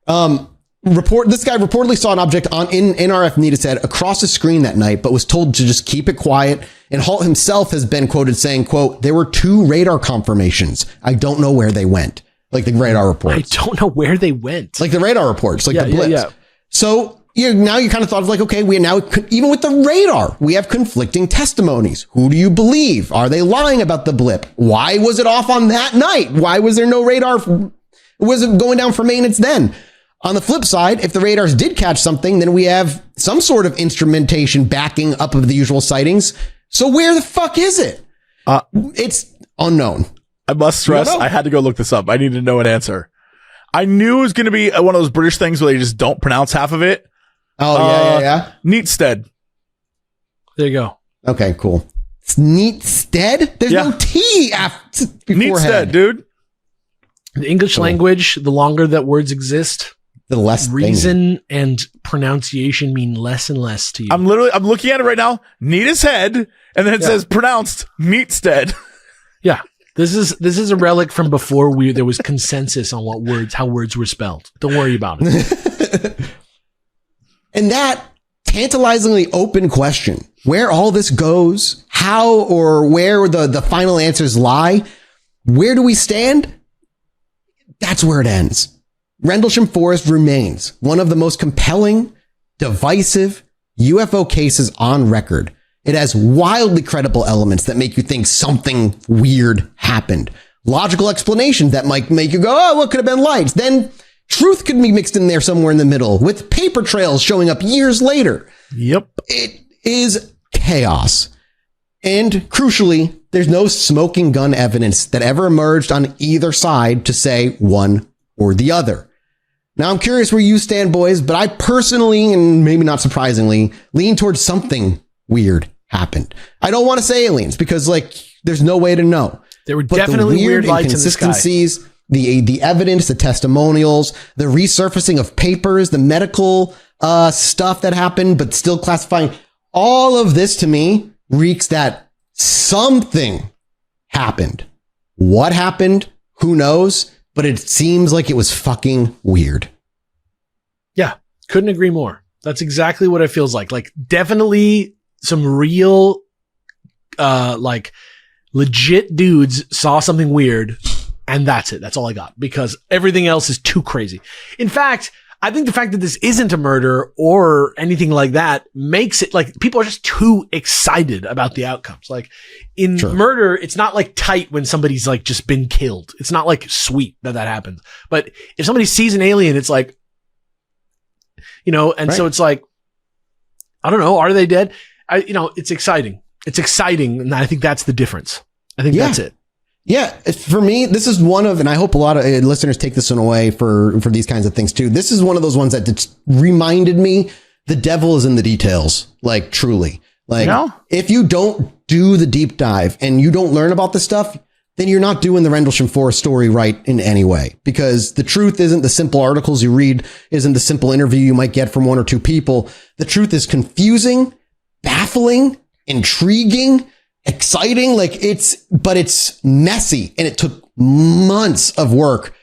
Yeah. This guy reportedly saw an object in NRF Neatishead across the screen that night, but was told to just keep it quiet. And Halt himself has been quoted saying, quote, "There were 2 radar confirmations. I don't know where they went." Like the radar reports. I don't know where they went. Like the radar reports, like the blips. Yeah. So now you kind of thought of like, okay, we now, even with the radar, we have conflicting testimonies. Who do you believe? Are they lying about the blip? Why was it off on that night? Why was there no radar? Was it going down for maintenance then? On the flip side, if the radars did catch something, then we have some sort of instrumentation backing up of the usual sightings. So where the fuck is it? It's unknown. I must stress, I had to go look this up. I need to know an answer. I knew it was going to be one of those British things where they just don't pronounce half of it. Oh, yeah. Neatstead. There you go. Okay, cool. It's Neatstead? There's no T after beforehand. Neatstead, dude. The English language, the longer that words exist, the less reason and pronunciation mean less and less to you. I'm looking at it right now. Neat as head, and then it says pronounced Neatstead. Yeah. This is a relic from before there was consensus on how words were spelled. Don't worry about it. And that tantalizingly open question, where all this goes, how or where the final answers lie, where do we stand? That's where it ends. Rendlesham Forest remains one of the most compelling, divisive UFO cases on record. It has wildly credible elements that make you think something weird happened. Logical explanations that might make you go, oh, what could have been lights? Then truth could be mixed in there somewhere in the middle with paper trails showing up years later. Yep. It is chaos. And crucially, there's no smoking gun evidence that ever emerged on either side to say one or the other. Now, I'm curious where you stand, boys, but I personally, and maybe not surprisingly, lean towards something weird happened. I don't want to say aliens because, there's no way to know. There were definitely weird lights in the sky. Inconsistencies, the evidence, the testimonials, the resurfacing of papers, the medical stuff that happened, but still classifying. All of this to me reeks that something happened. What happened? Who knows? But it seems like it was fucking weird. Yeah, couldn't agree more. That's exactly what it feels like. Definitely some real, legit dudes saw something weird, and that's it. That's all I got, because everything else is too crazy. In fact, I think the fact that this isn't a murder or anything like that makes it people are just too excited about the outcomes. In murder, it's not tight when somebody's just been killed. It's not sweet that happens. But if somebody sees an alien, it's right. So it's I don't know. Are they dead? It's exciting. It's exciting. And I think that's the difference. I think that's it. Yeah. For me, this is one of, and I hope a lot of listeners take this one away for these kinds of things too. This is one of those ones that just reminded me the devil is in the details. Truly. If you don't do the deep dive and you don't learn about this stuff, then you're not doing the Rendlesham Forest story right in any way, because the truth isn't the simple articles you read, isn't the simple interview you might get from one or two people. The truth is confusing, baffling, intriguing, exciting. But it's messy, and it took months of work,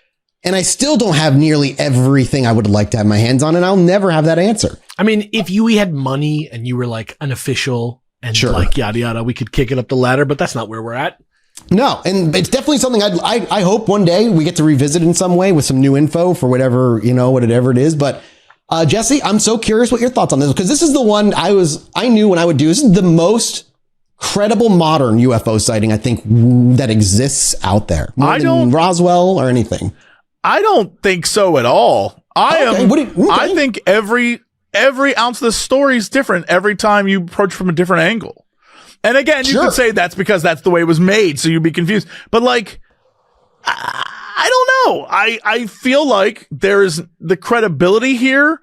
and I still don't have nearly everything I would like to have my hands on, and I'll never have that answer. I mean, if we had money and you were an official and yada yada, we could kick it up the ladder, but that's not where we're at. No, and it's definitely something I hope one day we get to revisit in some way with some new info for whatever it is. But Jesse, I'm so curious what your thoughts on this, because this is the one I knew when I would do. This is the most credible modern UFO sighting I think that exists out there. More than Roswell or anything. I don't think so at all. I think every ounce of the story is different every time you approach from a different angle. And again, you could say that's because that's the way it was made, so you'd be confused. But I don't know. I feel like there's the credibility here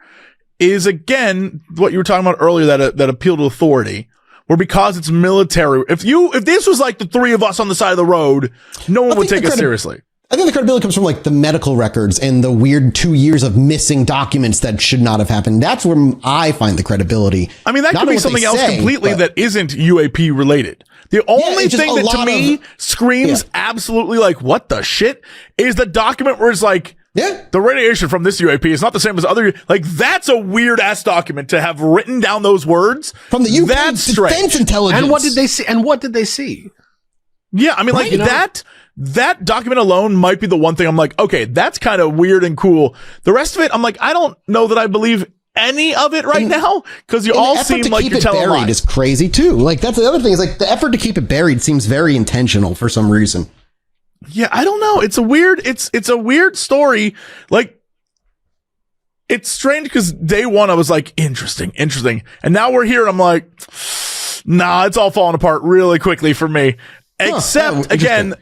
is, again, what you were talking about earlier, that appeal to authority, where because it's military. If this was the three of us on the side of the road, no one would take us seriously. I think the credibility comes from the medical records and the weird 2 years of missing documents that should not have happened. That's where I find the credibility. I mean, that could be something else completely that isn't UAP related. The only thing that to me screams absolutely what the shit is the document where it's the radiation from this UAP is not the same as other. That's a weird ass document to have written down those words from the UK Defense Intelligence. And what did they see? Yeah, I mean, that document alone might be the one thing I'm okay, that's kind of weird and cool. The rest of it, I'm I don't know that I believe any of it right now because you And all the effort seem to like keep you're it telling buried lies. is crazy too. Like that's the other thing is like the effort to keep it buried seems very intentional for some reason. Yeah, I don't know. It's a weird story. Like, it's strange because day one I was like, interesting. And now we're here and I'm like, nah, it's all falling apart really quickly for me. Except, again,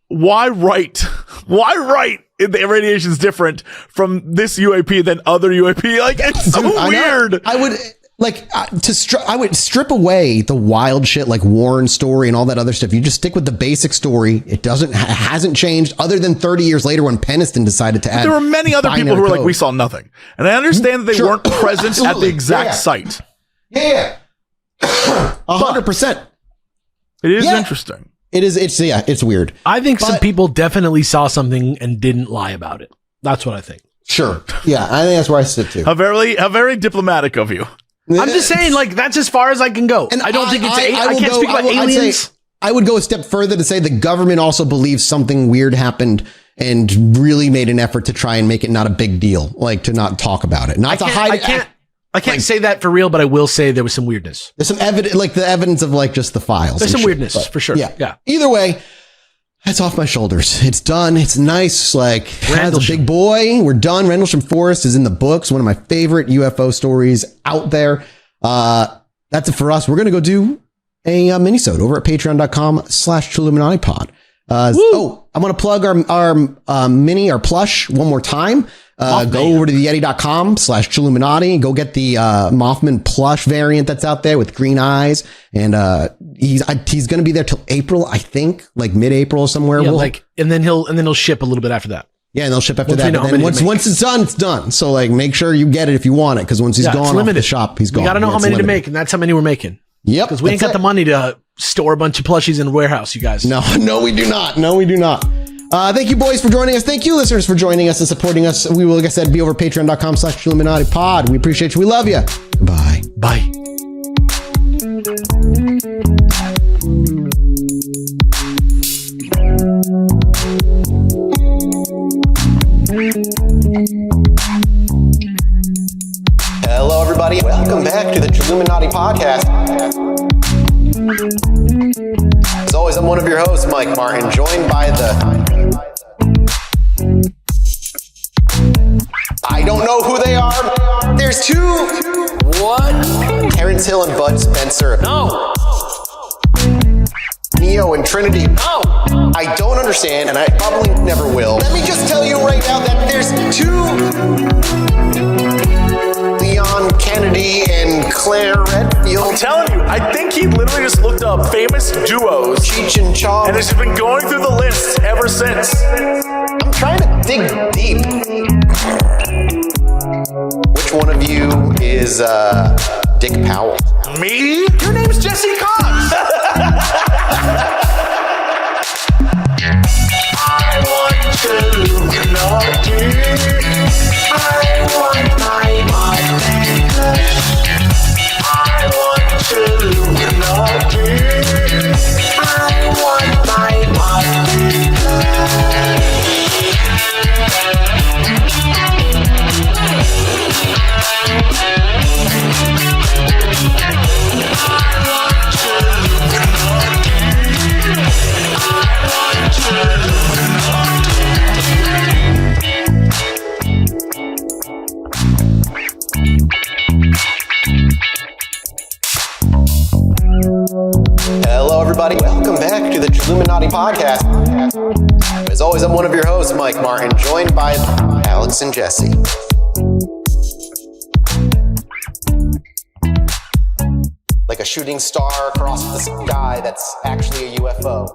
why write the radiation's different from this UAP than other UAP? Like, it's so weird. I would like I would strip away the wild shit like Warren story and all that other stuff. You just stick with the basic story. It hasn't changed other than 30 years later when Peniston decided to add. There were many other people who were like, we saw nothing. And I understand that they weren't present at the exact site. Yeah. 100%. It is interesting. It's weird. I think some people definitely saw something and didn't lie about it. That's what I think. Sure. Yeah, I think that's where I sit too. How very diplomatic of you. I'm just saying, like, that's as far as I can go. And I don't think it's I can't speak about aliens. I would go a step further to say the government also believes something weird happened and really made an effort to try and make it not a big deal, like to not talk about it, not to hide it. I can't say that for real, but I will say there was some weirdness. There's some evidence, like the evidence of like just the files. There's some weirdness for sure. Yeah. Either way, that's off my shoulders. It's done. It's nice. Like, as a big boy, we're done. Rendlesham Forest is in the books. One of my favorite UFO stories out there. That's it for us. We're going to go do a minisode over at patreon.com/Chilluminati pod. I'm going to plug our plush one more time. Go over to the yeti.com/Chilluminati and go get the Mothman plush variant that's out there with green eyes. And he's going to be there till April, I think, like mid-April somewhere. Yeah, and then he'll ship a little bit after that. Yeah, and they'll ship after that. And once it's done, it's done. So like, make sure you get it if you want it, because once he's gone off the shop, he's gone. You got to know how many to make, and that's how many we're making. Yep. Because we ain't got the money to store a bunch of plushies in a warehouse, you guys. No, we do not. Thank you, boys, for joining us. Thank you, listeners, for joining us and supporting us. We will, like I said, be over patreon.com/Chilluminati pod. We appreciate you. We love you. Bye. Bye. Hello, everybody. Welcome back to the Chilluminati podcast. As always, I'm one of your hosts, Mike Martin, joined by I don't know who they are. There's two. What? Terrence Hill and Bud Spencer. No. Neo and Trinity. No. I don't understand, and I probably never will. Let me just tell you right now that there's two Leon Kennedy and Claire Redfield. I'm telling you, I think he literally just looked up famous duos. Cheech and Chong. And has been going through the list ever since. I'm trying to dig deep. Which one of you is Dick Powell? Me? Your name's Jesse Cox. I want Chilluminati. I want my I want Chilluminati. I want my Hello, everybody. Welcome back to the Chilluminati podcast. As always, I'm one of your hosts, Mike Martin, joined by Alex and Jesse. Like a shooting star across the sky that's actually a UFO.